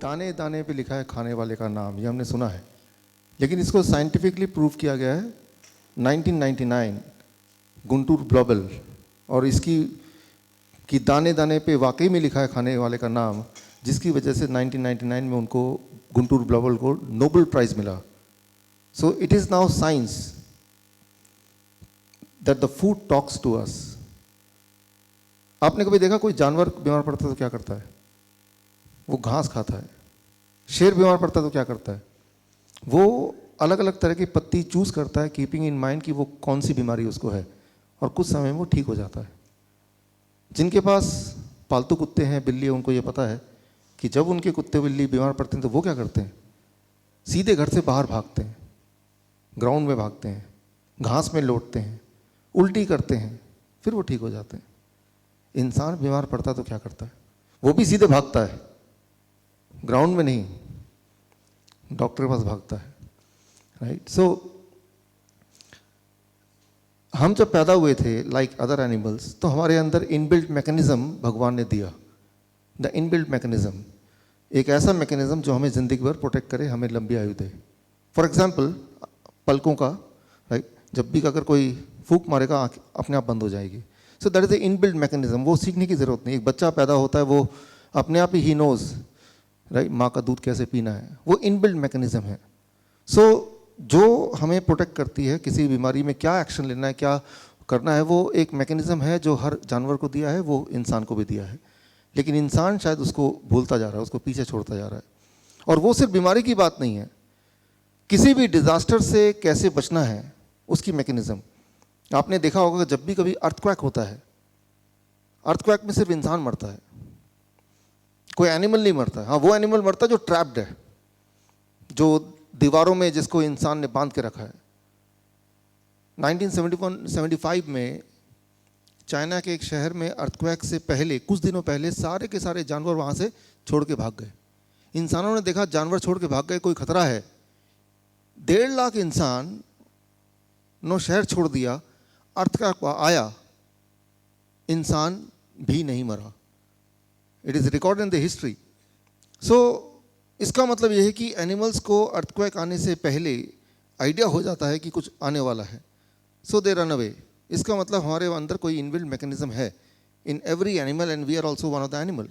दाने दाने पे लिखा है खाने वाले का नाम, ये हमने सुना है, लेकिन इसको साइंटिफिकली प्रूव किया गया है 1999 गुंटूर ब्लॉबल, और इसकी कि दाने दाने पे वाकई में लिखा है खाने वाले का नाम, जिसकी वजह से 1999 में उनको गुंटूर ब्लॉबल को नोबेल प्राइज मिला। So it is now science that the food talks to us. आपने कभी देखा कोई जानवर बीमार पड़ता है तो क्या करता है? वो घास खाता है। शेर बीमार पड़ता है तो क्या करता है? वो अलग अलग तरह की पत्ती चूज करता है, कीपिंग इन माइंड कि वो कौन सी बीमारी उसको है, और कुछ समय में वो ठीक हो जाता है। जिनके पास पालतू कुत्ते हैं, बिल्ली है, उनको ये पता है कि जब उनके कुत्ते बिल्ली बीमार पड़ते हैं तो वो क्या करते हैं? सीधे घर से बाहर भागते हैं, ग्राउंड में भागते हैं, घास में लौटते हैं, उल्टी करते हैं, फिर वो ठीक हो जाते हैं। इंसान बीमार पड़ता तो क्या करता है? वो भी सीधे भागता है, ग्राउंड में नहीं, डॉक्टर के पास भागता है, राइट? सो हम जब पैदा हुए थे लाइक अदर एनिमल्स, तो हमारे अंदर इनबिल्ट मैकेनिज्म भगवान ने दिया। द इनबिल्ट मैकेनिज्म, एक ऐसा मैकेनिज्म जो हमें ज़िंदगी भर प्रोटेक्ट करे, हमें लंबी आयु दे। फॉर एग्जांपल पलकों का, राइट? जब भी अगर कोई फूंक मारेगा आँख अपने आप बंद हो जाएगी। So that is the inbuilt mechanism. वो सीखने की ज़रूरत नहीं। एक बच्चा पैदा होता है, वो अपने आप ही नोज़, राइट, माँ का दूध कैसे पीना है, वो इनबिल्ट मैकेनिज्म है। सो जो हमें प्रोटेक्ट करती है, किसी बीमारी में क्या एक्शन लेना है, क्या करना है, वो एक मैकेनिज्म है जो हर जानवर को दिया है, वो इंसान को भी दिया है। लेकिन इंसान शायद उसको भूलता जा रहा है, उसको पीछे छोड़ता जा रहा है। और वो सिर्फ बीमारी की बात नहीं है, किसी भी डिजास्टर से कैसे बचना है उसकी मैकेनिज्म। आपने देखा होगा जब भी कभी अर्थक्वेक होता है, अर्थक्वेक में सिर्फ इंसान मरता है, कोई एनिमल नहीं मरता है। हाँ, वो एनिमल मरता है जो ट्रैप्ड है, जो दीवारों में जिसको इंसान ने बांध के रखा है। 1975 में चाइना के एक शहर में अर्थक्वेक से पहले, कुछ दिनों पहले, सारे के सारे जानवर वहाँ से छोड़ के भाग गए। इंसानों ने देखा जानवर छोड़ के भाग गए, कोई खतरा है। 1.5 लाख इंसान नो शहर छोड़ दिया, अर्थक्वेक आया, इंसान भी नहीं मरा। It is record in the history. So इसका मतलब यह है कि एनिमल्स को अर्थक्वेक आने से पहले आइडिया हो जाता है कि कुछ आने वाला है, सो दे रन अवे। इसका मतलब हमारे अंदर कोई इनबिल्ट मैकेनिज्म है in every animal, and we are also one of the animal,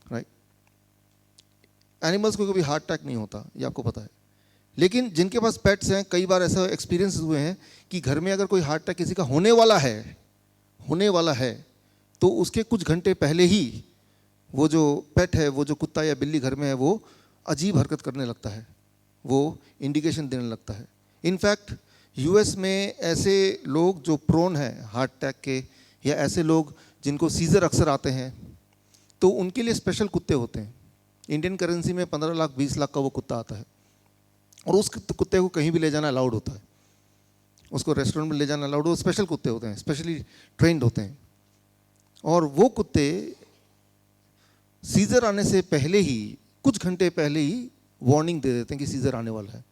right? Animals को कभी हार्ट अटैक नहीं होता, ये आपको पता है। लेकिन जिनके पास पेट्स हैं, कई बार ऐसा एक्सपीरियंस हुए हैं कि घर में अगर कोई हार्ट अटैक किसी का होने वाला है तो उसके कुछ घंटे पहले ही वो जो पेट है, वो जो कुत्ता या बिल्ली घर में है, वो अजीब हरकत करने लगता है, वो इंडिकेशन देने लगता है। इनफैक्ट यूएस में ऐसे लोग जो प्रोन हैं हार्ट अटैक के, या ऐसे लोग जिनको सीजर अक्सर आते हैं, तो उनके लिए स्पेशल कुत्ते होते हैं। इंडियन करेंसी में 15 लाख 20 लाख का वो कुत्ता आता है, और उस कुत्ते को कहीं भी ले जाना अलाउड होता है, उसको रेस्टोरेंट में ले जाना अलाउड हो। स्पेशल कुत्ते होते हैं, स्पेशली ट्रेंड होते हैं, और वो कुत्ते सीजर आने से पहले ही, कुछ घंटे पहले ही वार्निंग दे देते हैं कि सीजर आने वाला है।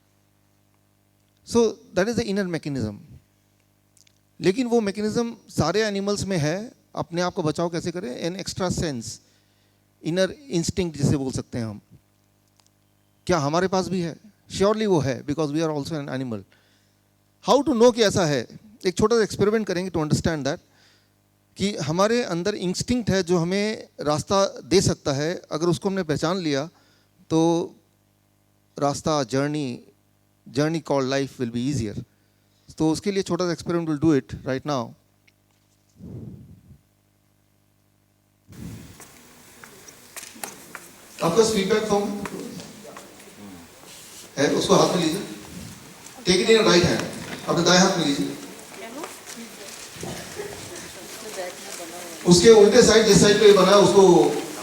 सो that is the inner mechanism. लेकिन वो मैकेनिज्म सारे एनिमल्स में है। अपने आप को बचाव कैसे करें? An extra sense, inner instinct जिसे बोल सकते हैं हम, क्या हमारे पास भी है? श्योरली वो है, because we are also an animal. How to know कि ऐसा है? एक छोटा सा एक्सपेरिमेंट करेंगे टू अंडरस्टैंड दैट, कि हमारे अंदर इंस्टिंक्ट है जो हमें रास्ता दे सकता है। अगर उसको हमने पहचान लिया तो रास्ता, journey called life will be easier. तो उसके लिए छोटा सा experiment, will do it right now. आपका फीडबैक फॉर्म है, उसको हाथ में लीजिए, take it in right hand, अपने दाएं हाथ में लीजिए। उसके उल्टे साइड, जिस साइड पे बना है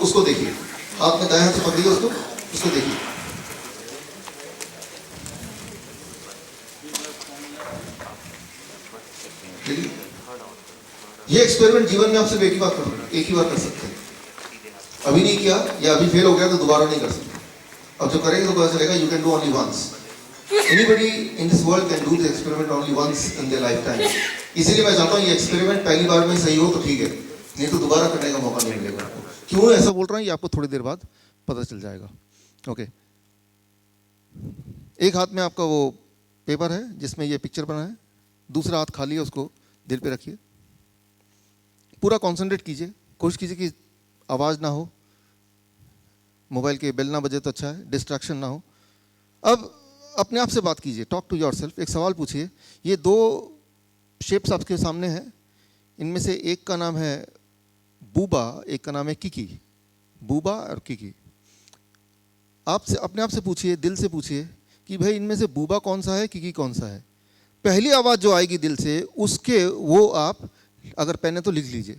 उसको देखिए, हाथ में दाएं हाथ से पकड़िए उसको देखिए। ये एक्सपेरिमेंट जीवन में आप सिर्फ एक ही बार कर सकते हैं। अभी नहीं किया या अभी फेल हो गया तो दोबारा नहीं कर सकते। अब जो करेंगे तो पता चलेगा you can do only once. Anybody in this world can do the experiment only once in their life time. इसीलिए मैं चाहता हूँ ये एक्सपेरिमेंट पहली बार में सही हो तो ठीक है, नहीं तो दोबारा करने का मौका नहीं मिलेगा आपको। क्यों ऐसा बोल रहा हूँ ये आपको थोड़ी देर बाद पता चल जाएगा। ओके, एक हाथ में आपका वो पेपर है जिसमें ये पिक्चर बना है, दूसरा हाथ खाली है, उसको दिल पे रखिए, पूरा कंसंट्रेट कीजिए, कोशिश कीजिए कि आवाज़ ना हो, मोबाइल के बेल ना बजे तो अच्छा है, डिस्ट्रैक्शन ना हो। अब अपने आप से बात कीजिए, टॉक टू योरसेल्फ, एक सवाल पूछिए। ये दो शेप्स आपके सामने हैं, इनमें से एक का नाम है बूबा, एक का नाम है किकी। बूबा और किकी। आपसे अपने आप से पूछिए, दिल से पूछिए कि भाई इनमें से बूबा कौन सा है, किकी कौन सा है। पहली आवाज़ जो आएगी दिल से, उसके वो आप अगर पेन है तो लिख लीजिए।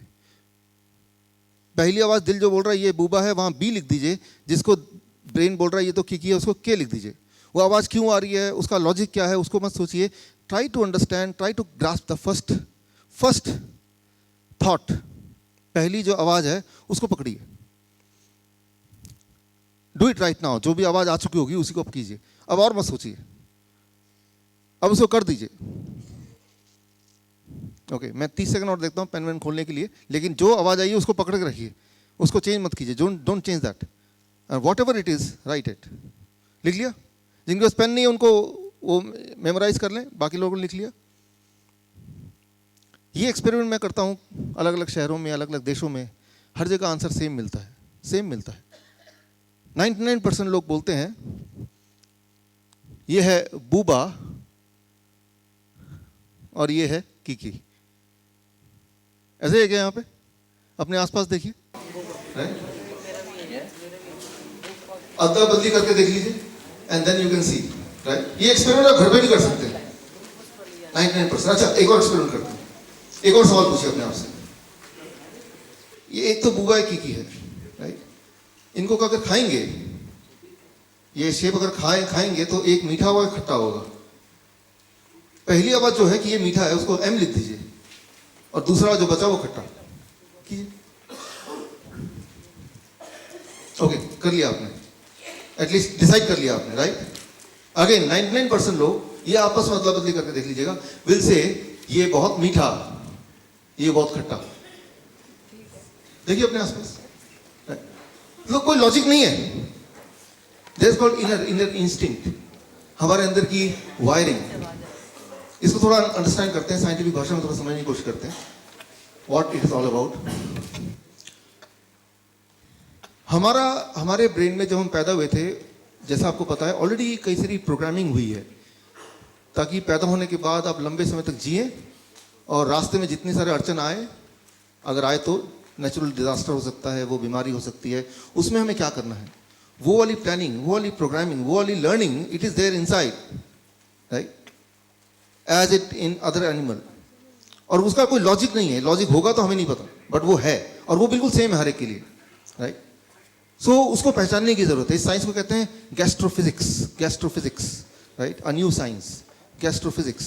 पहली आवाज़ दिल जो बोल रहा है ये बूबा है, वहाँ बी लिख दीजिए, जिसको ब्रेन बोल रहा है ये तो किकी है, उसको के लिख दीजिए। वो आवाज़ क्यों आ रही है, उसका लॉजिक क्या है, उसको मत सोचिए। Try to understand, try to grasp the first thought. पहली जो आवाज़ है उसको पकड़िए। Do it right now. जो भी आवाज़ आ चुकी होगी उसी को आप कीजिए, अब और मत सोचिए, अब उसको कर दीजिए। ओके, मैं 30 सेकंड और देखता हूँ पेन वेन खोलने के लिए, लेकिन जो आवाज़ आई है उसको पकड़ के रखिए, उसको चेंज मत कीजिए। Don't change that, what ever it is right it. लिख लिया? जिनके पास पेन नहीं है उनको वो मेमोराइज कर लें, बाकी लोगों ने लिख लिया। ये एक्सपेरिमेंट मैं करता हूँ अलग अलग शहरों में, अलग अलग देशों में, हर जगह आंसर सेम मिलता है, सेम मिलता है। 99% लोग बोलते हैं ये है बूबा और ये है किकी। ऐसे है क्या? यहाँ पे अपने आसपास देखिए, अदला बदली करके देख लीजिए, and then you can see, right. ये एक्सपेरिमेंट आप घर पे नहीं कर सकते 99%। अच्छा, एक और एक्सपेरिमेंट करते हैं, एक और सवाल पूछिए अपने आप से। ये एक तो बूबा है, किकी है, राइट। इनको अगर खाएंगे, ये शेप अगर खाएंगे तो एक मीठा होगा, एक खट्टा होगा। पहली आवाज जो है कि ये मीठा है, उसको एम लिख दीजिए, और दूसरा जो बचा वो खट्टा कीजिए। ओके, कर लिया आपने, एटलीस्ट डिसाइड कर लिया आपने, राइट। अगेन 99% लोग ये आपस में अदला बदली करके देख लीजिएगा, विल से ये बहुत मीठा, ये बहुत खट्टा। देखिए अपने आसपास, लोग कोई लॉजिक नहीं है। There is called inner instinct, हमारे अंदर की वायरिंग। इसको थोड़ा अंडरस्टैंड करते हैं, साइंटिफिक भाषा में थोड़ा समझने की कोशिश करते हैं, what it is all about. हमारे ब्रेन में जब हम पैदा हुए थे, जैसा आपको पता है ऑलरेडी कई सारी प्रोग्रामिंग हुई है, ताकि पैदा होने के बाद आप लंबे समय तक जिए, और रास्ते में जितने सारे अड़चन आए, अगर आए तो नेचुरल डिजास्टर हो सकता है, वो बीमारी हो सकती है, उसमें हमें क्या करना है, वो वाली प्लानिंग, वो वाली प्रोग्रामिंग, वो वाली learning, it is there inside, right, as it in other animal. और उसका कोई लॉजिक नहीं है, लॉजिक होगा तो हमें नहीं पता, बट वो है, और वो बिल्कुल सेम है हर एक के लिए, राइट। सो उसको पहचानने की जरूरत है। इस साइंस को कहते हैं गैस्ट्रोफिजिक्स, राइट, अ न्यू साइंस, गैस्ट्रोफिजिक्स।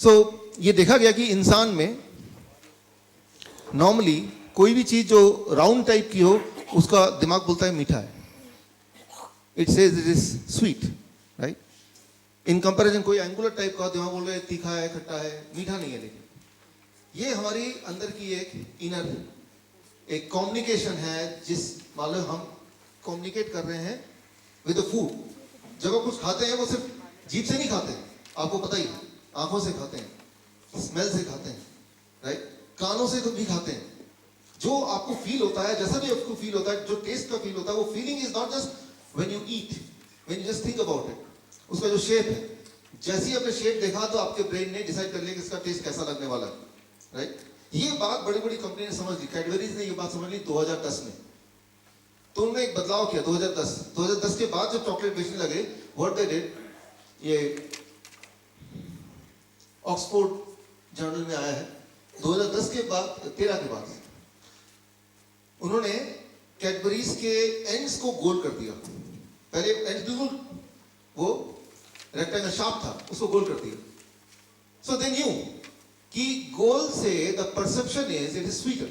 सो ये देखा गया कि इंसान में नॉर्मली कोई भी चीज जो राउंड टाइप की हो, उसका दिमाग बोलता है मीठा है, it says it is sweet, right. In comparison कोई एंगुलर टाइप का दिमाग बोल रहा है तीखा है, खट्टा है, मीठा नहीं है। लेकिन ये हमारी अंदर की एक इनर एक कम्युनिकेशन है, जिस मान लो हम कम्युनिकेट कर रहे हैं विद द फूड। जब आप कुछ खाते हैं वो सिर्फ जीभ से नहीं खाते, आपको पता ही, आंखों से खाते हैं, स्मेल से खाते हैं, राइट, कानों से भी खाते हैं। जो आपको फील होता है, जैसा भी आपको फील होता है, जो टेस्ट का फील होता है, वो feeling is not just when you eat, when you just think about it. उसका जो शेप है, जैसे ही आपने शेप देखा तो आपके ब्रेन ने डिसाइड कर लिया कि इसका टेस्ट कैसा लगने वाला है, राइट। ये बात बड़ी बड़ी कंपनी ने समझ ली, कैडबरीज ने ये बात समझ ली 2010 में। तो उन्होंने एक बदलाव किया 2010 के बाद जब चॉकलेट बेचने लगे, व्हाट दे डिड, ये ऑक्सफोर्ड जर्नल में आया है 2010 के बाद, 13 के बाद उन्होंने कैडबरीज के एंड्स को गोल कर दिया। पहले एंड्स बिल्कुल वो रेक्टेंगल शार्प था, उसको गोल कर दिया। सो दे न्यू कि गोल से the perception is it is sweeter,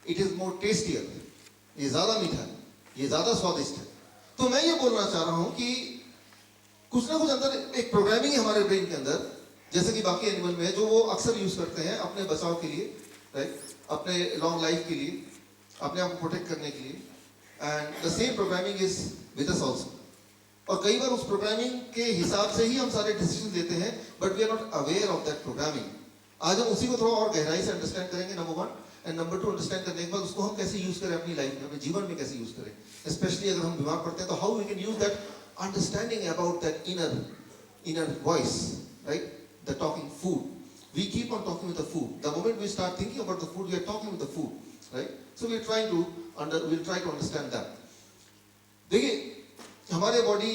it is more tastier, ये ज्यादा मीठा है, ये ज्यादा स्वादिष्ट है। तो मैं ये बोलना चाह रहा हूं कि कुछ ना कुछ अंदर एक प्रोग्रामिंग है हमारे ब्रेन के अंदर, जैसे कि बाकी एनिमल में है, जो वो अक्सर यूज करते हैं अपने बचाव के लिए, राइट, अपने लॉन्ग लाइफ के लिए, अपने आप को प्रोटेक्ट करने के लिए। And the same programming is with us also. और कई बार उस प्रोग्रामिंग के हिसाब से ही हम सारे डिसीजन लेते हैं, but we are not aware of that programming. आज हम उसी को थोड़ा और गहराई से अंडरस्टैंड करेंगे, number one. And number two, understand करने के बाद उसको हम कैसे यूज करें अपनी लाइफ में, अपने जीवन में कैसे यूज करें, स्पेशली अगर हम बीमार पड़ते हैं तो how we can use that understanding about that inner voice, right? The talking food, we keep on talking with the food. The moment we start thinking about the food, we are talking with the food, right? So we'll try to understand that. देखिए, हमारे body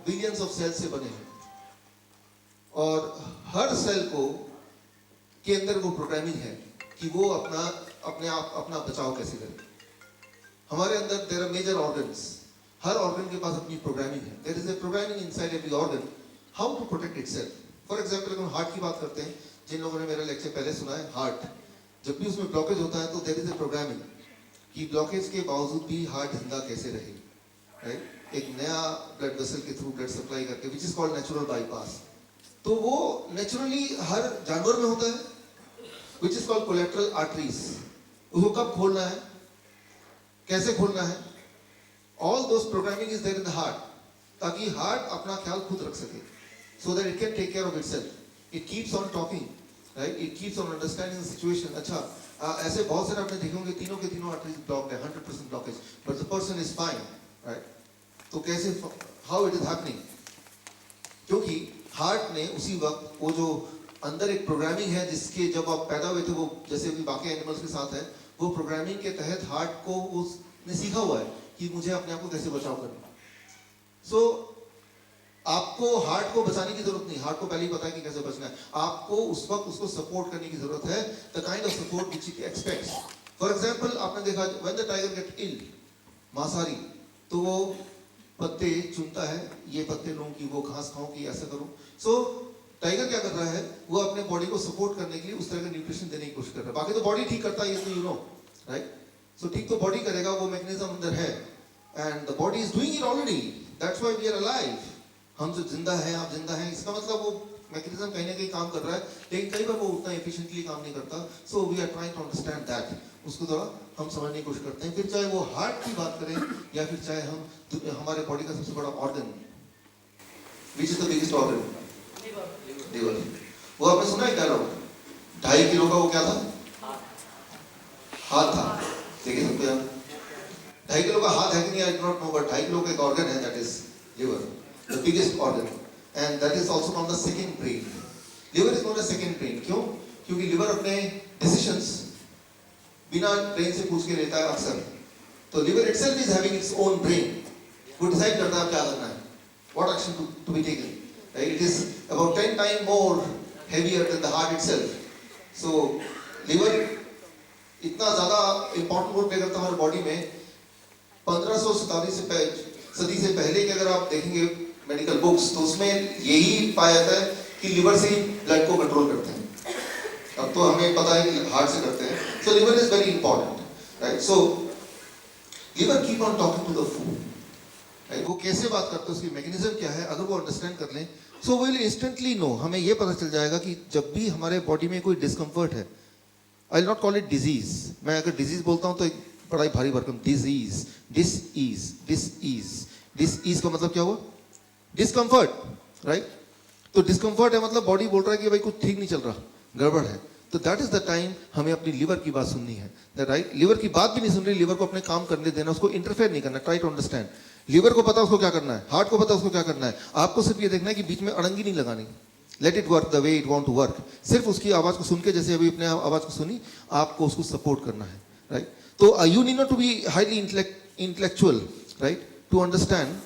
billions of sales से बने हैं, और हर cell को के अंदर वो प्रोग्रामिंग है कि वो अपना बचाव कैसे करे। हमारे अंदर देयर आर मेजर ऑर्गन्स, हर ऑर्गन के पास अपनी प्रोग्रामिंग है। There is a programming inside every organ how to protect itself. For example, अगर हम हार्ट की बात करते हैं, जिन लोगों ने मेरा लेक्चर पहले सुना है, हार्ट जब भी उसमें ब्लॉकेज होता है तो देयर इज ए प्रोग्रामिंग कि ब्लॉकेज के बावजूद भी हार्ट जिंदा कैसे रहे, राइट? एक नया ब्लड वेसल के थ्रू ब्लड सप्लाई करके, which is called natural bypass. तो वो नेचुरली हर जानवर में होता है, which is called collateral arteries. उसको कब खोलना है, कैसे खोलना है, all those programming is there in the heart, ताकि हार्ट अपना ख्याल खुद रख सके, so that it can take care of itself. It keeps on talking, right? It keeps on understanding the situation. अच्छा, ऐसे बहुत सारे आपने देखे होंगे तीनों के तीनों आर्टरीज ब्लॉक्ड है, 100% blockage, but the person is fine, right? तो कैसे, how it is happening? क्योंकि हार्ट ने उसी वक्त वो जो अंदर एक प्रोग्रामिंग है, जिसके जब आप पैदा हुए थे, वो जैसे भी बाकी एनिमल्स के साथ है, वो प्रोग्रामिंग के तहत हार्ट को उसने सीखा हुआ है कि मुझे अपने आप को कैसे बचाव करना। सो आपको हार्ट को बचाने की जरूरत नहीं, हार्ट को पहले ही पता है कि कैसे बचना है। आपको उस वक्त उसको सपोर्ट करने की जरूरत है, the kind of support which it expects. For example, आपने देखा when the tiger get ill, मांसाहारी, तो वो पत्ते चुनता है, ये पत्ते लूं कि वो घास खाऊं कि ऐसा करूं। सो टाइगर क्या कर रहा है, वो अपने बॉडी को सपोर्ट करने के लिए उस तरह का न्यूट्रिशन देने की कोशिश कर रहा है। बाकी तो बॉडी ठीक करता है, ये तो यू नो, राइट? सो ठीक तो बॉडी करेगा, वो मैकेनिज्म अंदर है, and the body is doing it already, that's why we are alive. हम जो जिंदा हैं, आप जिंदा हैं, इसका मतलब वो मैकेनिज्म कहीं ना कहीं काम कर रहा है, लेकिन कई बार वो उतना एफिशिएंटली काम नहीं करता। So we are trying to understand that, उसको थोड़ा हम समझने की कोशिश करते हैं। फिर चाहे वो हार्ट की बात करें या फिर चाहे हम हमारे बॉडी का सबसे बड़ा organ, which is the biggest organ, liver. वो आपने सुना है क्या लोग, 2.5 किलो का वो क्या था, हाथ था। देखिए सबको यार 2.5 किलो का हाथ है कि नहीं, I don't know, but 2.5 kilo का एक ऑर्गन है, that is liver, the biggest organ, and that is also known as the second brain. Liver is known as second brain. क्यों? क्योंकि liver अपने decisions बिना brain से पूछ के लेता है अक्सर। तो liver itself is having its own brain. वो decide करता है क्या करना है, what action to be taken. Right? It is about 10 times more heavier than the heart itself. So liver इतना ज़्यादा important role play करता है हमारे body में। 1500 सदी से पहले के अगर आप देखेंगे मेडिकल बुक्स, तो उसमें यही पाया जाता है कि लिवर से ही ब्लड को कंट्रोल करते हैं। अब तो हमें पता है कि हार्ट से करते हैं। So liver is very important, right? So liver keep on talking to the food, right? वो कैसे बात करते हैं, उसकी मैकेनिज्म क्या है, अगर वो अंडरस्टैंड कर लें, सो विल इंस्टेंटली नो, हमें ये पता चल जाएगा कि जब भी हमारे बॉडी में कोई डिस्कम्फर्ट है, आई will not call it disease, मैं अगर डिजीज बोलता हूँ तो एक बड़ा ही भारी भरकम, डिजीज, डिस का मतलब क्या हुआ, डिस्कम्फर्ट, राइट? तो डिस्कम्फर्ट है मतलब बॉडी बोल रहा है कि भाई कुछ ठीक नहीं चल रहा, गड़बड़ है। तो दैट इज द टाइम हमें अपनी लिवर की बात सुननी है, राइट? लिवर की बात भी नहीं सुन रही, लिवर को अपने काम करने देना, उसको इंटरफेयर नहीं करना, ट्राई टू अंडरस्टैंड। लिवर को पता उसको क्या करना है, हार्ट को पता उसको क्या करना है, आपको सिर्फ ये देखना है कि बीच में अड़ंगी नहीं लगानी, let it work the way it want to work. सिर्फ उसकी आवाज को सुन के, जैसे अभी अपने आवाज को सुनी, आपको उसको सपोर्ट करना है, राइट? तो you need not to be highly intellectual, right, to understand.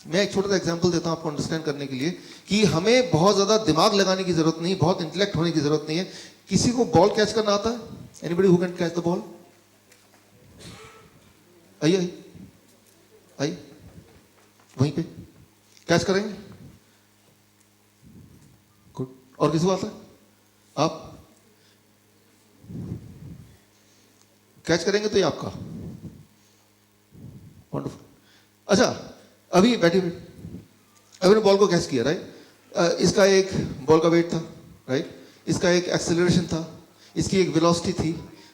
मैं एक छोटा सा एग्जांपल देता हूं आपको अंडरस्टैंड करने के लिए कि हमें बहुत ज्यादा दिमाग लगाने की जरूरत नहीं, बहुत इंटेलेक्ट होने की जरूरत नहीं है। किसी को बॉल कैच करना आता है? Anybody who can catch the ball? आइए आइए, वहीं पे कैच करेंगे, गुड। और किसी को आता है? आप कैच करेंगे तो ये आपका, वंडरफुल। अच्छा, अभी बैठे अभी ने बॉल को कैच किया, राइट? इसका एक बॉल का वेट था, राइट? इसका एक एक्सेलरेशन था, इसकी एक वेलोसिटी थी,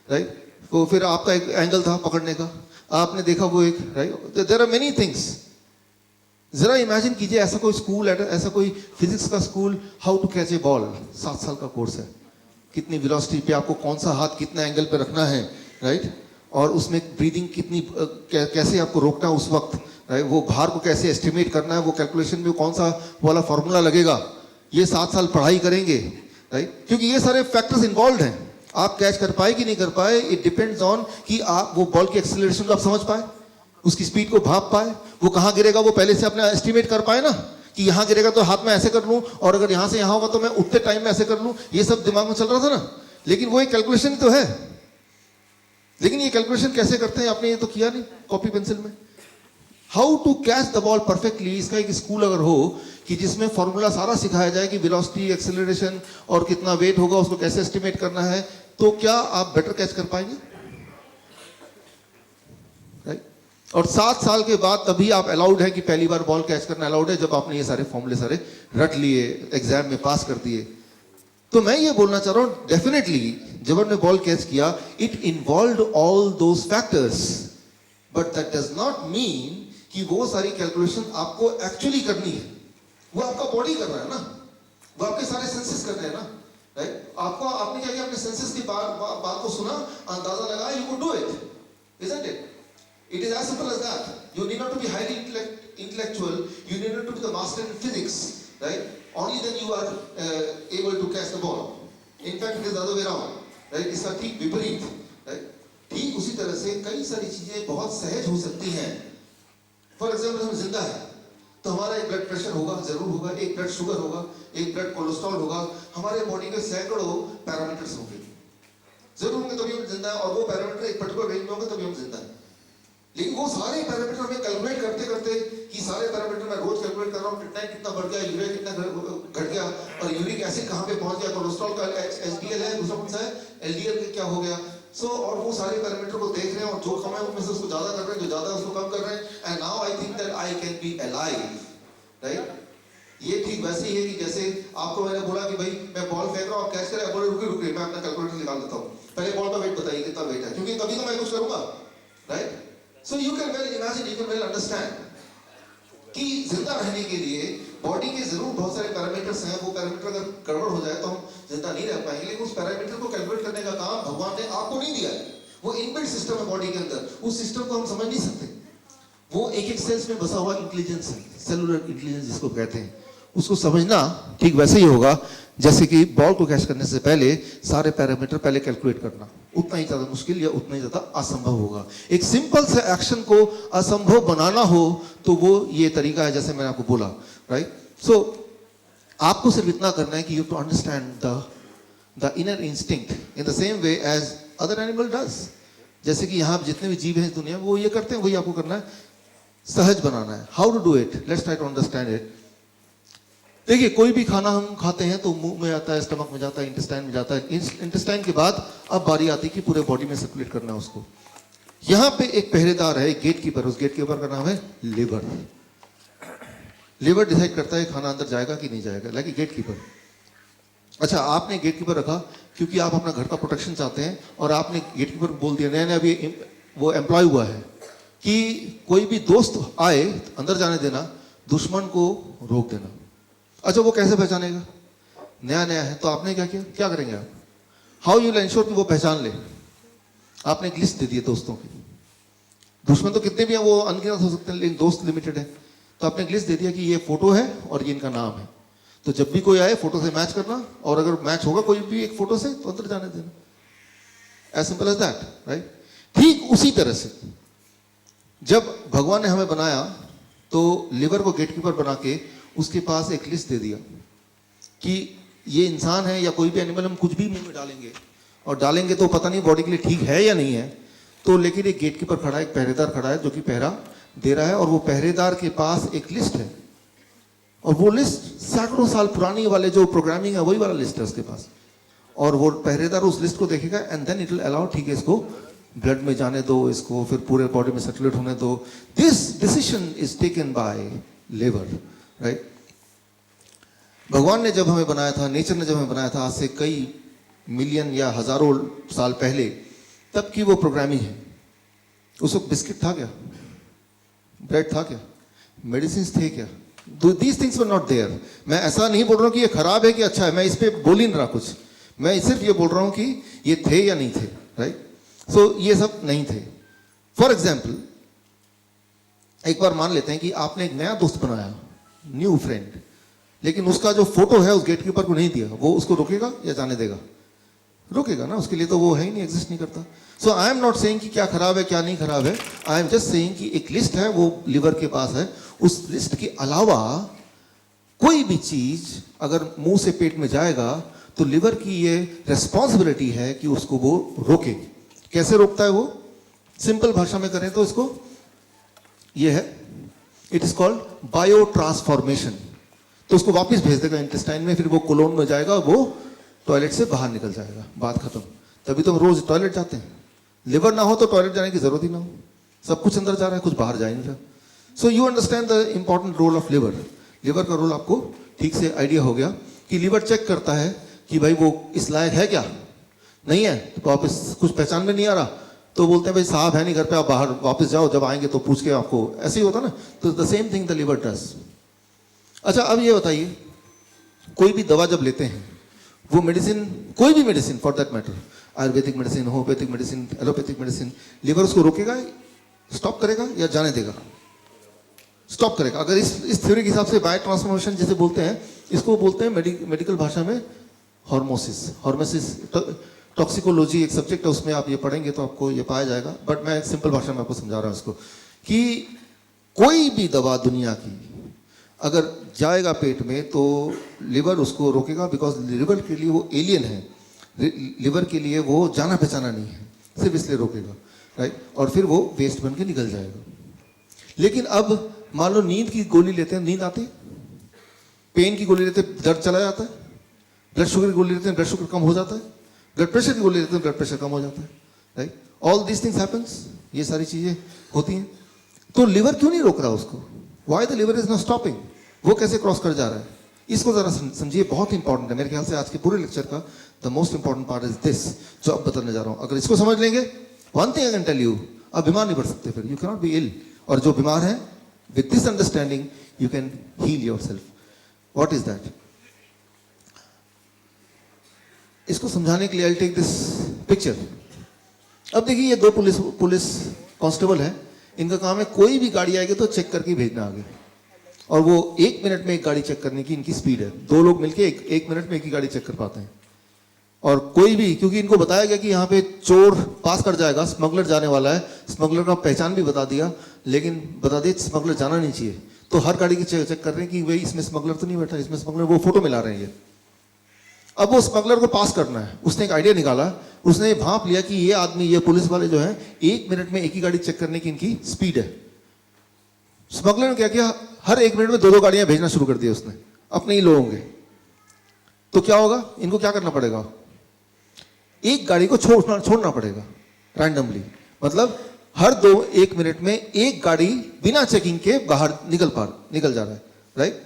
राइट? वो फिर आपका एक एंगल था पकड़ने का, आपने देखा वो एक, right, there are many things. जरा इमेजिन कीजिए ऐसा कोई स्कूल, ऐसा कोई फिजिक्स का school, how to catch a ball, 7 साल का कोर्स है, कितनी वेलोसिटी पे आपको कौन सा हाथ कितना एंगल पे रखना है, राइट, और उसमें ब्रीदिंग कितनी कैसे आपको रोकना है उस वक्त, राइट, वो भार को कैसे एस्टिमेट करना है, वो कैलकुलेशन में कौन सा वाला फॉर्मूला लगेगा, ये 7 साल पढ़ाई करेंगे, राइट, क्योंकि ये सारे फैक्टर्स इन्वॉल्व हैं। आप कैच कर पाए कि नहीं कर पाए, इट डिपेंड्स ऑन कि आप वो बॉल की एक्सेलरेशन को आप समझ पाए, उसकी स्पीड को भाप पाए, वो कहाँ गिरेगा वो पहले से अपना एस्टिमेट कर पाए ना, कि यहाँ गिरेगा तो हाथ में ऐसे कर लूँ, और अगर यहाँ से यहाँ होगा तो मैं उतने टाइम में ऐसे कर लूँ, ये सब दिमाग में चल रहा था ना। लेकिन वो एक कैलकुलेशन तो है, लेकिन ये कैलकुलेशन कैसे करते हैं आपने ये तो किया नहीं कॉपी पेंसिल में। How to catch the ball perfectly, इसका एक स्कूल अगर हो कि जिसमें फॉर्मूला सारा सिखाया जाए कि वेलोसिटी, एक्सेलरेशन और कितना वेट होगा उसको कैसे एस्टिमेट करना है, तो क्या आप बेटर कैच कर पाएंगे, राइट। और 7 साल के बाद तभी आप अलाउड है कि पहली बार बॉल कैच करना अलाउड है, जब आपने ये सारे फॉर्मूले सारे रट लिए, एग्जाम में पास कर दिए। तो मैं ये बोलना चाह रहा हूं, डेफिनेटली जब हमने बॉल कैच किया, it involved all those factors, but that does not mean कि वो सारी कैलकुलेशन आपको एक्चुअली करनी है। वो आपका बॉडी कर रहा है ना, वो आपके सारे सेंसेस कर रहे हैं ना, राइट। आपको आपने क्या किया, अपने सेंसेस की बात को सुना, अंदाजा लगाया, you could do it, isn't it? It is as simple as that. You need not to be highly intellectual. You need not to be the master in physics, right? Only then you are able to catch the ball. In fact, it is the other way around, right? इसका ठीक विपरीत, right? ठीक उसी तरह से कई सारी चीजें बहुत सहज हो सकती हैं। For example, हम जिंदा है, तो हमारा एक ब्लड प्रेशर होगा, जरूर होगा, एक ब्लड शुगर होगा, एक ब्लड कोलेस्ट्रॉल होगा, हमारे बॉडी के सैकड़ों पैरामीटर्स होंगे, जरूर होंगे, तभी हम जिंदा है। और वो पैरामीटर एक पर्टिकुलर रेंज में होंगे तभी हम जिंदा है। लेकिन वो सारे पैरामीटर हमें कैलकुलेट करते करते कि सारे पैरामीटर मैं रोज कैलकुलेट कर रहा हूँ, कितना बढ़ गया, यूरिया कितना घट गया, और यूरिक एसिड कहाँ पे पहुंच गया, कोलेस्ट्रॉल का एचडीएल है, दूसरा कौन सा है एलडीएल का क्या हो गया। सो और वो सारे पैरामीटर को देख रहे हैं, और जो कम है उनमें से उसको ज्यादा कर रहे हैं, जो ज्यादा है उसको कम कर रहे हैं, and now I think that I can be alive, right. ये ठीक वैसे ही है कि जैसे आपको मैंने बोला कि भाई मैं बॉल फेंक रहा हूँ, आप कैच करें, बोले रुकिए मैं अपना कैलकुलेटर निकाल देता हूँ, पहले बॉल का वेट बताइए कितना वेट है, क्योंकि तभी तो मैं कुछ करूंगा, right. So you can well imagine, you can well understand कि जिंदा रहने के लिए बॉडी के जरूर बहुत सारे पैरामीटर्स हैं, वो पैरामीटर अगर गड़बड़ हो जाए तो हम जिंदा नहीं रह पाएंगे। लेकिन उस पैरामीटर को कैलकुलेट करने का काम भगवान ने आपको नहीं दिया है, वो इनबिल्ट सिस्टम है बॉडी के अंदर, उस सिस्टम को हम समझ नहीं सकते। वो एक एक सेल्स में बसा हुआ इंटेलिजेंस है, सेलुलर इंटेलिजेंस जिसको कहते हैं, उसको समझना ठीक वैसे ही होगा जैसे कि बॉल को कैच करने से पहले सारे पैरामीटर पहले कैलकुलेट करना, उतना ही ज्यादा मुश्किल या उतना ही ज्यादा असंभव होगा। एक सिंपल से एक्शन को असंभव बनाना हो तो वो ये तरीका है जैसे मैंने आपको बोला, राइट। सो आपको सिर्फ इतना करना है कि you to understand the inner instinct in the same way as other animal does. जैसे कि यहाँ जितने भी जीव हैं इस दुनिया में वो ये करते हैं, वही आपको करना है, सहज बनाना है। How to do it, let's try to understand it. देखिए कोई भी खाना हम खाते हैं तो मुंह में आता है, स्टमक में जाता है, इंटेस्टाइन में जाता है, इंटेस्टाइन के बाद अब बारी आती है कि पूरे बॉडी में सर्कुलेट करना है उसको। यहाँ पे एक पहरेदार है, गेट कीपर, उस गेट कीपर का नाम है लिवर। लिवर डिसाइड करता है खाना अंदर जाएगा कि नहीं जाएगा, लाइक गेट कीपर। अच्छा, आपने गेट कीपर रखा क्योंकि आप अपना घर का प्रोटेक्शन चाहते हैं, और आपने गेट कीपर को बोल दिया, नया अभी वो एम्प्लॉय हुआ है कि कोई भी दोस्त आए अंदर जाने देना, दुश्मन को रोक देना। अच्छा, वो कैसे पहचानेगा, नया नया है, तो आपने क्या किया, क्या करेंगे आप, हाउ यू विल एंश्योर कि वो पहचान ले। आपने एक लिस्ट दे दी है दोस्तों की, दुश्मन तो कितने भी हैं वो अनगिनत हो सकते हैं, लेकिन दोस्त लिमिटेड है, तो आपने एक लिस्ट दे दिया कि ये फोटो है और ये इनका नाम है, तो जब भी कोई आए फोटो से मैच करना, और अगर मैच होगा कोई भी एक फोटो से तो अंदर जाने देना, as simple as that, right. ठीक उसी तरह से जब भगवान ने हमें बनाया तो लिवर को गेटकीपर बना के उसके पास एक लिस्ट दे दिया कि ये इंसान है या कोई भी एनिमल, हम कुछ भी मुंह में डालेंगे, और डालेंगे तो पता नहीं बॉडी के लिए ठीक है या नहीं है, तो लेकिन एक गेटकीपर खड़ा है, एक पहरेदार खड़ा है जो कि पहरा दे रहा है, और वो पहरेदार के पास एक लिस्ट है, और वो लिस्ट सैकड़ों साल पुरानी वाले जो प्रोग्रामिंग है वही वाला लिस्ट है उसके पास, और वो पहरेदार उस लिस्ट को देखेगा and then it will allow, ठीक है इसको ब्लड में जाने दो, इसको फिर पूरे बॉडी में सर्कुलेट होने दो। This decision is taken by liver, right. भगवान ने जब हमें बनाया था, नेचर ने जब हमें बनाया था आज से कई मिलियन या हजारों साल पहले, तब की वो प्रोग्रामिंग है। उस वक्त बिस्किट था क्या, ब्रेड था क्या, मेडिसिन थे क्या? These things were not there. मैं ऐसा नहीं बोल रहा हूँ कि ये खराब है कि अच्छा है, मैं इस पर बोल ही नहीं रहा कुछ, मैं सिर्फ ये बोल रहा हूँ कि ये थे या नहीं थे, राइट? सो ये सब नहीं थे। फॉर एग्जाम्पल, एक बार मान लेते हैं कि आपने एक नया दोस्त बनाया, न्यू फ्रेंड, लेकिन उसका जो फोटो है उस गेटकीपर को नहीं दिया, वो उसको रोकेगा या जाने देगा? रोकेगा ना, उसके लिए तो वो है ही नहीं, एग्जिस्ट नहीं करता। सो आई एम नॉट सेइंग कि क्या खराब है क्या नहीं खराब है, आई एम जस्ट सेइंग कि एक लिस्ट है वो लिवर के पास है, उस लिस्ट के अलावा कोई भी चीज अगर मुंह से पेट में जाएगा तो लिवर की ये रिस्पॉन्सिबिलिटी है कि उसको वो रोके। कैसे रोकता है वो? सिंपल भाषा में करें तो इसको ये है, it is called bio transformation. तो उसको वापस भेज देगा इंटेस्टाइन में, फिर वो कोलोन में जाएगा, वो टॉयलेट से बाहर निकल जाएगा, बात खत्म। तभी तो हम रोज टॉयलेट जाते हैं। लिवर ना हो तो टॉयलेट जाने की जरूरत ही ना हो, सब कुछ अंदर जा रहा है, कुछ बाहर जा ही नहीं रहा। So you understand the important role of liver. Liver का रोल आपको ठीक से आइडिया हो गया कि लिवर चेक करता है कि भाई वो इस लायक है क्या, नहीं है तो वापस कुछ पहचान में नहीं आ रहा तो बोलते हैं भाई साहब है नहीं घर पे, आप बाहर वापस जाओ, जब आएंगे तो पूछ के आपको, ऐसे ही होता ना। तो the same thing the liver does. अच्छा अब ये बताइए, कोई भी दवा जब लेते हैं, वो मेडिसिन, कोई भी medicine for that matter, Ayurvedic medicine, homeopathic medicine, allopathic medicine, liver उसको रोकेगा, स्टॉप करेगा या जाने देगा? स्टॉप करेगा। अगर इस थ्योरी के हिसाब से बायो ट्रांसफॉर्मेशन जिसे बोलते हैं, इसको बोलते हैं मेडिकल भाषा में हॉर्मोसिस। हॉर्मोसिस टॉक्सिकोलॉजी एक सब्जेक्ट है, उसमें आप ये पढ़ेंगे तो आपको ये पाया जाएगा, बट मैं सिंपल भाषा में आपको समझा रहा हूँ इसको कि कोई भी दवा दुनिया की अगर जाएगा पेट में तो लिवर उसको रोकेगा, बिकॉज लिवर के लिए वो एलियन है, लिवर के लिए वो जाना पहचाना नहीं है, सिर्फ इसलिए रोकेगा, राइट? और फिर वो वेस्ट बन के निकल जाएगा। लेकिन अब मान लो नींद की गोली लेते हैं, नींद आती है, पेन की गोली लेते हैं, दर्द चला जाता है, ब्लड शुगर की गोली लेते हैं, ब्लड शुगर कम हो जाता है, ब्लड प्रेशर की गोली लेते हैं, ब्लड प्रेशर कम हो जाता है, right? All these things happens, ये सारी चीजें होती हैं। तो लिवर क्यों नहीं रोक रहा उसको? Why the liver is not stopping? वो कैसे क्रॉस कर जा रहा है? इसको जरा समझिए, बहुत इंपॉर्टेंट है। मेरे ख्याल से आज के पूरे लेक्चर का the most important part is this, जो अब बताने जा रहा हूं। अगर इसको समझ लेंगे, one thing I can tell you, आप बीमार नहीं पड़ सकते, फिर you can not be ill. और जो बीमार है, with this understanding you can heal yourself. What is that? इसको समझाने के लिए आई टेक दिस पिक्चर। अब देखिए, ये दो पुलिस कांस्टेबल है, इनका काम है कोई भी गाड़ी आएगी तो चेक करके भेजना आगे, और वो 1 मिनट में एक गाड़ी चेक करने की इनकी स्पीड है। दो लोग मिलके एक मिनट में एक ही गाड़ी चेक कर पाते हैं। और कोई भी, क्योंकि इनको बताया गया कि यहाँ पे चोर पास कर जाएगा, स्मगलर जाने वाला है, स्मगलर का पहचान भी बता दिया, लेकिन बता दिया स्मगलर जाना नहीं चाहिए, तो हर गाड़ी की चेक कर रहे हैं कि भाई इसमें स्मगलर तो नहीं बैठा, इसमें स्मगलर, वो फोटो मिला रहे हैं ये। अब वो स्मगलर को पास करना है, उसने एक आइडिया निकाला, उसने भांप लिया कि ये आदमी, ये पुलिस वाले जो है, 1 मिनट में एक ही गाड़ी चेक करने की इनकी स्पीड है। स्मगलर ने क्या किया, हर 1 मिनट में 2-2 गाड़ियां भेजना शुरू कर दिया उसने, अपने ही लोगों के। तो क्या होगा, इनको क्या करना पड़ेगा, एक गाड़ी को छोड़ना पड़ेगा रैंडमली, मतलब हर 1 मिनट में एक गाड़ी बिना चेकिंग के बाहर निकल जा रहा है, राइट?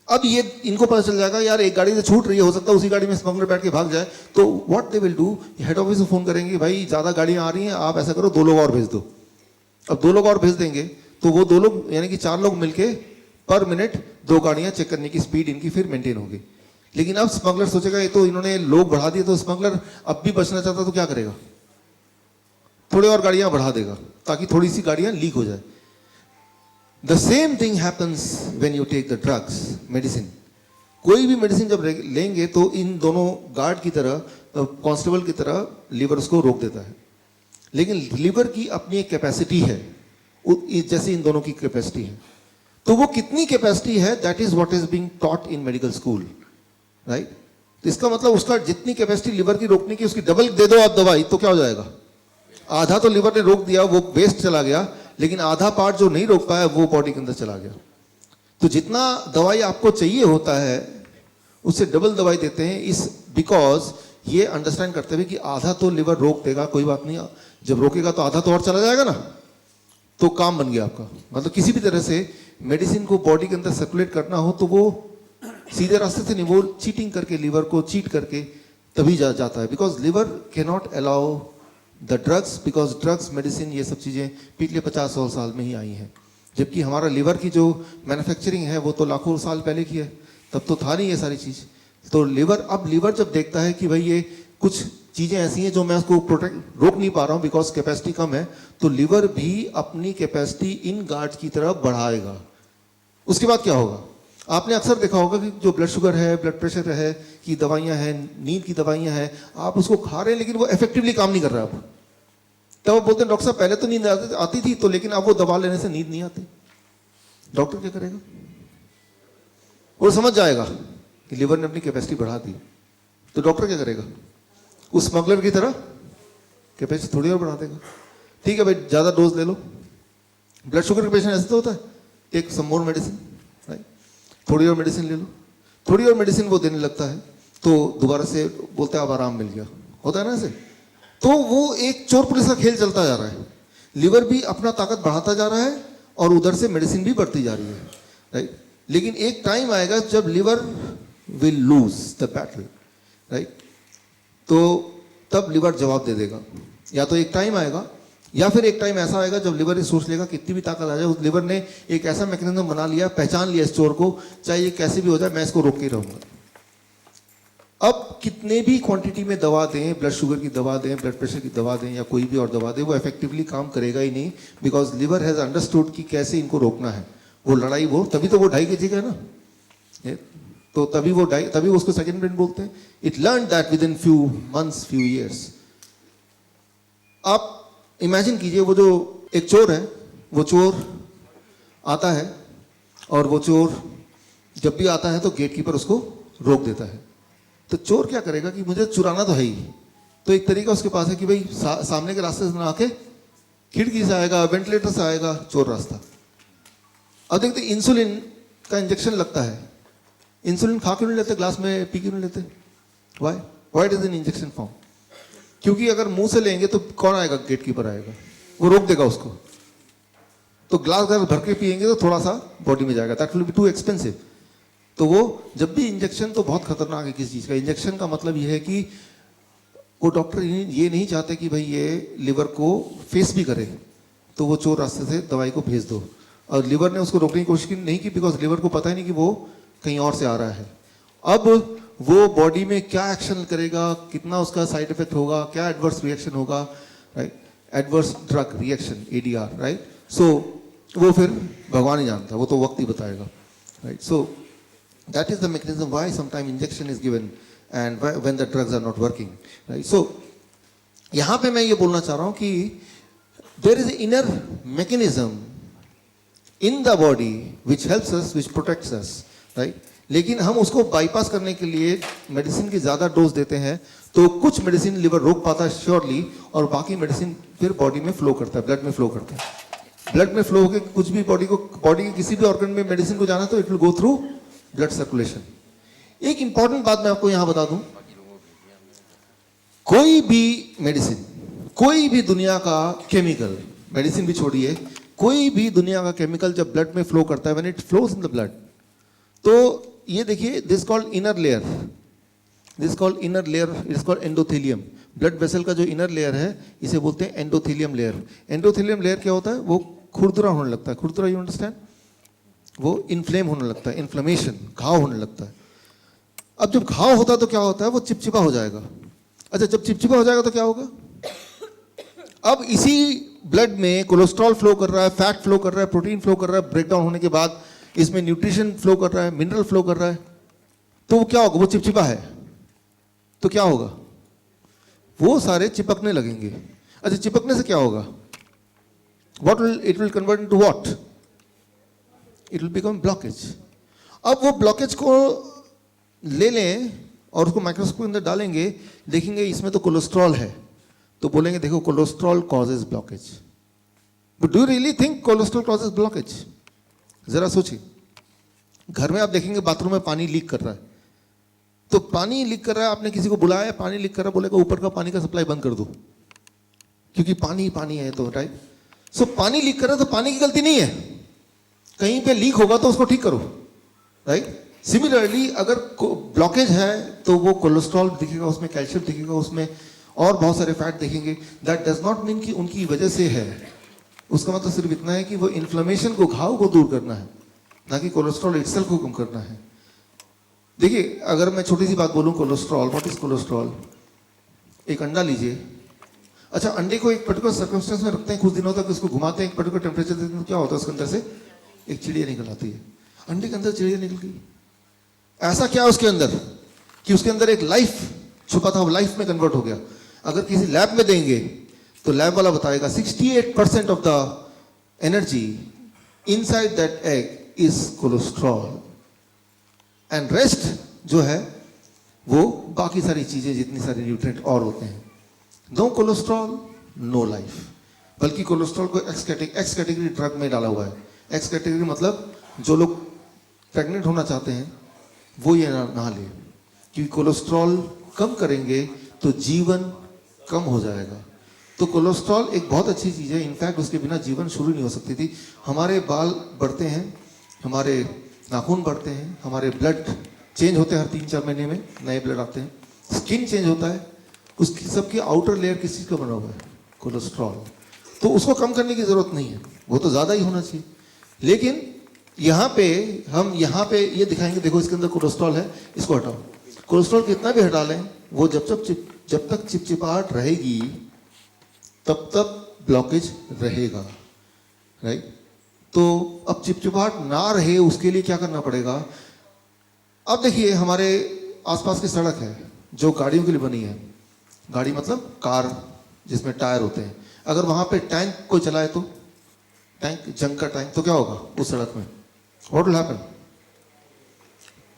अब ये इनको पता चल जाएगा यार एक गाड़ी से छूट रही है, हो सकता है उसी गाड़ी में स्मगलर बैठ के भाग जाए, तो what they will do, head office को फोन करेंगे, भाई ज्यादा गाड़ियां आ रही हैं, आप ऐसा करो 2 लोग और भेज दो। अब 2 लोग और भेज देंगे तो वो 2 लोग यानी कि 4 लोग मिलके पर मिनट 2 गाड़ियां चेक करने की स्पीड इनकी फिर मेंटेन होगी। लेकिन अब स्मगलर सोचेगा ये तो इन्होंने लोग बढ़ा दिए, तो स्मगलर अब भी बचना चाहता तो क्या करेगा, थोड़ी और गाड़ियां बढ़ा देगा ताकि थोड़ी सी गाड़ियां लीक हो जाए। The same thing happens when you take the drugs, medicine. कोई भी मेडिसिन जब लेंगे तो इन दोनों गार्ड की तरह, कांस्टेबल की तरह लिवर उसको रोक देता है। लेकिन लिवर की अपनी एक कैपेसिटी है, जैसे इन दोनों की कैपेसिटी है। तो वो कितनी कैपेसिटी है, that is what is being taught in medical school, right? तो इसका मतलब उसका जितनी कैपेसिटी लिवर की रोकने की, उसकी डबल दे दो आप दवाई तो क्या हो जाएगा, आधा तो लिवर ने रोक दिया, वो वेस्ट चला गया, लेकिन आधा पार्ट जो नहीं रोक पाया वो बॉडी के अंदर चला गया। तो जितना दवाई आपको चाहिए होता है उससे डबल दवाई देते हैं, इस बिकॉज ये अंडरस्टैंड करते हुए कि आधा तो लिवर रोक देगा, कोई बात नहीं, जब रोकेगा तो आधा तो और चला जाएगा ना, तो काम बन गया आपका। मतलब किसी भी तरह से मेडिसिन को बॉडी के अंदर सर्कुलेट करना हो तो वो सीधे रास्ते से नहीं, वो चीटिंग करके, लिवर को चीट करके तभी जाता है, because liver can not allow the drugs, because drugs, medicine, ये सब चीज़ें पिछले 50-100 साल में ही आई हैं, जबकि हमारा लिवर की जो मैन्युफैक्चरिंग है वो तो लाखों साल पहले की है, तब तो था नहीं ये सारी चीज़। तो लिवर, अब लिवर जब देखता है कि भाई ये कुछ चीज़ें ऐसी हैं जो मैं उसको रोक नहीं पा रहा हूँ बिकॉज कैपेसिटी कम है, तो लिवर भी अपनी कैपेसिटी इन गार्ड्स की तरफ बढ़ाएगा। उसके बाद क्या होगा? आपने अक्सर देखा होगा कि जो ब्लड शुगर है, ब्लड प्रेशर है की दवाइयाँ हैं, नींद की दवाइयाँ हैं, आप उसको खा रहे हैं लेकिन वो इफेक्टिवली काम नहीं कर रहा है। अब तब वो बोलते हैं डॉक्टर साहब पहले तो नींद आती थी तो, लेकिन अब वो दवा लेने से नींद नहीं आती। डॉक्टर क्या करेगा? वो समझ जाएगा कि लिवर ने अपनी कैपेसिटी बढ़ा दी, तो डॉक्टर क्या करेगा? उस स्मगलर की तरह कैपेसिटी थोड़ी और बढ़ा देगा। ठीक है भाई, ज़्यादा डोज ले लो। ब्लड शुगर के पेशेंट ऐसे तो होता है, टेक सम मोर मेडिसिन, राइट, थोड़ी और मेडिसिन ले लो। थोड़ी और मेडिसिन वो देने लगता है तो दोबारा से बोलता है अब आराम मिल गया, होता है ना ऐसे। तो वो एक चोर पुलिस का खेल चलता जा रहा है। लिवर भी अपना ताकत बढ़ाता जा रहा है और उधर से मेडिसिन भी बढ़ती जा रही है, राइट। लेकिन एक टाइम आएगा जब liver will lose the battle, right. तो तब लिवर जवाब दे देगा। या तो एक टाइम आएगा या फिर एक टाइम ऐसा आएगा जब लिवर ये सोच लेगा कितनी भी ताकत आ जाए, उस लिवर ने एक ऐसा मैकेनिज्म बना लिया, पहचान लिया इस चोर को, चाहे ये कैसे भी हो जाए मैं इसको रोक के रहूंगा। अब कितने भी क्वांटिटी में दवा दें, ब्लड शुगर की दवा दें, ब्लड प्रेशर की दवा दें या कोई भी और दवा दें, वो इफेक्टिवली काम करेगा ही नहीं, बिकॉज लिवर हैज अंडरस्टूड कि कैसे इनको रोकना है। वो लड़ाई, वो तभी तो वो 2.5 kg का है ना, तो तभी वो उसको सेकंड ब्रेन बोलते हैं। It learn that with in few months, few years. आप इमेजिन कीजिए, वो जो एक चोर है, वो चोर आता है और वो चोर जब भी आता है तो गेटकीपर उसको रोक देता है। तो चोर क्या करेगा कि मुझे चुराना तो है ही, तो एक तरीका उसके पास है कि भाई सामने के रास्ते से ना आके खिड़की से आएगा, वेंटिलेटर से आएगा, चोर रास्ता। अब देखते इंसुलिन का इंजेक्शन लगता है, इंसुलिन खा क्यों नहीं लेते, ग्लास में पी क्यों नहीं लेते? Why it is in injection form? क्योंकि अगर मुंह से लेंगे तो कौन आएगा? गेटकीपर आएगा, वो रोक देगा उसको। तो ग्लास अगर भर के पिएंगे तो थोड़ा सा बॉडी में जाएगा, that will be too expensive. तो वो जब भी इंजेक्शन, तो बहुत खतरनाक है किसी चीज़ का। इंजेक्शन का मतलब ये है कि वो डॉक्टर ये नहीं चाहते कि भाई ये लिवर को फेस भी करे, तो वो चोर रास्ते से दवाई को भेज दो। और लिवर ने उसको रोकने की कोशिश नहीं की, बिकॉज लिवर को पता ही नहीं कि वो कहीं और से आ रहा है। अब वो बॉडी में क्या एक्शन करेगा, कितना उसका साइड इफेक्ट होगा, क्या एडवर्स रिएक्शन होगा, right, adverse drug reaction, ADR, right. So वो फिर भगवान ही जानता, वो तो वक्त ही बताएगा, right. So that is the mechanism why sometimes injection is given and when the drugs are not working, right? So यहाँ पे मैं ये बोलना चाह रहा हूँ कि there is an inner mechanism in the body which helps us, which protects us, right? लेकिन हम उसको बाईपास करने के लिए मेडिसिन की ज़्यादा डोज देते हैं, तो कुछ मेडिसिन लिवर रोक पाता है श्योरली, और बाकी मेडिसिन फिर बॉडी में फ्लो करता है, ब्लड में फ्लो करता है। ब्लड में फ्लो होकर कुछ भी बॉडी के किसी भी ऑर्गन में मेडिसिन को जाना तो it will go through blood circulation. एक इंपॉर्टेंट बात मैं आपको यहां बता दूं, कोई भी मेडिसिन, कोई भी दुनिया का केमिकल, मेडिसिन भी छोड़िए, कोई भी दुनिया का केमिकल जब ब्लड में फ्लो करता है, when it flows in the blood, तो ये देखिए, this called inner layer, this called inner layer, it's called endothelium. Blood vessel का जो इनर लेयर है इसे बोलते हैं एंडोथेलियम लेयर। एंडोथेलियम लेयर क्या होता है? वो खुरदुरा होने लगता है, खुरदुरा, यू अंडरस्टैंड? वो इन्फ्लेम होने लगता है, इन्फ्लेमेशन, घाव होने लगता है। अब जब घाव होता है तो क्या होता है? वो चिपचिपा हो जाएगा। अच्छा, जब चिपचिपा हो जाएगा तो क्या होगा? अब इसी ब्लड में कोलेस्ट्रॉल फ्लो कर रहा है, फैट फ्लो कर रहा है, प्रोटीन फ्लो कर रहा है, ब्रेकडाउन होने के बाद इसमें न्यूट्रिशन फ्लो कर रहा है, मिनरल फ्लो कर रहा है, तो वो क्या होगा? वो चिपचिपा है तो क्या होगा? वो सारे चिपकने लगेंगे। अच्छा, चिपकने से क्या होगा? What will it will convert into what? It will become blockage. अब वो ब्लॉकेज को ले लें और उसको माइक्रोस्कोप के अंदर डालेंगे, देखेंगे इसमें तो कोलेस्ट्रॉल है, तो बोलेंगे देखो cholesterol causes blockage. But do you really think cholesterol causes blockage? जरा सोचिए, घर में आप देखेंगे बाथरूम में पानी लीक कर रहा है, तो पानी लीक कर रहा है, आपने किसी को बुलाया, पानी लीक कर रहा है, बोलेगा ऊपर का पानी का सप्लाई बंद कर दो क्योंकि पानी पानी है, तो राइट। सो पानी लीक कर रहा है तो पानी की गलती नहीं है, कहीं पे लीक होगा तो उसको ठीक करो, राइट। सिमिलरली अगर ब्लॉकेज है तो वो कोलेस्ट्रॉल दिखेगा, उसमें कैल्शियम दिखेगा, उसमें और बहुत सारे फैट देखेंगे, दैट डज नॉट मीन कि उनकी वजह से है। उसका मतलब सिर्फ इतना है कि वो इन्फ्लेमेशन को, घाव को दूर करना है, ना कि कोलेस्ट्रॉल इटसेल्फ को कम करना है। देखिए, अगर मैं छोटी सी बात बोलूं, कोलेस्ट्रॉल, व्हाट इज कोलेस्ट्रॉल? एक अंडा लीजिए, अच्छा अंडे को एक पर्टिकुलर सर्कमस्टेंस में रखते हैं, कुछ दिनों तक उसको घुमाते हैं, एक पर्टिकुलर टेम्परेचर देते हैं, क्या होता है उसके अंदर से एक चिड़िया निकल आती है। अंडे के अंदर चिड़िया निकल गई, ऐसा क्या उसके अंदर कि उसके अंदर एक लाइफ छुपा था, वो लाइफ में कन्वर्ट हो गया। अगर किसी लैब में देंगे तो लैब वाला बताएगा 68% of the energy inside that egg is cholesterol, and rest जो है वो बाकी सारी चीजें, जितनी सारी न्यूट्रिएंट और होते हैं। No cholesterol no life. बल्कि कोलेस्ट्रॉल को एक्स कैटेगरी ड्रग में डाला हुआ है। एक्स कैटेगरी मतलब जो लोग प्रेग्नेंट होना चाहते हैं वो ये ना ले, क्योंकि कोलेस्ट्रॉल कम करेंगे तो जीवन कम हो जाएगा। तो कोलेस्ट्रॉल एक बहुत अच्छी चीज़ है, इनफैक्ट उसके बिना जीवन शुरू नहीं हो सकती थी। हमारे बाल बढ़ते हैं, हमारे नाखून बढ़ते हैं, हमारे ब्लड चेंज होते हैं, हर 3-4 महीने में नए ब्लड आते हैं, स्किन चेंज होता है, उसकी सबकी आउटर लेयर किस चीज़ का बना हुआ है? कोलेस्ट्रॉल। तो उसको कम करने की ज़रूरत नहीं है, वो तो ज़्यादा ही होना चाहिए। लेकिन यहाँ पे ये दिखाएंगे, देखो इसके अंदर कोलेस्ट्रॉल है, इसको हटाओ। कोलेस्ट्रॉल कितना भी हटा लें, वो जब तक चिपचिपाहट रहेगी तब तक ब्लॉकेज रहेगा, राइट? तो अब चिपचिपाहट ना रहे उसके लिए क्या करना पड़ेगा? अब देखिए, हमारे आसपास की सड़क है जो गाड़ियों के लिए बनी है, गाड़ी मतलब कार जिसमें टायर होते हैं, अगर वहां पे टैंक कोई चलाए तो, टैंक, जंग का टैंक, तो क्या होगा उस सड़क में? What will happen?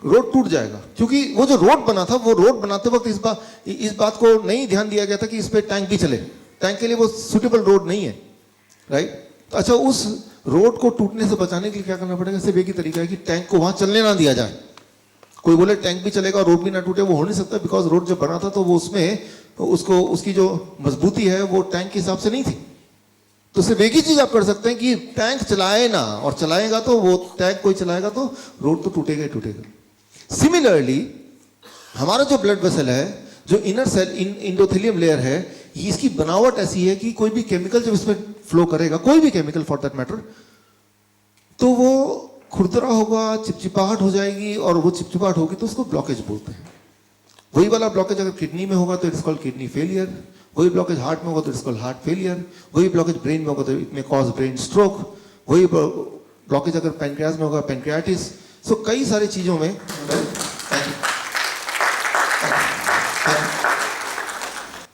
रोड टूट जाएगा, क्योंकि वो जो रोड बना था, वो रोड बनाते वक्त इस बात को नहीं ध्यान दिया गया था कि इस पे टैंक भी चले। टैंक के लिए वो सुटेबल रोड नहीं है, राइट? तो अच्छा, उस रोड को टूटने से बचाने के लिए क्या करना पड़ेगा? सिर्फ एक ही तरीका है कि टैंक को वहां चलने ना दिया जाए। कोई बोले टैंक भी चलेगा और रोड भी ना टूटे, वो हो नहीं सकता, बिकॉज रोड जब बना था तो वो उसमें उसकी जो मजबूती है वो टैंक के हिसाब से नहीं थी। तो सिर्फ एक ही चीज आप कर सकते हैं कि टैंक चलाए ना, और चलाएगा तो वो टैंक कोई चलाएगा तो रोड तो टूटेगा ही टूटेगा। सिमिलरली हमारा जो ब्लड वेसल है, जो इनर सेल इंडोथेलियम लेयर है, इसकी बनावट ऐसी है कि कोई भी केमिकल जब इसमें फ्लो करेगा, कोई भी केमिकल फॉर दैट मैटर, तो वो खुरदरा होगा, चिपचिपाहट हो जाएगी, और वो चिपचिपाहट होगी तो उसको ब्लॉकेज बोलते हैं। वही वाला ब्लॉकेज अगर किडनी में होगा तो इट्स कॉल्ड किडनी फेलियर, वही ब्लॉकेज हार्ट में होगा तो इट्स कॉल्ड हार्ट फेलियर, वही ब्लॉकेज ब्रेन में होगा तो it may cause brain stroke, वही ब्लॉकेज अगर पैनक्रियाज में होगा पैनक्रियाटिस। सो कई सारी चीजों में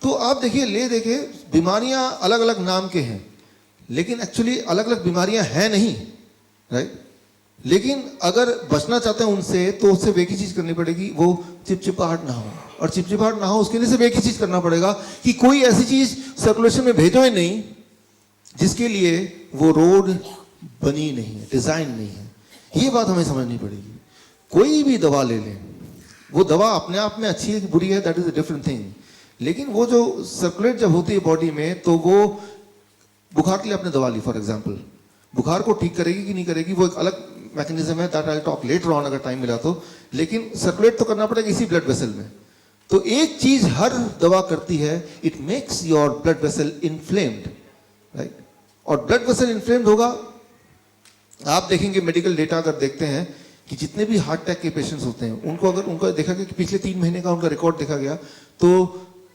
तो आप देखिए बीमारियां अलग अलग नाम के हैं, लेकिन एक्चुअली अलग अलग बीमारियां हैं नहीं, राइट? लेकिन अगर बचना चाहते हैं उनसे तो उससे एक ही चीज करनी पड़ेगी, वो चिपचिपाहट ना हो। और चिपचिपाहट ना हो उसके लिए सिर्फ एक ही चीज करना पड़ेगा कि कोई ऐसी चीज सर्कुलेशन में भेजो ही नहीं जिसके लिए वो रोड बनी नहीं है, डिजाइन नहीं है। ये बात हमें समझनी पड़ेगी। कोई भी दवा ले लें, वो दवा अपने आप में अच्छी है कि बुरी है, that is a different thing, लेकिन वो जो सर्कुलेट जब होती है बॉडी में, तो वो बुखार के लिए आपने दवा ली, फॉर एग्जाम्पल, बुखार को ठीक करेगी कि नहीं करेगी वो एक अलग मैकेनिज्म है, that I will talk later on अगर टाइम मिला तो। लेकिन सर्कुलेट तो करना पड़ेगा इसी ब्लड वेसल में। तो एक चीज हर दवा करती है, it makes your blood vessel inflamed, right? और ब्लड वेसल इन्फ्लेम्ड होगा, आप देखेंगे मेडिकल डेटा अगर देखते हैं कि जितने भी हार्ट अटैक के पेशेंट्स होते हैं उनको देखा गया कि पिछले 3 महीने का उनका रिकॉर्ड देखा गया, तो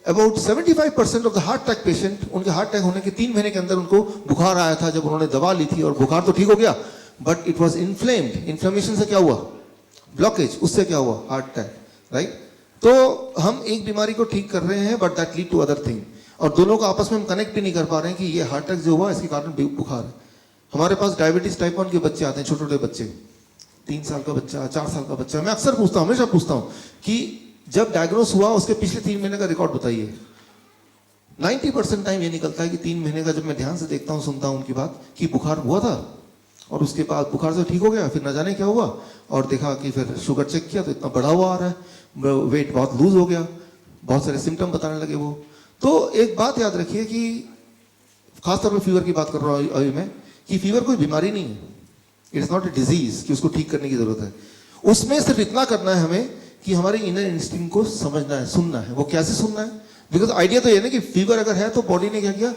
about 75% of the heart attack patient, उनके हार्ट अटैक होने के 3 महीने के अंदर उनको बुखार आया था जब उन्होंने दवा ली थी, और बुखार तो ठीक हो गया, but it was inflamed. Inflammation से क्या हुआ? ब्लॉकेज, उससे क्या हुआ? Heart attack, right? तो हम एक बीमारी को ठीक कर रहे हैं, but that lead to other thing, और दोनों को आपस में हम कनेक्ट भी नहीं कर पा रहे हैं कि ये हार्ट अटैक जो हुआ इसके कारण बुखार है। हमारे पास डायबिटीज टाइप 1 के बच्चे आते हैं, छोटे छोटे बच्चे, 3 साल का बच्चा, 4 साल का बच्चा। मैं अक्सर पूछता हूँ, हमेशा पूछता हूँ कि जब डायग्नोस हुआ उसके पिछले 3 महीने का रिकॉर्ड बताइए। 90% टाइम ये निकलता है कि 3 महीने का, जब मैं ध्यान से देखता हूँ, सुनता हूँ उनकी बात, कि बुखार हुआ था और उसके बाद बुखार से ठीक हो गया, फिर न जाने क्या हुआ, और देखा कि फिर शुगर चेक किया तो इतना बढ़ा हुआ आ रहा है, वेट बहुत लूज हो गया, बहुत सारे सिम्टम बताने लगे वो। तो एक बात याद रखिए कि खासतौर पर फीवर की बात कर रहा हूँ अभी मैं, कि फीवर कोई बीमारी नहीं है, it is not a disease कि उसको ठीक करने की जरूरत है। उसमें सिर्फ इतना करना है हमें कि हमारे इनर इंस्टिंक्ट को समझना है, सुनना है। वो कैसे सुनना है? बिकॉज आइडिया तो ये ना कि फीवर अगर है तो बॉडी ने क्या किया,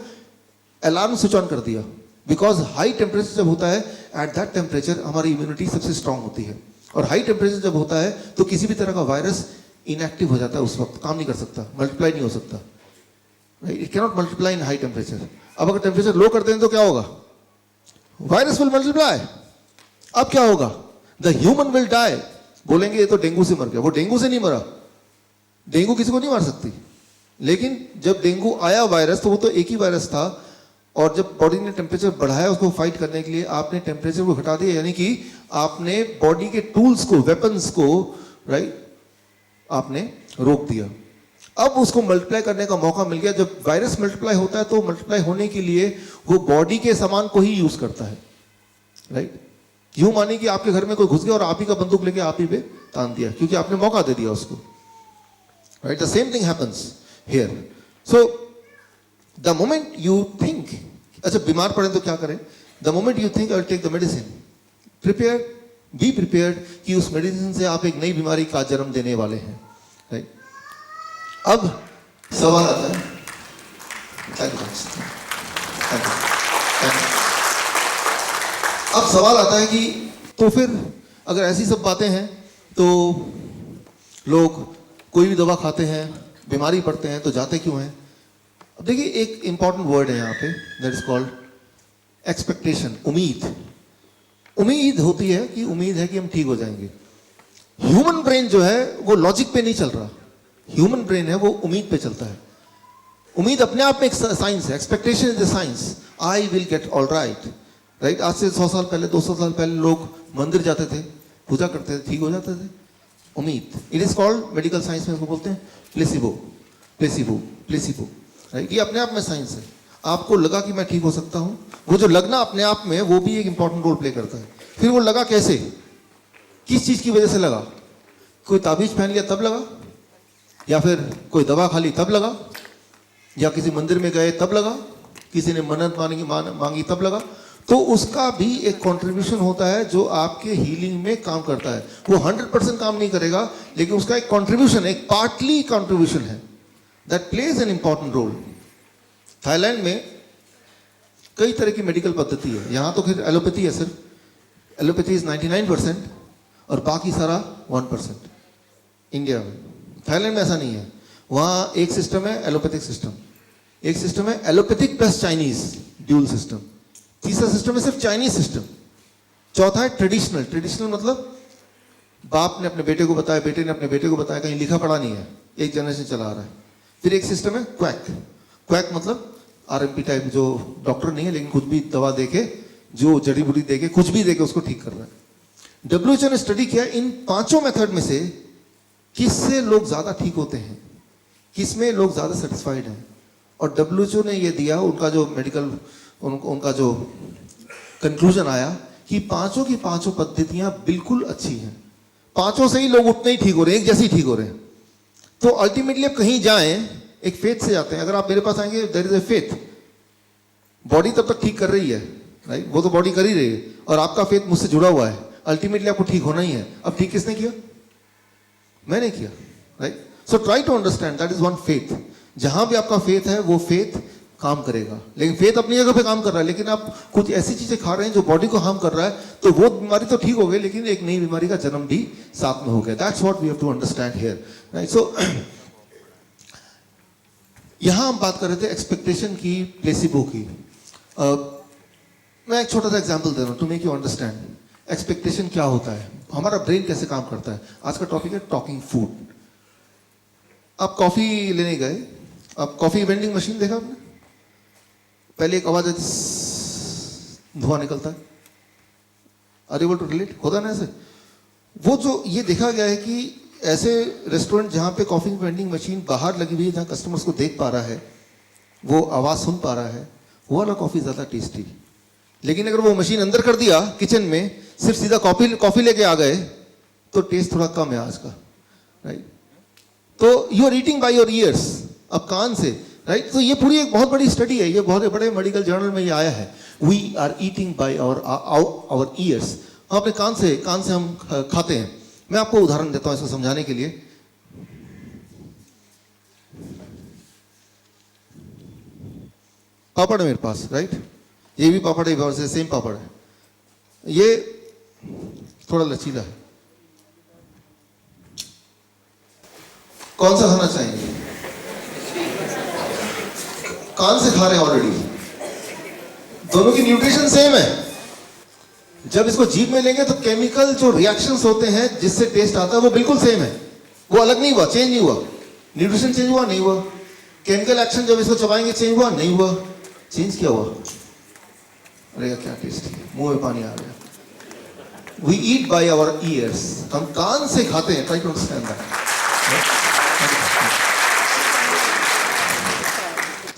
अलार्म स्विच ऑन कर दिया। बिकॉज हाई टेम्परेचर जब होता है, एट दैट टेम्परेचर हमारी इम्यूनिटी सबसे स्ट्रांग होती है, और हाई टेम्परेचर जब होता है तो किसी भी तरह का वायरस इनएक्टिव हो जाता है, उस वक्त काम नहीं कर सकता, मल्टीप्लाई नहीं हो सकता, it cannot multiply in high temperature. अब अगर टेम्परेचर लो कर दें तो क्या होगा, वायरस विल मल्टीप्लाई। अब क्या होगा, द ह्यूमन विल डाई। बोलेंगे ये तो डेंगू से मर गया, वो डेंगू से नहीं मरा, डेंगू किसी को नहीं मार सकती, लेकिन जब डेंगू आया वायरस तो वो तो एक ही वायरस था, और जब बॉडी ने टेम्परेचर बढ़ाया उसको फाइट करने के लिए, आपने टेम्परेचर को घटा दिया, यानी कि आपने बॉडी के टूल्स को, वेपन्स को, राइट, आपने रोक दिया। अब उसको मल्टीप्लाई करने का मौका मिल गया। जब वायरस मल्टीप्लाई होता है तो मल्टीप्लाई होने के लिए वो बॉडी के सामान को ही यूज करता है, राइट। यूं मानिए कि आपके घर में कोई घुस गया और आप ही का बंदूक लेके आप ही पे तान दिया, क्योंकि आपने मौका दे दिया उसको, right. The same thing happens here. So the moment you think, अच्छा बीमार पड़े तो क्या करें, the moment you think I will take the medicine, prepare, be prepared कि उस मेडिसिन से आप एक नई बीमारी का जन्म देने वाले हैं, राइट। अब सवाल आता है, अब सवाल आता है कि तो फिर अगर ऐसी सब बातें हैं तो लोग कोई भी दवा खाते हैं, बीमारी पड़ते हैं तो जाते क्यों हैं। अब देखिए एक इंपॉर्टेंट वर्ड है यहाँ पे, दैट इज कॉल्ड एक्सपेक्टेशन, उम्मीद। उम्मीद होती है कि उम्मीद है कि हम ठीक हो जाएंगे। ह्यूमन ब्रेन जो है वो लॉजिक पे नहीं चल रहा, ह्यूमन ब्रेन है वो उम्मीद पे चलता है। उम्मीद अपने आप में एक साइंस है, expectation is the science, I will get all right, right. आज से 100 साल पहले, 200 साल पहले लोग मंदिर जाते थे, पूजा करते थे, ठीक हो जाते थे। उम्मीद, it is called, medical science में इसको बोलते हैं प्लेसिबो, प्लेसिबो, प्लेसिबो, राइट। ये अपने आप में साइंस है। आपको लगा कि मैं ठीक हो सकता हूं, वो जो लगना अपने आप में वो भी एक इंपॉर्टेंट रोल प्ले करता है। फिर वो लगा कैसे, किस चीज की वजह से लगा, कोई ताबीज पहन लिया तब लगा, या फिर कोई दवा खा ली तब लगा, या किसी मंदिर में गए तब लगा, किसी ने मन्नत मांगी तब लगा। तो उसका भी एक कंट्रीब्यूशन होता है जो आपके हीलिंग में काम करता है। वो 100% काम नहीं करेगा, लेकिन उसका एक कंट्रीब्यूशन, एक पार्टली कंट्रीब्यूशन है, that plays an important role. Thailand में कई तरह की मेडिकल पद्धति है, यहाँ तो फिर एलोपैथी है सिर्फ, एलोपैथी इज 99% और बाकी सारा 1%। इंडिया में, थाईलैंड में ऐसा नहीं है। वहाँ एक सिस्टम है एलोपैथिक सिस्टम, एक सिस्टम है allopathic plus Chinese, dual system, तीसरा सिस्टम है सिर्फ चाइनीज सिस्टम, चौथा है ट्रेडिशनल। ट्रेडिशनल मतलब बाप ने अपने बेटे को बताया, बेटे ने अपने बेटे को बताया, कहीं लिखा पढ़ा नहीं है, एक जनरेशन चला आ रहा है। फिर एक सिस्टम है क्वैक, क्वैक मतलब आरएमपी टाइप, जो डॉक्टर नहीं है लेकिन कुछ भी दवा देके, जो जड़ी बूटी देके, कुछ भी देके उसको ठीक कर रहा है। WHO ने स्टडी किया इन पांचों मेथड में से किससे लोग ज्यादा ठीक होते हैं, किसमें लोग ज्यादा सेटिस्फाइड हैं। और WHO ने ये दिया, उनका जो मेडिकल उनका जो कंक्लूजन आया कि पांचों की पांचों पद्धतियां बिल्कुल अच्छी हैं, पांचों से ही लोग उतने ही ठीक हो रहे हैं, एक जैसे ही ठीक हो रहे हैं। तो अल्टीमेटली आप कहीं जाएं, एक फेथ से जाते हैं। अगर आप मेरे पास आएंगे, there is a faith, body तब तक ठीक कर रही है, राइट, वो तो बॉडी कर ही रही है, और आपका फेथ मुझसे जुड़ा हुआ है, अल्टीमेटली आपको ठीक होना ही है। अब ठीक किसने किया, मैंने किया, right. So try to understand that is one faith. जहां भी आपका फेथ है वो फेथ काम करेगा, लेकिन फेथ अपनी जगह पे काम कर रहा है, लेकिन आप कुछ ऐसी चीजें खा रहे हैं जो बॉडी को हार्म कर रहा है, तो वो बीमारी तो ठीक हो गई, लेकिन एक नई बीमारी का जन्म भी साथ में हो गया। That's what we have to understand here, right. So यहां हम बात कर रहे थे एक्सपेक्टेशन की, प्लेसिबो की। मैं एक छोटा सा एग्जांपल दे रहा हूं to make you understand expectation क्या होता है, हमारा ब्रेन कैसे काम करता है। आज का टॉपिक है टॉकिंग फूड। आप कॉफी लेने गए, आप कॉफी वेंडिंग मशीन देखा आपने, पहले एक आवाज आती, धुआं निकलता है, आर एबल टू रिलेट, होता है ना ऐसे। वो जो ये देखा गया है कि ऐसे रेस्टोरेंट जहां पे कॉफी वेंडिंग मशीन बाहर लगी हुई है, जहां कस्टमर्स को देख पा रहा है, वो आवाज सुन पा रहा है, वो वाला कॉफी ज्यादा टेस्टी। लेकिन अगर वो मशीन अंदर कर दिया किचन में, सिर्फ सीधा कॉफी लेके आ गए, तो टेस्ट थोड़ा कम है आज का, राइट। तो you are eating by your ears, अब कान से, राइट। तो ये पूरी एक बहुत बड़ी स्टडी है, ये बहुत बड़े मेडिकल जर्नल में ये आया है। We are eating by our ears, हम अपने कान से हम खाते हैं। मैं आपको उदाहरण देता हूं इसको समझाने के लिए। पापड़ है मेरे पास, राइट? ये भी पापड़ है, सेम पापड़ है। ये थोड़ा लचीला है, कौन सा खाना चाहेंगे? कान से खा रहे हैं ऑलरेडी, दोनों की न्यूट्रिशन सेम है। जब इसको जीभ में लेंगे तो केमिकल जो रिएक्शंस होते हैं जिससे टेस्ट आता है वो बिल्कुल सेम है, वो अलग नहीं हुआ, चेंज नहीं हुआ। न्यूट्रिशन चेंज हुआ? नहीं हुआ। केमिकल एक्शन जब इसको चबाएंगे चेंज हुआ? नहीं हुआ। चेंज क्या हुआ? अरे क्या टेस्ट है, मुंह में पानी आ गया। We eat by our ears, हम कान से खाते हैं। Try to understand that.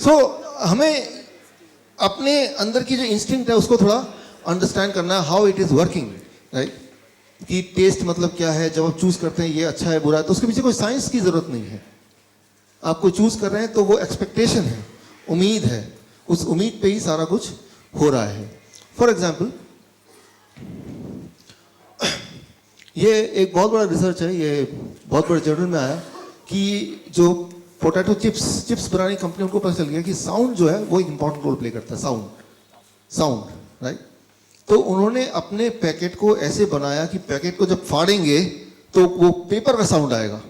So हमें अपने अंदर की जो इंस्टिंक्ट है उसको थोड़ा अंडरस्टैंड करना है, how it is working, right? कि टेस्ट मतलब क्या है, जब आप चूज करते हैं ये अच्छा है बुरा है, तो उसके पीछे कोई साइंस की जरूरत नहीं है। आप कोई चूज कर रहे हैं तो वो एक्सपेक्टेशन है, उम्मीद है, उस उम्मीद पे ही सारा कुछ हो रहा है। फॉर एग्जाम्पल, ये एक बहुत बड़ा रिसर्च है, ये बहुत बड़े जर्नल में आया कि जो पोटैटो चिप्स बनाने की कंपनी, उनको पता चल गया कि साउंड जो है वो एक इंपॉर्टेंट रोल प्ले करता है। Sound, right? तो उन्होंने अपने पैकेट को ऐसे बनाया कि पैकेट को जब फाड़ेंगे तो वो पेपर का साउंड आएगा,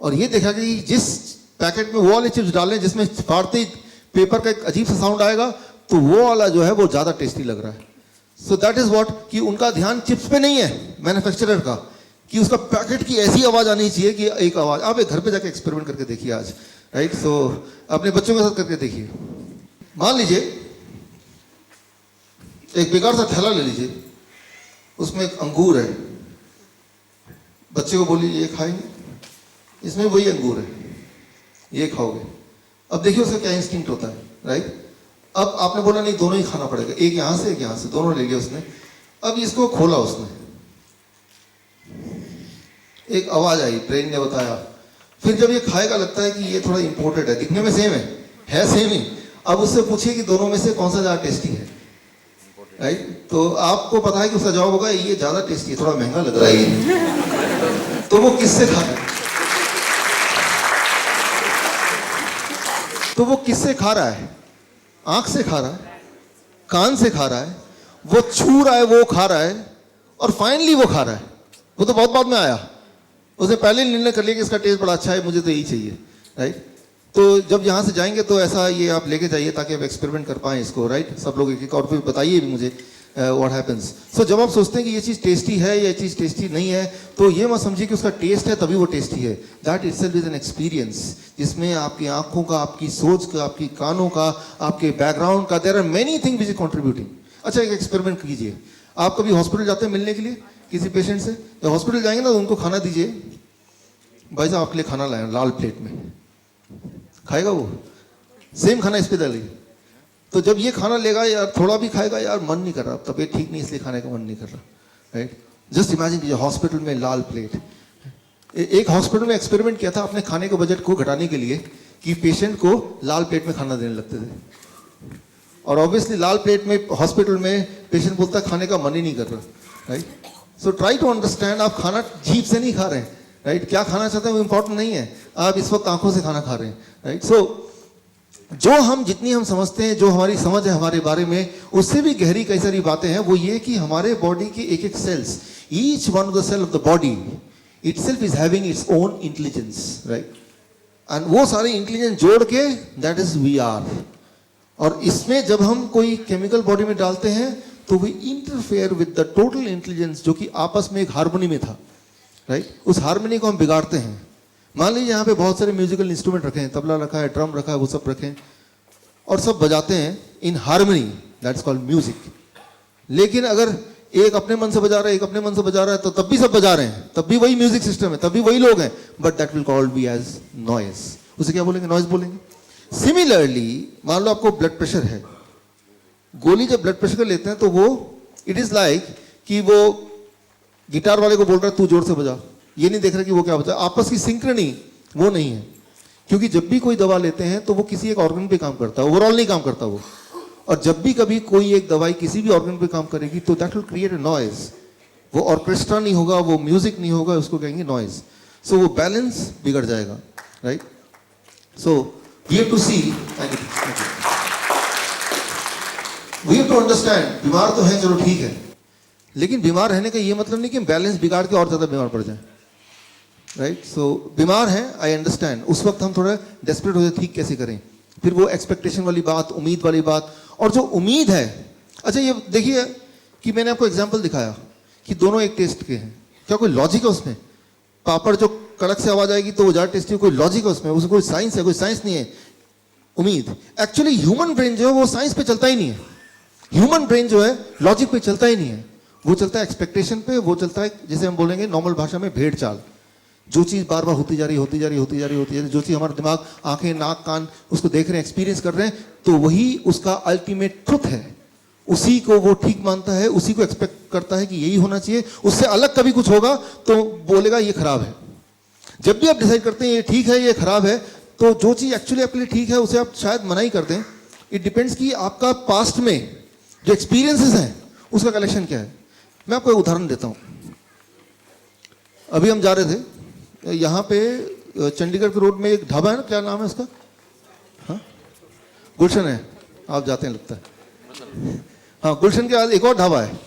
और ये देखा कि जिस पैकेट में वो वाले चिप्स डालें जिसमें फाड़ते ही पेपर का एक अजीब सा साउंड आएगा, तो वो वाला जो है वो ज्यादा टेस्टी लग रहा है। सो दैट इज व्हाट, कि उनका ध्यान चिप्स पे नहीं है मैन्युफैक्चरर का, कि उसका पैकेट की ऐसी आवाज आनी चाहिए कि एक आवाज। आप एक घर पे जाके एक्सपेरिमेंट करके देखिए आज, राइट? सो अपने बच्चों के साथ करके देखिए। मान लीजिए एक बेकार सा थैला ले लीजिए, उसमें एक अंगूर है, बच्चे को बोलिए ये खाएंगे, इसमें वही अंगूर है, ये खाओगे। अब देखिए उसका क्या इंस्टिंक्ट होता है, राइट? अब आपने बोला नहीं दोनों ही खाना पड़ेगा, एक यहां से एक यहां से, दोनों ले लिया उसने। अब इसको खोला उसने, एक आवाज आई, ब्रेन ने बताया। फिर जब ये खाएगा लगता है कि ये थोड़ा इंपोर्टेड है, दिखने में सेम है सेम ही। अब उससे पूछिए कि दोनों में से कौन सा ज्यादा टेस्टी है, राइट? तो आपको पता है कि उसका जवाब होगा ये ज्यादा टेस्टी है, थोड़ा महंगा लग रहा है ये। तो वो किससे खा रहा है? तो वो किससे खा रहा है? आंख से खा रहा है, कान से खा रहा है, वो छू रहा है, वो खा रहा है, और फाइनली वो खा रहा है। वो तो बहुत बाद में आया, उसने पहले निर्णय कर लिया कि इसका टेस्ट बड़ा अच्छा है, मुझे तो यही चाहिए, राइट? तो जब यहाँ से जाएंगे तो ऐसा ये आप लेके जाइए ताकि आप एक्सपेरिमेंट कर पाएं इसको, राइट? सब लोग एक एक और फिर बताइए भी मुझे व्हाट हैपेंस। सो जब आप सोचते हैं कि ये चीज़ टेस्टी है या ये चीज़ टेस्टी नहीं है, तो ये मत समझिए कि उसका टेस्ट है तभी वो टेस्टी है। That itself is an experience, जिसमें आपकी आंखों का, आपकी सोच का, आपकी कानों का, आपके बैकग्राउंड का, there are many thing which is contributing. अच्छा, एक एक्सपेरिमेंट कीजिए। आप कभी हॉस्पिटल जाते हैं मिलने के लिए किसी पेशेंट से? जब हॉस्पिटल जाएंगे ना तो उनको खाना दीजिए, भाई साहब आपके लिए खाना लाए लाल प्लेट में, खाएगा वो? सेम खाना इस पे डालिए, तो जब ये खाना लेगा यार थोड़ा भी खाएगा, यार मन नहीं कर रहा, तबीयत ठीक नहीं इसलिए खाने का मन नहीं कर रहा, राइट? जस्ट इमेजिन कीजिए हॉस्पिटल में लाल प्लेट। एक हॉस्पिटल में एक्सपेरिमेंट किया था अपने खाने के बजट को घटाने के लिए, कि पेशेंट को लाल प्लेट में खाना देने लगते थे, और ऑब्वियसली लाल प्लेट में हॉस्पिटल में पेशेंट बोलता खाने का मन ही नहीं कर रहा, right? So try to understand, आप खाना जीभ से नहीं खा रहे हैं, राइट? क्या खाना चाहते हैं वो इंपॉर्टेंट नहीं है, आप इस वक्त आंखों से खाना खा रहे हैं, राइट? सो जो हम जितनी हम समझते हैं, जो हमारी समझ है हमारे बारे में, उससे भी गहरी कई सारी बातें हैं। वो ये कि हमारे बॉडी के एक एक cells, each one of the cell of the body itself is having its own intelligence, right? And वो सारे इंटेलिजेंस जोड़ के दैट इज वी आर। और इसमें जब हम कोई केमिकल बॉडी में डालते हैं तो we interfere with the total intelligence जो कि आपस में एक हार्मनी में था, राइट? उस हार्मनी को हम बिगाड़ते हैं। मान लीजिए यहाँ पे बहुत सारे म्यूजिकल इंस्ट्रूमेंट रखे हैं, तबला रखा है, ड्रम रखा है, वो सब रखें और सब बजाते हैं in harmony, that's called music. लेकिन अगर एक अपने मन से बजा रहा है, एक अपने मन से बजा रहा है, तो तब भी सब बजा रहे हैं, तब भी वही म्यूजिक सिस्टम है, तब भी वही लोग हैं, but that will called be as noise. उसे क्या बोलेंगे? नॉइज बोलेंगे। सिमिलरली मान लो आपको ब्लड प्रेशर है, गोली जब ब्लड प्रेशर का लेते हैं तो वो इट इज लाइक कि वो गिटार वाले को बोल रहा है तू जोर से बजा, ये नहीं देख रहा कि वो क्या बजा। आपस की सिंक्रनी वो नहीं है, क्योंकि जब भी कोई दवा लेते हैं तो वो किसी एक ऑर्गन पे काम करता है, ओवरऑल नहीं काम करता वो। और जब भी कभी कोई एक दवाई किसी भी ऑर्गन पे काम करेगी तो that will create a noise. वो ऑर्केस्ट्रा नहीं होगा, वो म्यूजिक नहीं होगा, उसको कहेंगे नॉइज। सो वो बैलेंस बिगड़ जाएगा, right? So we have to see. Need to understand, बीमार तो है, चलो ठीक है, लेकिन बीमार रहने का ये मतलब नहीं कि हम बैलेंस बिगाड़ के और ज़्यादा बीमार पड़ जाएं, राइट? सो बीमार हैं, आई अंडरस्टैंड, उस वक्त हम थोड़ा डेस्परेट हो जाए, ठीक कैसे करें? फिर वो एक्सपेक्टेशन वाली बात, उम्मीद वाली बात, और जो उम्मीद है, अच्छा ये देखिए कि मैंने आपको एग्जाम्पल दिखाया कि दोनों एक टेस्ट के हैं, क्या कोई लॉजिक है उसमें? पापड़ जो कड़क से आवाज आएगी तो वो ज़्यादा टेस्टी, कोई लॉजिक है उसमें? उसमें कोई साइंस है? कोई साइंस नहीं है। उम्मीद, एक्चुअली ह्यूमन ब्रेन जो है वो साइंस पे चलता ही नहीं है। ह्यूमन ब्रेन जो है लॉजिक पे चलता ही नहीं है, वो चलता है एक्सपेक्टेशन पे, वो चलता है जैसे हम बोलेंगे नॉर्मल भाषा में भेड़ चाल। जो चीज़ बार बार होती जा रही, जो चीज़ हमारा दिमाग, आंखें, नाक, कान उसको देख रहे हैं, एक्सपीरियंस कर रहे हैं, तो वही उसका अल्टीमेट ट्रुथ है, उसी को वो ठीक मानता है, उसी को एक्सपेक्ट करता है कि यही होना चाहिए। उससे अलग कभी कुछ होगा तो बोलेगा ये खराब है। जब भी आप डिसाइड करते हैं ये ठीक है, ये खराब है, तो जो चीज़ एक्चुअली आपके लिए ठीक है उसे आप शायद मना ही कर दें। इट डिपेंड्स कि आपका पास्ट में जो एक्सपीरियंसेस हैं उसका कलेक्शन क्या है। मैं आपको एक उदाहरण देता हूँ। अभी हम जा रहे थे यहाँ पे चंडीगढ़ के रोड में एक ढाबा है ना, क्या नाम है उसका? हाँ, गुलशन है, आप जाते हैं लगता है। हाँ, गुलशन के बाद एक और ढाबा है,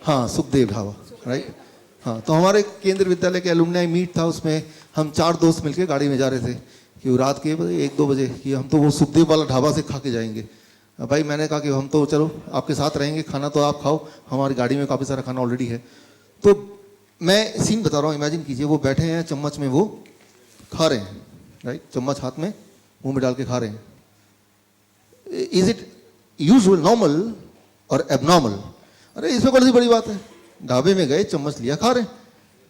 हाँ, सुखदेव ढाबा, राइट? हाँ, तो हमारे केंद्रीय विद्यालय के एलुमनाई मीट था, उसमें हम 4 दोस्त मिलकर गाड़ी में जा रहे थे कि रात के 1-2 बजे कि हम तो वो सुखदेव वाला ढाबा से खा के जाएंगे। भाई मैंने कहा कि हम तो चलो आपके साथ रहेंगे, खाना तो आप खाओ, हमारी गाड़ी में काफ़ी सारा खाना ऑलरेडी है। तो मैं सीन बता रहा हूँ, इमेजिन कीजिए वो बैठे हैं, चम्मच में वो खा रहे हैं, राइट? चम्मच हाथ में मुंह में डाल के खा रहे हैं। इज इट यूजुअल, नॉर्मल और एबनॉर्मल? अरे इसमें कौन सी बड़ी बात है? ढाबे में गए, चम्मच लिया, खा रहे हैं,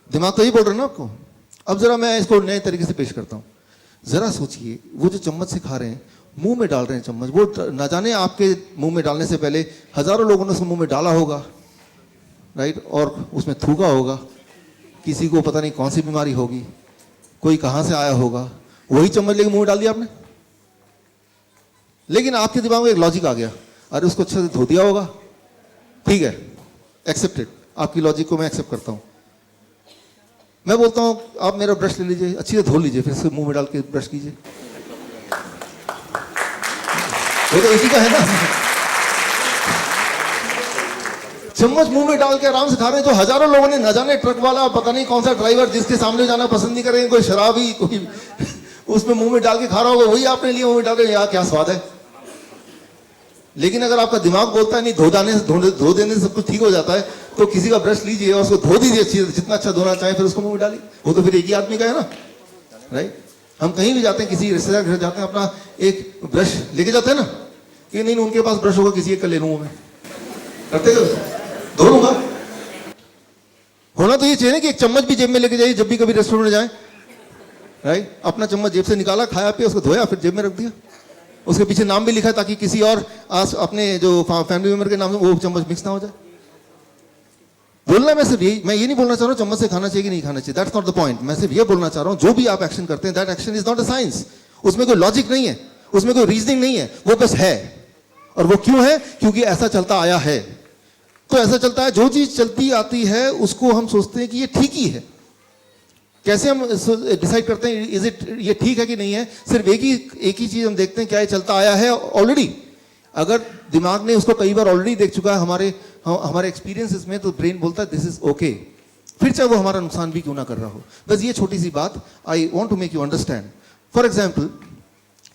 दिमाग तो ही बोल रहे हैं ना आपको। अब जरा मैं इसको नए तरीके से पेश करता हूँ। जरा सोचिए, वो जो चम्मच से खा रहे हैं, मुंह में डाल रहे हैं चम्मच, वो न जाने आपके मुंह में डालने से पहले हजारों लोगों ने उसको मुंह में डाला होगा, राइट? और उसमें थूका होगा, किसी को पता नहीं कौन सी बीमारी होगी, कोई कहाँ से आया होगा, वही चम्मच लेके मुंह में डाल दिया आपने। लेकिन आपके दिमाग में एक लॉजिक आ गया, अरे उसको अच्छे से धो दिया होगा, ठीक है, एक्सेप्टेड, आपकी लॉजिक को मैं एक्सेप्ट करता हूं। मैं बोलता हूं आप मेरा ब्रश ले लीजिए, अच्छी से धो लीजिए, फिर से मुंह में डाल के ब्रश कीजिए, वो तो इसी का है ना। चम्मच मुंह में डाल के आराम से खा रहे हैं, जो हजारों लोगों ने, न जाने ट्रक वाला, पता नहीं कौन सा ड्राइवर जिसके सामने जाना पसंद नहीं करेंगे, कोई शराबी, कोई उसमें मुंह में डाल के खा रहा होगा, वही आपने लिए मुंह में डाल के, यार क्या स्वाद है। लेकिन अगर आपका दिमाग बोलता है नहीं, धो देने से सब कुछ ठीक हो जाता है, तो किसी का ब्रश लीजिए और उसको धो दीजिए अच्छी, जितना अच्छा धोना चाहे, फिर उसको मुंह में डालिए, वो तो फिर एक ही आदमी का है ना, राइट? हम कहीं भी जाते हैं, किसी रिश्तेदार घर जाते हैं, अपना एक ब्रश लेके जाते हैं ना, कि नहीं उनके पास ब्रश होगा, किसी एक का ले लूंगा मैं, करते धो लूंगा। होना तो ये चाहिए ना कि एक चम्मच भी जेब में लेके जाइए जब भी कभी रेस्टोरेंट में जाए, राइट? अपना चम्मच जेब से निकाला, खाया पिया, उसको धोया, फिर जेब में रख दिया, उसके पीछे नाम भी लिखा है ताकि किसी और अपने जो फैमिली मेंबर के नाम से वो चम्मच मिक्स ना हो जाए। बोलना मैं सिर्फ यही, मैं ये नहीं बोलना चाह रहा हूँ चम्मच से खाना चाहिए कि नहीं खाना चाहिए, दैट्स नॉट द पॉइंट। मैं सिर्फ ये बोलना चाह रहा हूँ जो भी आप एक्शन करते हैं, that action is not a science. उसमें कोई लॉजिक नहीं है, उसमें कोई रीजनिंग नहीं है, वो बस है। और वो क्यों है? क्योंकि ऐसा चलता आया है। तो ऐसा चलता है, जो चीज चलती आती है उसको हम सोचते हैं कि ये ठीक ही है। कैसे हम डिसाइड करते हैं इज इट, ये ठीक है कि नहीं है? सिर्फ एक ही चीज हम देखते हैं, क्या ये चलता आया है ऑलरेडी? अगर दिमाग ने उसको कई बार ऑलरेडी देख चुका है हमारे एक्सपीरियंसेस में, तो ब्रेन बोलता है दिस इज ओके, फिर चाहे वो हमारा नुकसान भी क्यों ना कर रहा हो। बस ये छोटी सी बात I want to make you understand. For example,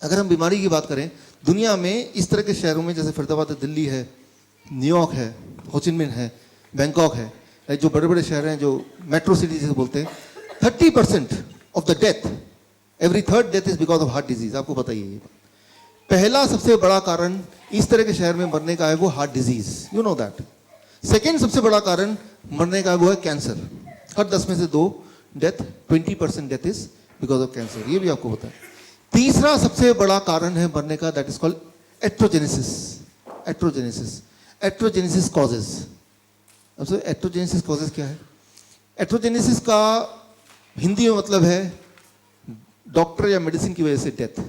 अगर हम बीमारी की बात करें, दुनिया में इस तरह के शहरों में जैसे फरीदाबाद है, दिल्ली है, न्यूयॉर्क है, होचिनमिन है, बैंकॉक है, जो बड़े बड़े शहर हैं, जो मेट्रो सिटी जिसे बोलते हैं, 30% of the death, every third death is because of heart disease. आपको पता ही है ये बात। पहला सबसे बड़ा कारण इस तरह के शहर में मरने का है वो heart disease, you know that. Second सबसे बड़ा कारण मरने का है वो है कैंसर। हर 10 में से 2 death, 20% death is because of cancer, ये भी आपको पता है। तीसरा सबसे बड़ा कारण है मरने का, दैट इज कॉल्ड एट्रोजेनेसिस। एट्रोजेनेसिस कॉजेज। अब एट्रोजेनेसिस कॉजेज क्या है? एट्रोजेनेसिस का हिंदी में मतलब है डॉक्टर या मेडिसिन की वजह से death.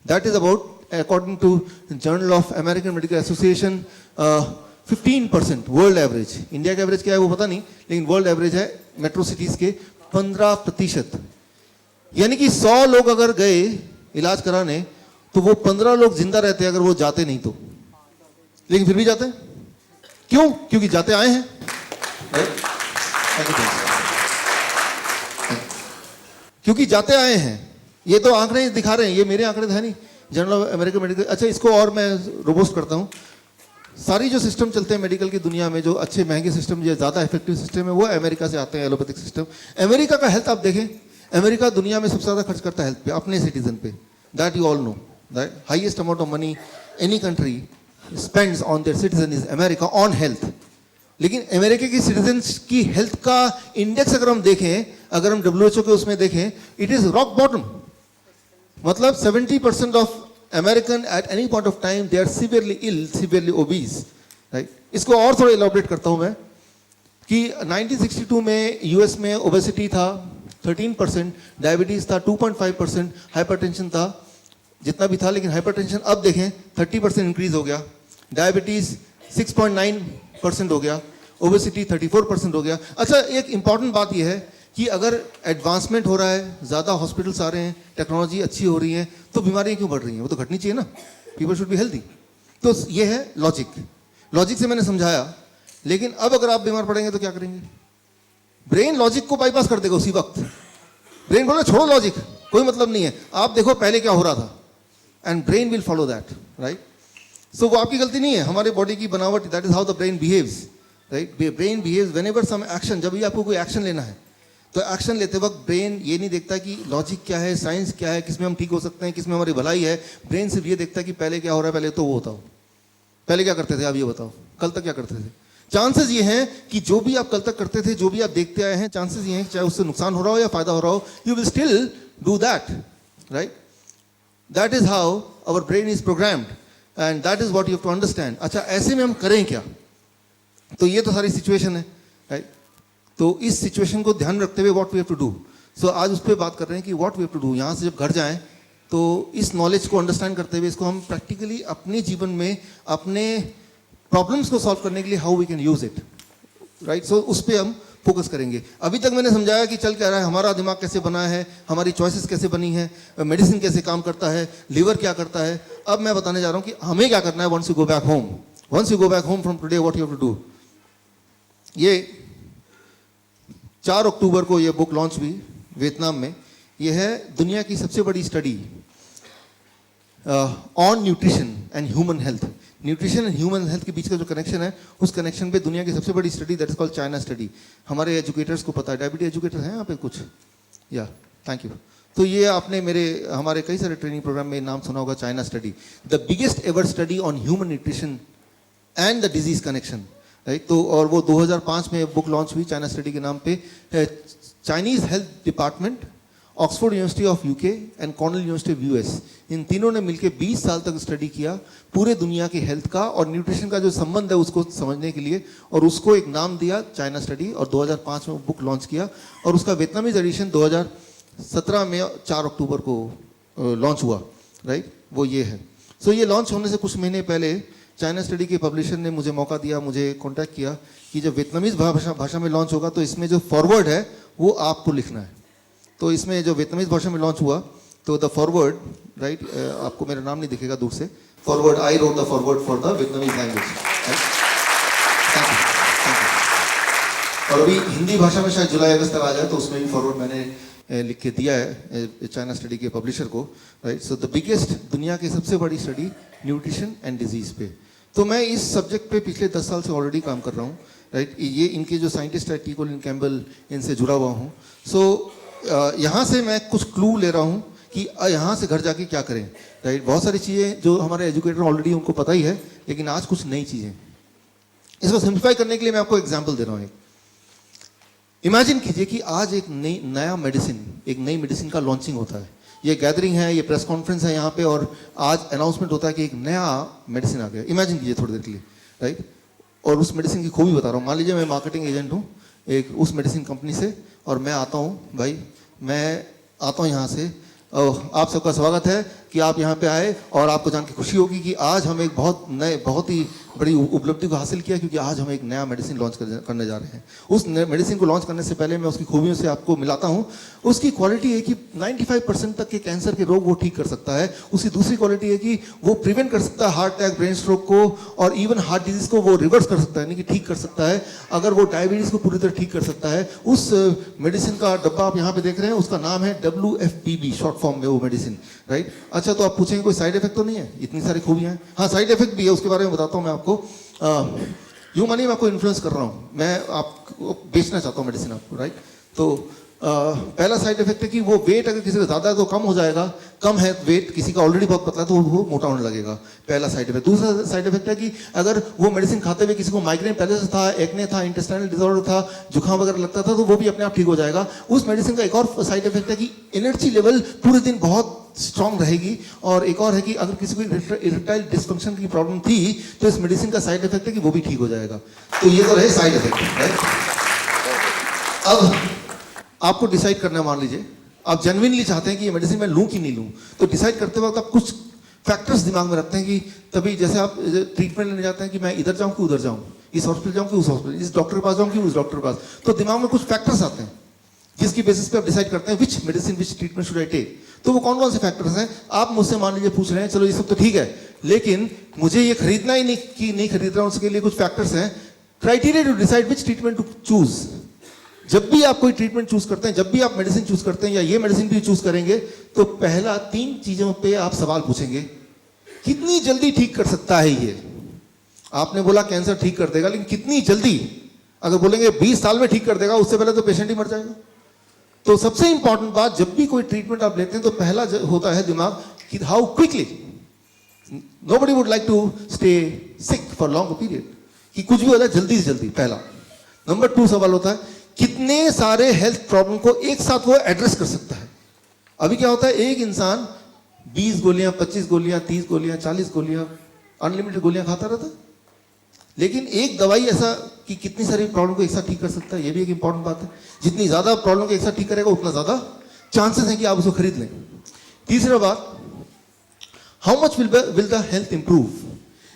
That is about, according to journal of American medical association, 15%। World average, India का एवरेज क्या है वो पता नहीं, लेकिन वर्ल्ड एवरेज है मेट्रो सिटीज के 15%। यानी कि 100 लोग अगर गए इलाज कराने, तो वो 15 लोग जिंदा रहते अगर वो जाते नहीं तो। लेकिन फिर भी जाते हैं। क्यों? क्योंकि जाते आए हैं। क्योंकि जाते आए हैं। ये तो आंकड़े दिखा रहे हैं, ये मेरे आंकड़े है नहीं, जर्नल ऑफ अमेरिकन मेडिकल। अच्छा, इसको और मैं रोबोस्ट करता हूँ। सारी जो सिस्टम चलते हैं मेडिकल की दुनिया में, जो अच्छे महंगे सिस्टम, जो ज़्यादा इफेक्टिव सिस्टम है, वो अमेरिका से आते हैं, एलोपैथिक सिस्टम। अमेरिका का हेल्थ आप देखें, अमेरिका दुनिया में सबसे ज़्यादा खर्च करता है हेल्थ पे, अपने सिटीजन पे। That you all know, that highest amount of money any country spends on their citizen is America on health. लेकिन अमेरिका की सिटीजन्स की हेल्थ का इंडेक्स अगर हम देखें, अगर हम WHO के उसमें देखें, इट इज रॉक बॉटम। मतलब 70% of American at any point of time they are severely ill, severely obese, right. इसको और थोड़ा इलैबोरेट करता हूं मैं कि 1962 में यूएस में ओबेसिटी था 13%, डायबिटीज था 2.5%, हाइपरटेंशन था जितना भी था, लेकिन हाइपरटेंशन अब देखें 30% इंक्रीज हो गया, डायबिटीज 6.9% हो गया, ओबेसिटी 34% हो गया। अच्छा, एक इंपॉर्टेंट बात यह है कि अगर एडवांसमेंट हो रहा है, ज़्यादा हॉस्पिटल्स आ रहे हैं, टेक्नोलॉजी अच्छी हो रही है, तो बीमारियां क्यों बढ़ रही हैं? वो तो घटनी चाहिए ना। People should be healthy. तो ये है लॉजिक। लॉजिक से मैंने समझाया, लेकिन अब अगर आप बीमार पड़ेंगे तो क्या करेंगे? ब्रेन लॉजिक को बाईपास कर देगा उसी वक्त। ब्रेन बोले छोड़ो लॉजिक, कोई मतलब नहीं है, आप देखो पहले क्या हो रहा था, and brain will follow that, right. So वो आपकी गलती नहीं है, हमारे बॉडी की बनावट, that is how the brain behaves, right. Brain behaves whenever some action, जब भी आपको कोई एक्शन लेना है, तो एक्शन लेते वक्त ब्रेन ये नहीं देखता कि लॉजिक क्या है, साइंस क्या है, किसमें हम ठीक हो सकते हैं, किसमें हमारी भलाई है। ब्रेन सिर्फ ये देखता है कि पहले क्या हो रहा है, पहले तो वो बताओ, पहले क्या करते थे आप ये बताओ, कल तक क्या करते थे। चांसेस ये हैं कि जो भी आप कल तक करते थे, जो भी आप देखते आए हैं, चांसेस ये हैं कि चाहे उससे नुकसान हो रहा हो या फायदा हो रहा हो, you will still do that, right. That is how our brain is programmed and that is what you have to understand. अच्छा, ऐसे में हम करें क्या? तो ये तो सारी सिचुएशन है, राइट। तो इस सिचुएशन को ध्यान रखते हुए what we have to do, so आज उस पर बात कर रहे हैं कि what we have to do. यहाँ से जब घर जाएं तो इस नॉलेज को अंडरस्टैंड करते हुए इसको हम प्रैक्टिकली अपने जीवन में, अपने प्रॉब्लम्स को सॉल्व करने के लिए how we can use it, right. So उस पर हम फोकस करेंगे। अभी तक मैंने समझाया कि चल क्या रहा है, हमारा दिमाग कैसे बना है, हमारी चॉइसेस कैसे बनी है, मेडिसिन कैसे काम करता है, लीवर क्या करता है। अब मैं बताने जा रहा हूँ कि हमें क्या करना है once you go back home. Once you go back home from today what you have to do. ये 4 अक्टूबर को ये बुक लॉन्च हुई वियतनाम में। ये है दुनिया की सबसे बड़ी study on nutrition and human health. Nutrition and human health के बीच का जो कनेक्शन है, उस कनेक्शन पे दुनिया की सबसे बड़ी study, that is called China study. हमारे एजुकेटर्स को पता है, डायबिटीज एजुकेटर हैं यहाँ पे कुछ, या थैंक यू। तो ये आपने हमारे कई सारे ट्रेनिंग प्रोग्राम में नाम सुना होगा, China study, the biggest ever study on human nutrition and the disease connection, right. तो और वो 2005 में बुक लॉन्च हुई चाइना स्टडी के नाम पे। Chinese health department, Oxford University of UK and Cornell University of US, इन तीनों ने मिलकर 20 साल तक स्टडी किया पूरे दुनिया के हेल्थ का और न्यूट्रिशन का जो संबंध है उसको समझने के लिए, और उसको एक नाम दिया चाइना स्टडी, और 2005 में बुक लॉन्च किया। और उसका वियतनामीज एडिशन 2017 में 4 अक्टूबर को लॉन्च हुआ, राइट। वो ये है। सो ये लॉन्च होने से कुछ महीने पहले चाइना स्टडी के पब्लिशर ने मुझे मौका दिया, मुझे कॉन्टैक्ट किया कि जब वियतनामीज भाषा में लॉन्च होगा तो इसमें जो फॉरवर्ड है वो आपको लिखना है। तो इसमें जो वियतनामीज भाषा में लॉन्च हुआ, तो द फॉरवर्ड, राइट, आपको मेरा नाम नहीं दिखेगा दूर से, forward, I wrote the forward for the Vietnamese language. Thank you. और अभी हिंदी भाषा में शायद जुलाई अगस्त तक आ जाए, तो उसमें भी फॉरवर्ड मैंने लिख के दिया है चाइना स्टडी के पब्लिशर को, राइट। सो द बिगेस्ट, दुनिया की सबसे बड़ी स्टडी न्यूट्रिशन एंड डिजीज पे। तो मैं इस सब्जेक्ट पे पिछले 10 साल से ऑलरेडी काम कर रहा हूँ, राइट। ये इनके जो साइंटिस्ट है टी कोलिन कैम्बल, इनसे जुड़ा हुआ हूँ। सो यहाँ से मैं कुछ क्लू ले रहा हूँ कि यहाँ से घर जाके क्या करें, राइट। बहुत सारी चीज़ें जो हमारे एजुकेटर ऑलरेडी उनको पता ही है, लेकिन आज कुछ नई चीज़ें, इसको सिंप्लीफाई करने के लिए मैं आपको एग्जाम्पल दे रहा हूँ। इमेजिन कीजिए कि आज एक नया मेडिसिन, एक नई मेडिसिन का लॉन्चिंग होता है। ये गैदरिंग है, ये प्रेस कॉन्फ्रेंस है यहाँ पे, और आज अनाउंसमेंट होता है कि एक नया मेडिसिन आ गया। इमेजिन कीजिए थोड़ी देर के लिए, राइट। और उस मेडिसिन की खूबी बता रहा हूँ। मान लीजिए मैं मार्केटिंग एजेंट हूँ एक उस मेडिसिन कंपनी से, और मैं आता हूँ, भाई मैं आता हूँ यहाँ से, आप सबका स्वागत है कि आप यहाँ पे आए, और आपको जान के खुशी होगी कि आज हम एक बहुत ही बड़ी उपलब्धि को हासिल किया, क्योंकि आज हम एक नया मेडिसिन लॉन्च करने जा रहे हैं। उस मेडिसिन को लॉन्च करने से पहले मैं उसकी खूबियों से आपको मिलाता हूं। उसकी क्वालिटी है कि 95% तक के कैंसर के रोग वो ठीक कर सकता है। उसकी दूसरी क्वालिटी है कि वो प्रिवेंट कर सकता है हार्ट अटैक, ब्रेन स्ट्रोक को, और इवन हार्ट डिजीज को वो रिवर्स कर सकता है, यानी कि ठीक कर सकता है। अगर वो डायबिटीज को पूरी तरह ठीक कर सकता है। उस मेडिसिन का डब्बा आप यहाँ पे देख रहे हैं, उसका नाम है WFPB, शॉर्ट फॉर्म में वो मेडिसिन, राइट। अच्छा, तो आप पूछेंगे कोई साइड इफेक्ट तो नहीं है? इतनी सारी खूबियां हैं। हाँ, साइड इफेक्ट भी है, उसके बारे में बताता हूँ मैं आपको। यूं मानिए मैं आपको इन्फ्लुएंस कर रहा हूँ, मैं आपको बेचना चाहता हूँ मेडिसिन आपको, राइट। तो पहला साइड इफेक्ट है कि वो वेट अगर किसी का ज़्यादा है तो कम हो जाएगा, कम है वेट, किसी का ऑलरेडी बहुत पतला है तो वो मोटा होने लगेगा, पहला साइड इफेक्ट। दूसरा साइड इफेक्ट है कि अगर वो मेडिसिन खाते हुए किसी को माइग्रेन पहले से था, एक्ने था, इंटेस्टाइनल डिसऑर्डर था, जुकाम वगैरह लगता था, तो वो भी अपने आप ठीक हो जाएगा। उस मेडिसिन का एक और साइड इफेक्ट है कि एनर्जी लेवल पूरे दिन बहुत स्ट्रांग रहेगी। और एक और है कि अगर किसी को इरेक्टाइल डिस्फंक्शन की प्रॉब्लम थी तो इस मेडिसिन का साइड इफेक्ट है कि वो भी ठीक हो जाएगा। तो ये तो रहे साइड इफेक्ट। अब आपको डिसाइड करना है, मान लीजिए आप जेन्युइनली चाहते हैं कि ये मेडिसिन मैं लूं कि नहीं लूं, तो डिसाइड करते वक्त आप कुछ फैक्टर्स दिमाग में रखते हैं कि तभी जैसे आप ट्रीटमेंट लेने जाते हैं कि मैं इधर जाऊं कि उधर जाऊं, इस हॉस्पिटल जाऊं कि उस हॉस्पिटल, इस डॉक्टर के पास जाऊं कि उस डॉक्टर के पास, तो दिमाग में कुछ फैक्टर्स आते हैं जिसकी बेसिस पे आप डिसाइड करते हैं which medicine, which treatment should I take. तो वो कौन कौन से फैक्टर्स हैं? आप मुझसे मान लीजिए पूछ रहे हैं, चलो ये सब तो ठीक है, लेकिन मुझे ये खरीदना ही नहीं खरीद रहा हूं, उसके लिए कुछ फैक्टर्स हैं। Criteria to decide which treatment to choose. जब भी आप कोई ट्रीटमेंट चूज करते हैं, जब भी आप मेडिसिन चूज करते हैं या ये मेडिसिन भी चूज करेंगे, तो पहला 3 चीजों पे आप सवाल पूछेंगे। कितनी जल्दी ठीक कर सकता है ये? आपने बोला कैंसर ठीक कर देगा, लेकिन कितनी जल्दी? अगर बोलेंगे 20 साल में ठीक कर देगा, उससे पहले तो पेशेंट ही मर जाएगा। तो सबसे इंपॉर्टेंट बात, जब भी कोई ट्रीटमेंट आप लेते हैं तो पहला होता है दिमाग कि how quickly. Nobody would like to stay sick for long period, कि कुछ भी हो जाए जल्दी से जल्दी, पहला। नंबर 2 सवाल होता है कितने सारे हेल्थ प्रॉब्लम को एक साथ वो एड्रेस कर सकता है। अभी क्या होता है, एक इंसान 20 गोलियां, 25 गोलियां, 30 गोलियां, 40 गोलियां, अनलिमिटेड गोलियां खाता रहता है, लेकिन एक दवाई ऐसा कि कितनी सारी प्रॉब्लम को एक साथ ठीक कर सकता है, ये भी एक इंपॉर्टेंट बात है। जितनी ज्यादा प्रॉब्लम को एक साथ ठीक करेगा, उतना ज्यादा चांसेस है कि आप उसको खरीद लें। तीसरा बात, how much will the health improve.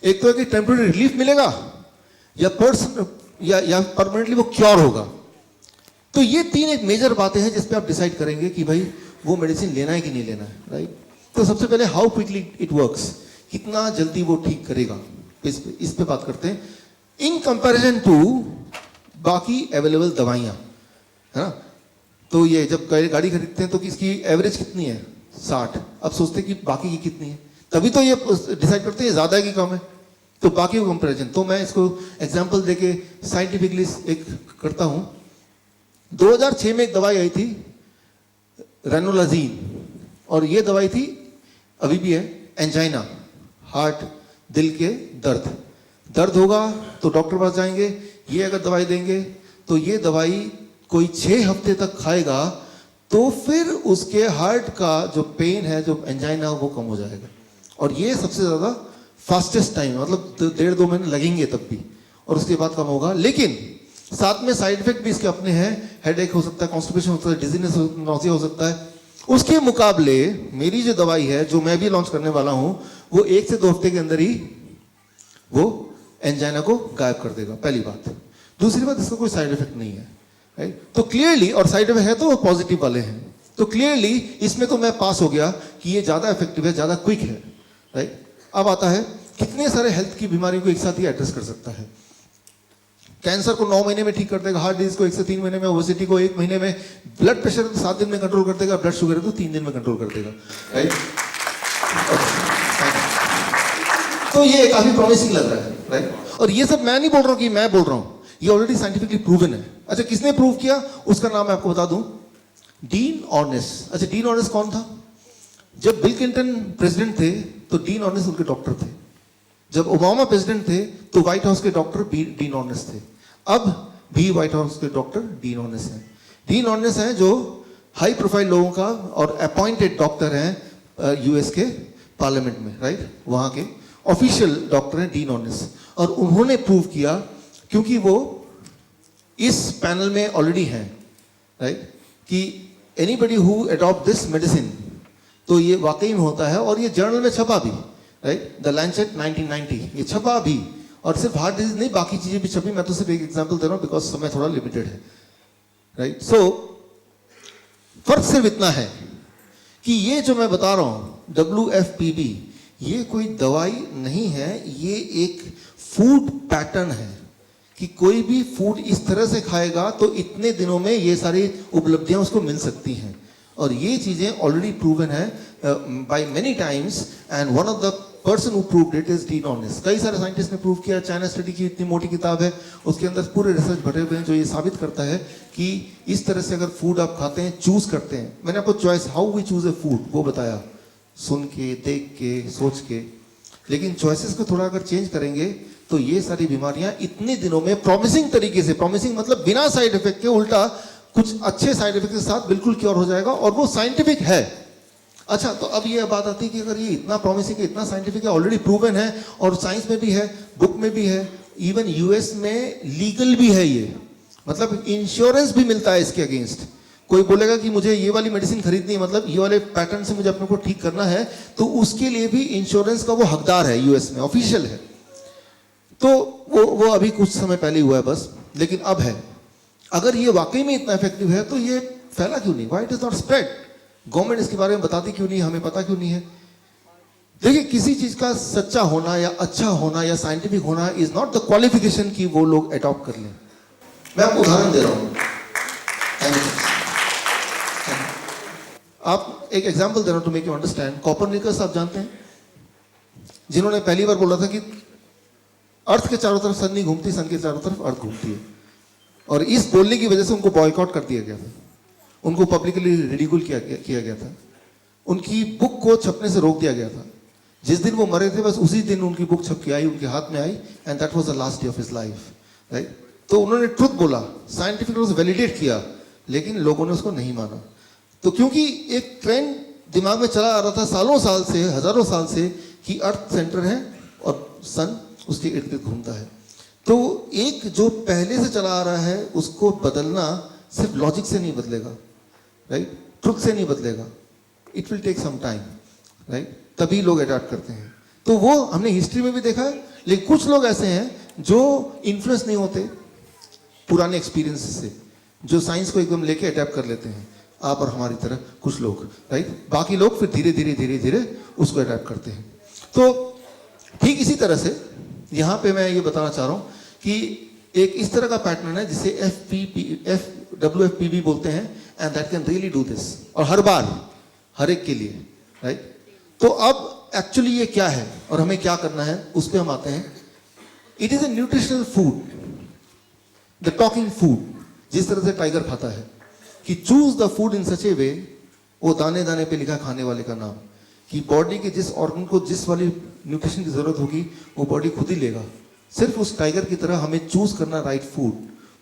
एक तो है कि टेम्पररी रिलीफ मिलेगा या परमानेंटली वो क्योर होगा। तो ये 3 एक मेजर बातें हैं जिस पे आप डिसाइड करेंगे कि भाई वो मेडिसिन लेना है कि नहीं लेना है, राइट। तो सबसे पहले हाउ क्विकली इट वर्क्स, कितना जल्दी वो ठीक करेगा, इस पे बात करते हैं इन कंपैरिजन टू बाकी अवेलेबल दवाइयां, है ना। तो ये जब गाड़ी खरीदते हैं तो इसकी एवरेज कितनी है? 60। अब सोचते हैं कि बाकी की कितनी है, तभी तो ये डिसाइड करते हैं ज्यादा है कि कम है, तो बाकी को कंपैरिजन। तो मैं इसको एग्जांपल देके साइंटिफिकली एक करता हूं। 2006 में एक दवाई आई थी रेनोलाजीन, और ये दवाई थी, अभी भी है, एंजाइना, हार्ट, दिल के दर्द होगा तो डॉक्टर पास जाएंगे, ये अगर दवाई देंगे तो ये दवाई कोई 6 हफ्ते तक खाएगा तो फिर उसके हार्ट का जो पेन है, जो एंजाइना, वो कम हो जाएगा। और ये सबसे ज्यादा फास्टेस्ट टाइम, मतलब 1.5-2 महीने लगेंगे तब भी, और उसके बाद कम होगा। लेकिन साथ में साइड इफेक्ट भी इसके अपने हैं, हेडेक हो सकता है, कॉन्स्टिपेशन हो सकता है, डिजीनेस, नॉसिया हो सकता है। उसके मुकाबले मेरी जो दवाई है, जो मैं भी लॉन्च करने वाला हूं, वो 1 से 2 हफ्ते के अंदर ही वो एंजाइना को गायब कर देगा, पहली बात। दूसरी बात, इसका कोई साइड इफेक्ट नहीं है, राइट। तो क्लियरली, और साइड इफेक्ट है तो वो पॉजिटिव वाले हैं, तो क्लियरली इसमें तो मैं पास हो गया कि ये ज्यादा इफेक्टिव है, ज्यादा क्विक है, राइट। अब आता है कितने सारे हेल्थ की बीमारियों को एक साथ ही एड्रेस कर सकता है। कैंसर को 9 महीने में ठीक कर देगा, हार्ट डिजीज को 1 से 3 महीने में, ओबेसिटी को 1 महीने में, ब्लड प्रेशर को 7 दिन में कंट्रोल कर देगा, ब्लड शुगर को 3 दिन में कंट्रोल कर देगा, राइट। तो ये काफी प्रॉमिसिंग लग रहा है, राइट। और ये सब मैं नहीं बोल रहा हूं कि मैं बोल रहा हूं, ये ऑलरेडी साइंटिफिकली प्रूवन है। अच्छा, किसने प्रूव किया? उसका नाम मैं आपको बता दूं, डीन ऑर्निस। अच्छा, डीन ऑर्निस कौन था? जब बिल क्लिंटन प्रेसिडेंट थे तो डीन ऑर्निस उनके डॉक्टर थे। जब ओबामा प्रेसिडेंट थे तो व्हाइट हाउस के डॉक्टर डीन ऑर्निस थे। अब भी व्हाइट हाउस के डॉक्टर डीन ऑर्निस हैं। डीन ऑर्निस हैं जो हाई प्रोफाइल लोगों का और अपॉइंटेड डॉक्टर हैं यूएस के पार्लियामेंट में, राइट। वहां के ऑफिशियल डॉक्टर हैं डीन ऑर्निस। और उन्होंने प्रूव किया, क्योंकि वो इस पैनल में ऑलरेडी हैं, राइट, कि anybody who adopt this medicine, तो ये वाकई में होता है। और ये जर्नल में छपा भी, राइट, द लैंसेट 1990, ये छपा भी, और सिर्फ हार्ट डिजीज नहीं, बाकी चीजें भी छपी, मैं तो सिर्फ एक एग्जांपल दे रहा हूं बिकॉज समय थोड़ा लिमिटेड है, राइट। सो फर्क सिर्फ इतना है कि ये जो मैं बता रहा हूं WFPB, ये कोई दवाई नहीं है, ये एक फूड पैटर्न है कि कोई भी फूड इस तरह से खाएगा तो इतने दिनों में ये सारी उपलब्धियां उसको मिल सकती हैं। और ये चीजें ऑलरेडी प्रूवन है by many times, and one of the person who proved it is Dean Ornish. कई सारे साइंटिस्ट ने प्रूव किया, चाइना स्टडी की इतनी मोटी किताब है, उसके अंदर पूरे रिसर्च भरे हुए हैं जो ये साबित करता है कि इस तरह से अगर फूड आप खाते हैं, चूज करते हैं, मैंने आपको choice, how we choose a food वो बताया, सुन के, देख के, सोच के, लेकिन चॉइसेस को थोड़ा अगर चेंज करेंगे तो ये सारी बीमारियां इतने दिनों में प्रॉमिसिंग तरीके से, प्रॉमिसिंग मतलब बिना साइड इफेक्ट के, उल्टा कुछ अच्छे साइड इफेक्ट के साथ बिल्कुल क्योर हो जाएगा, और वो साइंटिफिक है। अच्छा, तो अब ये बात आती है कि अगर ये इतना प्रॉमिसिंग है, इतना साइंटिफिक है, ऑलरेडी प्रूवन है, और साइंस में भी है, बुक में भी है, इवन यूएस में लीगल भी है ये, मतलब इंश्योरेंस भी मिलता है इसके अगेंस्ट। कोई बोलेगा कि मुझे ये वाली मेडिसिन खरीदनी है, मतलब ये वाले पैटर्न से मुझे अपने को ठीक करना है, तो उसके लिए भी इंश्योरेंस का वो हकदार है, यूएस में ऑफिशियल है। तो वो अभी कुछ समय पहले हुआ है बस, लेकिन अब है। अगर ये वाकई में इतना इफेक्टिव है तो ये फैला क्यों नहीं? Why it is not spread? Government इसके बारे में बताती क्यों नहीं? हमें पता क्यों नहीं है? देखिए, किसी चीज का सच्चा होना या अच्छा होना या साइंटिफिक होना इज नॉट द क्वालिफिकेशन कि वो लोग अडॉप्ट कर लें। मैं आपको उदाहरण दे रहा हूं, आप एक एग्जाम्पल दे रहा हूं to make you understand. Copernicus आप जानते हैं, जिन्होंने पहली बार बोला था कि अर्थ के चारों तरफ सन नहीं घूमती, सन के चारों तरफ अर्थ घूमती है, और इस बोलने की वजह से उनको बॉयकॉट कर दिया गया था, उनको पब्लिकली रिडिकुल किया गया था, उनकी बुक को छपने से रोक दिया गया था। जिस दिन वो मरे थे बस उसी दिन उनकी बुक छप के आई, उनके हाथ में आई, and that was the last day of his life, right. तो उन्होंने ट्रुथ बोला, साइंटिफिक रूप से वैलिडेट किया, लेकिन लोगों ने उसको नहीं माना। तो क्योंकि एक ट्रेंड दिमाग में चला आ रहा था सालों साल से, हजारों साल से, कि अर्थ सेंटर है और सन उसके इर्द गिर्द घूमता है। तो एक जो पहले से चला आ रहा है उसको बदलना सिर्फ लॉजिक से नहीं बदलेगा, राइट, ट्रुथ से नहीं बदलेगा, it will take some time, right, तभी लोग अडॉप्ट करते हैं। तो वो हमने हिस्ट्री में भी देखा है, लेकिन कुछ लोग ऐसे हैं जो इन्फ्लुएंस नहीं होते पुराने एक्सपीरियंस से, जो साइंस को एकदम लेके अडॉप्ट कर लेते हैं, आप और हमारी तरह कुछ लोग, राइट। बाकी लोग फिर धीरे धीरे धीरे धीरे उसको अडॉप्ट करते हैं। तो ठीक इसी तरह से यहां पे मैं ये बताना चाह रहा हूं कि एक इस तरह का पैटर्न है जिसे WFPB बोलते हैं, and that can really do this, और हर बार हर एक के लिए, राइट। तो अब एक्चुअली ये क्या है और हमें क्या करना है उस पर हम आते हैं। It is a nutritional food, the talking food, जिस तरह से टाइगर खाता है कि चूज द फूड इन सच ए वे, वो दाने दाने पे लिखा खाने वाले का नाम, कि बॉडी के जिस ऑर्गन को जिस वाली न्यूट्रिशन की जरूरत होगी वो बॉडी खुद ही लेगा। सिर्फ उस टाइगर की तरह हमें चूज करना राइट फूड,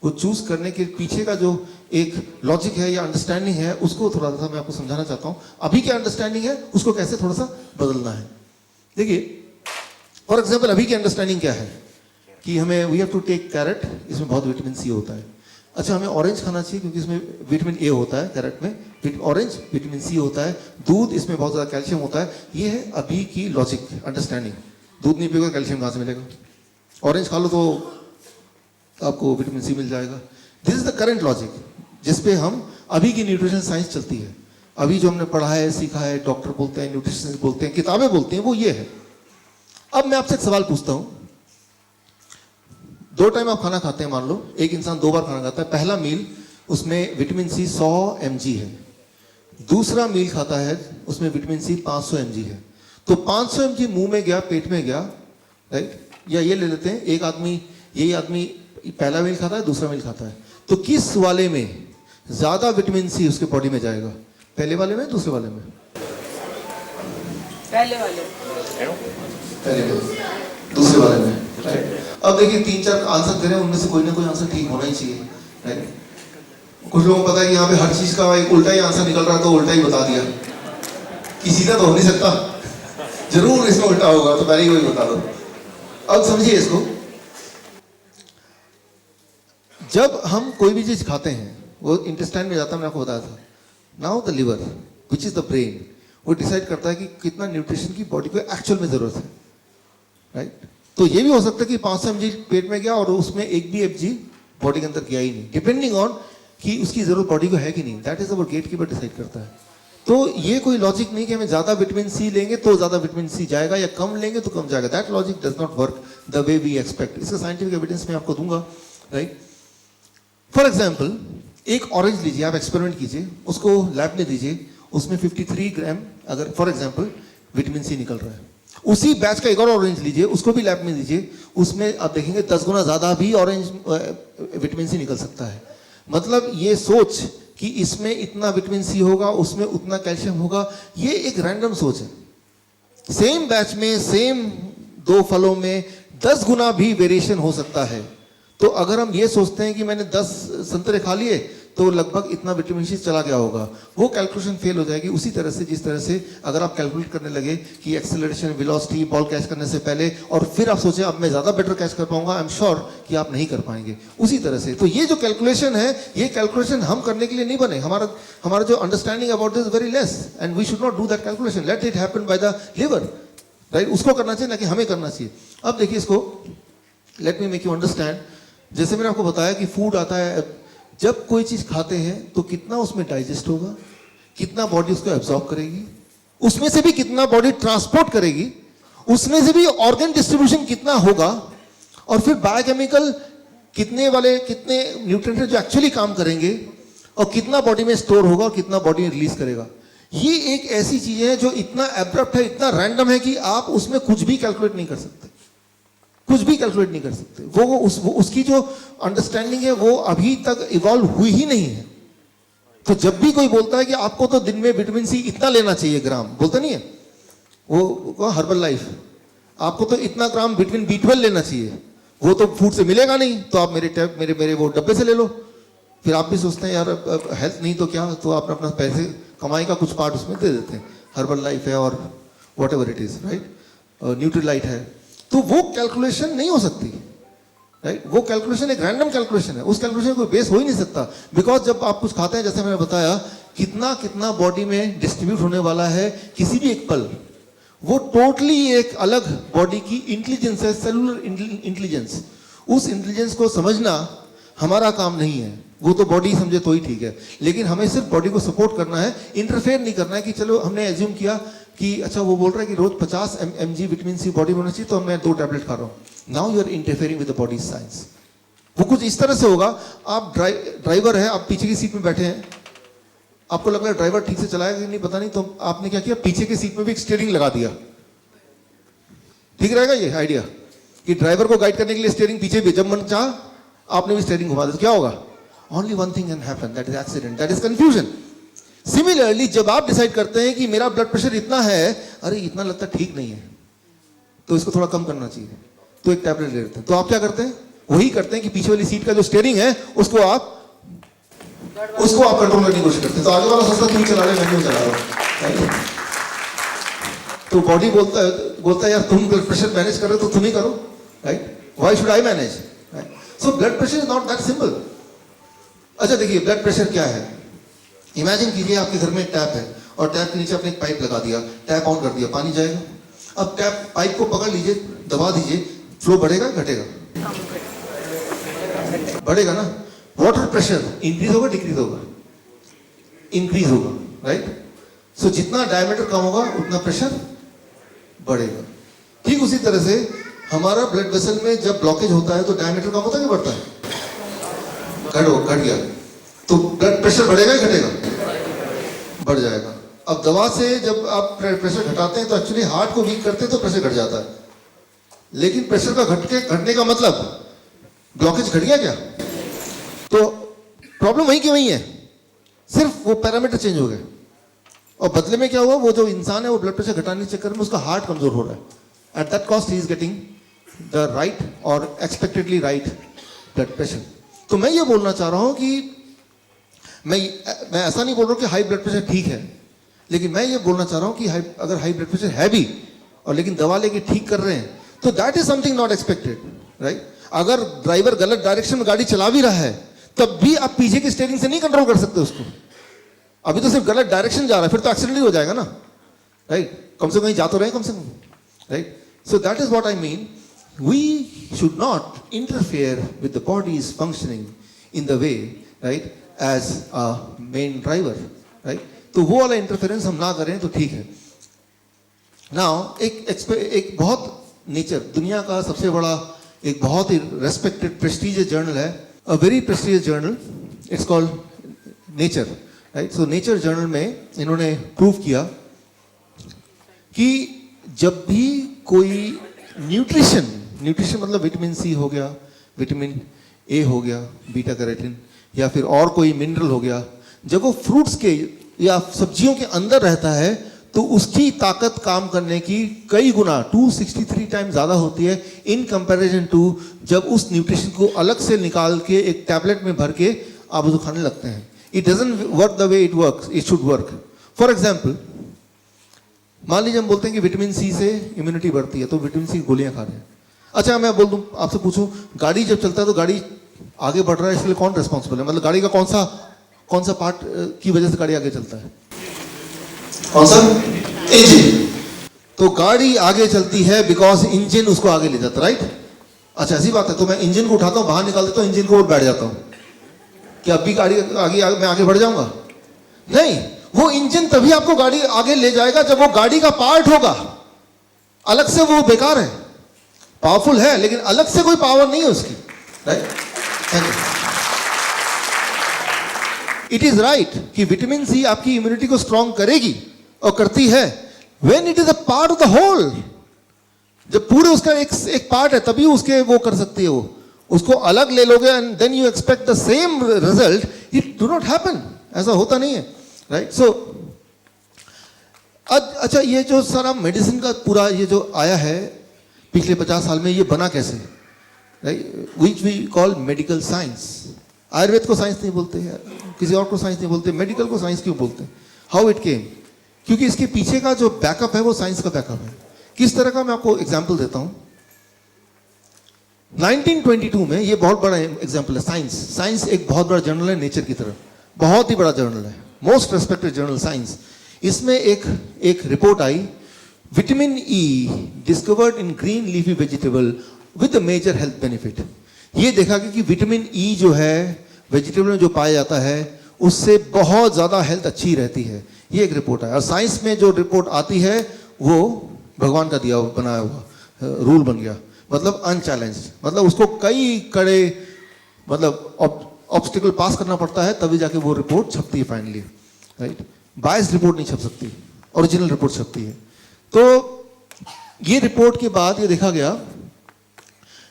वो चूज करने के पीछे का जो एक लॉजिक है या अंडरस्टैंडिंग है उसको थोड़ा सा मैं आपको समझाना चाहता हूं। अभी क्या अंडरस्टैंडिंग है उसको कैसे थोड़ा सा बदलना है। देखिए, फॉर एग्जाम्पल अभी की अंडरस्टैंडिंग क्या है कि हमें we have to take carrot, इसमें बहुत विटामिन सी होता है। अच्छा, हमें ऑरेंज खाना चाहिए क्योंकि इसमें विटामिन ए होता है, कैरेट में ऑरेंज विटामिन सी होता है। दूध, इसमें बहुत ज़्यादा कैल्शियम होता है। ये है अभी की लॉजिक अंडरस्टैंडिंग। दूध नहीं पिएगा कैल्शियम कहाँ से मिलेगा? ऑरेंज खा लो तो आपको विटामिन सी मिल जाएगा। This is the current logic जिस पे हम अभी की न्यूट्रिशन साइंस चलती है। अभी जो हमने पढ़ा है, सीखा है, डॉक्टर बोलते हैं, न्यूट्रिशनिस्ट बोलते हैं, किताबें बोलती हैं, वो ये है। अब मैं आपसे एक सवाल पूछता हूं, 2 टाइम आप खाना खाते हैं, मान लो एक इंसान 2 बार खाना खाता है। पहला मील उसमें विटामिन सी 100 mg है, दूसरा मील खाता है उसमें विटामिन सी 500 mg है। तो 500 mg मुंह में गया, पेट में गया, राइट। या ये ले लेते हैं, एक आदमी, यही आदमी पहला मील खाता है, दूसरा मील खाता है, तो किस वाले में ज्यादा विटामिन सी उसके बॉडी में जाएगा? पहले वाले में, दूसरे वाले में? पहले वाले। पहले में, दूसरे वाले में, राइट। अब देखिए 3-4 आंसर दे रहे हैं, उनमें से कोई ना कोई आंसर ठीक होना ही चाहिए, राइट। कुछ लोगों को पता है कि यहाँ पे हर चीज का एक उल्टा ही आंसर निकल रहा है, तो उल्टा ही बता दिया कि सीधा तो हो नहीं सकता, जरूर इसमें उल्टा होगा, तो पहले ही वही बता दो। अब समझिए इसको, जब हम कोई भी चीज खाते हैं वो इंटेस्टाइन में जाता है, मैंने आपको बताया था। Now the liver which is the brain, वो डिसाइड करता है कि कितना न्यूट्रिशन की बॉडी को एक्चुअल में जरूरत है, राइट। तो ये भी हो सकता है कि 500 mg पेट में गया और उसमें एक भी mg बॉडी के अंदर गया ही नहीं, डिपेंडिंग ऑन कि उसकी जरूरत बॉडी को है कि नहीं। That is our gate keeper डिसाइड करता है। तो ये कोई लॉजिक नहीं कि हमें ज्यादा विटामिन सी लेंगे तो ज्यादा विटामिन सी जाएगा या कम लेंगे तो कम जाएगा। That logic does not work the way we expect. इसका साइंटिफिक एविडेंस मैं आपको दूंगा, राइट। फॉर एग्जाम्पल एक ऑरेंज लीजिए, आप एक्सपेरिमेंट कीजिए, उसको लैब में दीजिए, उसमें 53 ग्राम अगर फॉर एग्जाम्पल विटामिन सी निकल रहा है। उसी बैच का एक और ऑरेंज लीजिए, उसको भी लैब में दीजिए, उसमें आप देखेंगे 10 गुना ज्यादा भी ऑरेंज विटामिन सी निकल सकता है। मतलब ये सोच कि इसमें इतना विटामिन सी होगा, उसमें उतना कैल्शियम होगा, ये एक रैंडम सोच है। सेम बैच में सेम 2 फलों में 10 गुना भी वेरिएशन हो सकता है। तो अगर हम ये सोचते हैं कि मैंने 10 संतरे खा लिए तो लगभग इतना विटामिन सी चला गया होगा, वो कैलकुलेशन फेल हो जाएगी। उसी तरह से जिस तरह से अगर आप कैलकुलेट करने लगे कि एक्सेलरेशन, वेलोसिटी, बॉल कैच करने से पहले और फिर आप सोचें अब मैं ज़्यादा बेटर कैच कर पाऊंगा, आई एम श्योर कि आप नहीं कर पाएंगे। उसी तरह से तो ये जो कैलकुलेशन है, ये कैलकुलेशन हम करने के लिए नहीं बने। हमारा जो understanding about this very less and we should not do that calculation, let it happen by the liver, right. उसको करना चाहिए ना कि हमें करना चाहिए। अब देखिए इसको, let me make you understand. जैसे मैंने आपको बताया कि फूड आता है, जब कोई चीज खाते हैं तो कितना उसमें डाइजेस्ट होगा, कितना बॉडी उसको एब्जॉर्ब करेगी, उसमें से भी कितना बॉडी ट्रांसपोर्ट करेगी, उसमें से भी ऑर्गन डिस्ट्रीब्यूशन कितना होगा, और फिर बायोकेमिकल कितने न्यूट्रिएंट जो एक्चुअली काम करेंगे, और कितना बॉडी में स्टोर होगा और कितना बॉडी में रिलीज करेगा। ये एक ऐसी चीज है जो इतना एब्रप्ट है, इतना रैंडम है कि आप उसमें कुछ भी कैलकुलेट नहीं कर सकते, कुछ भी कैलकुलेट नहीं कर सकते। उसकी जो अंडरस्टैंडिंग है वो अभी तक इवॉल्व हुई ही नहीं है। तो जब भी कोई बोलता है कि आपको तो दिन में विटामिन सी इतना लेना चाहिए ग्राम, बोलता नहीं है वो हर्बल लाइफ, आपको तो इतना ग्राम विटामिन B12 लेना चाहिए, वो तो फूड से मिलेगा नहीं, तो आप मेरे वो डब्बे से ले लो। फिर आप भी सोचते हैं यार हेल्थ नहीं तो क्या, तो आप अपना पैसे कमाई का कुछ पार्ट उसमें दे देते हैं। हर्बल लाइफ है और what ever it is, right, Nutrilite है। तो वो कैलकुलेशन नहीं हो सकती, राइट। वो कैलकुलेशन एक रैंडम कैलकुलेशन है, उस कैलकुलेशन को बेस हो ही नहीं सकता। बिकॉज जब आप कुछ खाते हैं, जैसे मैंने बताया, कितना कितना बॉडी में डिस्ट्रीब्यूट होने वाला है किसी भी एक पल, वो टोटली एक अलग बॉडी की इंटेलिजेंस है, सेलुलर इंटेलिजेंस। उस इंटेलिजेंस को समझना हमारा काम नहीं है, वो तो बॉडी समझे तो ही ठीक है। लेकिन हमें सिर्फ बॉडी को सपोर्ट करना है, इंटरफेयर नहीं करना है। कि चलो हमने एज्यूम किया कि अच्छा वो बोल रहा है कि रोज 50 mg विटामिन सी बॉडी में होना चाहिए, तो मैं 2 टैबलेट खा रहा हूँ। Now you are interfering with the body science. वो कुछ इस तरह से होगा, आप ड्राइवर है, आप पीछे की सीट में बैठे हैं, आपको लग रहा है ड्राइवर ठीक से चलाएगा कि नहीं पता नहीं, तो आपने क्या किया, पीछे की सीट में भी एक स्टीयरिंग लगा दिया। ठीक रहेगा ये आइडिया कि ड्राइवर को गाइड करने के लिए स्टीयरिंग पीछे भी, जब मन चाह आपने भी स्टीयरिंग घुमा दिया, तो क्या होगा? Only one thing can happen, that is accident, that is confusion. Similarly जब आप डिसाइड करते हैं कि मेरा ब्लड प्रेशर इतना है, अरे इतना लगता ठीक नहीं है, तो इसको थोड़ा कम करना चाहिए, तो एक टैबलेट ले लेते हैं। तो आप क्या करते हैं? वही करते हैं कि पीछे वाली सीट का जो स्टीयरिंग है उसको आप कंट्रोल करने की कोशिश करते हैं। तो आगे वाला सोचता है तुम चला रहे, मैं क्यों चला रहा हूं। तो बॉडी बोलता है यार तुम ब्लड प्रेशर मैनेज कर रहे हो तो तुम ही करो, right, why should I manage. So blood pressure is not that simple. अच्छा देखिए, ब्लड प्रेशर क्या है, इमेजिन कीजिए आपके घर में एक टैप है और टैप के नीचे आपने एक पाइप लगा दिया, टैप ऑन कर दिया, पानी जाएगा। अब टैप पाइप को पकड़ लीजिए, दबा दीजिए, फ्लो बढ़ेगा घटेगा? बढ़ेगा ना। वाटर प्रेशर इंक्रीज होगा डिक्रीज होगा? इंक्रीज होगा, राइट। सो जितना डायमीटर कम होगा उतना प्रेशर बढ़ेगा। ठीक उसी तरह से हमारा ब्लड वेसल में जब ब्लॉकेज होता है तो डायमीटर कम होता है कि बढ़ता है? घट गया, तो ब्लड प्रेशर बढ़ेगा या घटेगा? बढ़ जाएगा। अब दवा से जब आप प्रेशर घटाते हैं तो एक्चुअली हार्ट को वीक करते हैं तो प्रेशर घट जाता है, लेकिन प्रेशर का घटने का मतलब ब्लॉकेज घट गया क्या? तो प्रॉब्लम वही की वही है, सिर्फ वो पैरामीटर चेंज हो गए और बदले में क्या हुआ, वो जो इंसान है वो ब्लड प्रेशर घटाने के चक्कर में उसका हार्ट कमजोर हो रहा है। At that cost he is getting the right और एक्सपेक्टेडली राइट ब्लड प्रेशर। तो मैं ये बोलना चाह रहा हूं कि मैं ऐसा नहीं बोल रहा हूं कि हाई ब्लड प्रेशर ठीक है, लेकिन मैं ये बोलना चाह रहा हूं कि अगर हाई ब्लड प्रेशर है भी और लेकिन दवा लेके ठीक कर रहे हैं तो that is something not expected, right. अगर ड्राइवर गलत डायरेक्शन में गाड़ी चला भी रहा है तब भी आप पीछे की स्टीयरिंग से नहीं कंट्रोल कर सकते उसको। अभी तो सिर्फ गलत डायरेक्शन जा रहा है, फिर तो एक्सीडेंट ही हो जाएगा ना, राइट। कम से कम कहीं जा तो रहे कम से कम, right. So that is what I mean we should not interfere with the body's functioning in the way, right, as a main driver, right? तो वो वाला इंटरफेरेंस हम ना करें तो ठीक है. नाउ एक बहुत नेचर, दुनिया का सबसे बड़ा एक बहुत ही रेस्पेक्टेड प्रेस्टीजियस जर्नल है, a very prestigious journal, it's called nature, right? So nature journal में इन्होंने प्रूव किया कि जब भी कोई न्यूट्रिशन मतलब विटामिन सी हो गया, विटामिन ए हो गया, बीटा कैरोटीन, या फिर और कोई मिनरल हो गया, जब वो फ्रूट्स के या सब्जियों के अंदर रहता है तो उसकी ताकत काम करने की कई गुना 263 टाइम ज़्यादा होती है इन कंपैरिजन टू जब उस न्यूट्रिशन को अलग से निकाल के एक टैबलेट में भर के आप उसको खाने लगते हैं. It doesn't work the way it should work. For example, मान लीजिए हम बोलते हैं कि विटामिन सी से इम्यूनिटी बढ़ती है, तो विटामिन सी की गोलियां खा रहे हैं. अच्छा, मैं बोल दूं, आपसे पूछूं, गाड़ी जब चलता है तो गाड़ी आगे बढ़ रहा है, इसलिए कौन रिस्पॉन्सिबल है? मतलब गाड़ी का कौन सा पार्ट की वजह से गाड़ी आगे चलता है? कौन सा? इंजन. तो गाड़ी आगे चलती है बिकॉज इंजन उसको आगे ले जाता है, राइट? अच्छा, ऐसी बात है. तो मैं इंजन को उठाता हूं, बाहर निकाल देता हूं, इंजन को बैठ जाता हूं, क्या अभी गाड़ी आगे मैं आगे बढ़ जाऊंगा? नहीं, वो इंजन तभी आपको गाड़ी आगे ले जाएगा जब वो गाड़ी का पार्ट होगा. अलग से वो बेकार है, पावरफुल है लेकिन अलग से कोई पावर नहीं है उसकी, राइट? इट इज राइट कि विटामिन सी आपकी इम्यूनिटी को स्ट्रॉन्ग करेगी और करती है when it is a part of the whole. जब पूरे उसका एक पार्ट है तभी उसके वो कर सकती है. वो उसको अलग ले लोगे and then you expect the same result, it do not happen. ऐसा होता नहीं है, राइट? सो अच्छा, ये जो सारा मेडिसिन का पूरा ये जो आया है पिछले 50 साल में, ये बना कैसे, right? Which we call medical science. Ayurveda को साइंस नहीं बोलते हैं, किसी और को साइंस नहीं बोलते, मेडिकल को साइंस क्यों बोलते हैं? How it came? क्योंकि इसके पीछे का जो बैकअप है वो साइंस का बैकअप है. किस तरह का, मैं आपको एग्जांपल देता हूं. 1922 में, ये बहुत बड़ा एग्जांपल है. साइंस एक बहुत बड़ा जर्नल है नेचर की तरह, बहुत ही बड़ा जर्नल है, मोस्ट रेस्पेक्टेड जर्नल साइंस. इसमें एक रिपोर्ट आई, vitamin E discovered in green leafy vegetable with major health benefit. ये देखा गया कि विटामिन ई जो है वेजिटेबल में जो पाया जाता है उससे बहुत ज़्यादा हेल्थ अच्छी रहती है. ये एक रिपोर्ट है. और साइंस में जो रिपोर्ट आती है वो भगवान का दिया बनाया हुआ रूल बन गया, मतलब अनचैलेंज्ड. मतलब उसको कई कड़े मतलब ऑब्स्टिकल पास करना पड़ता है तभी जाके वो रिपोर्ट छपती है फाइनली, राइट? बायस्ड रिपोर्ट नहीं छप सकती, ओरिजिनल रिपोर्ट छपती है. तो ये रिपोर्ट के बाद ये देखा गया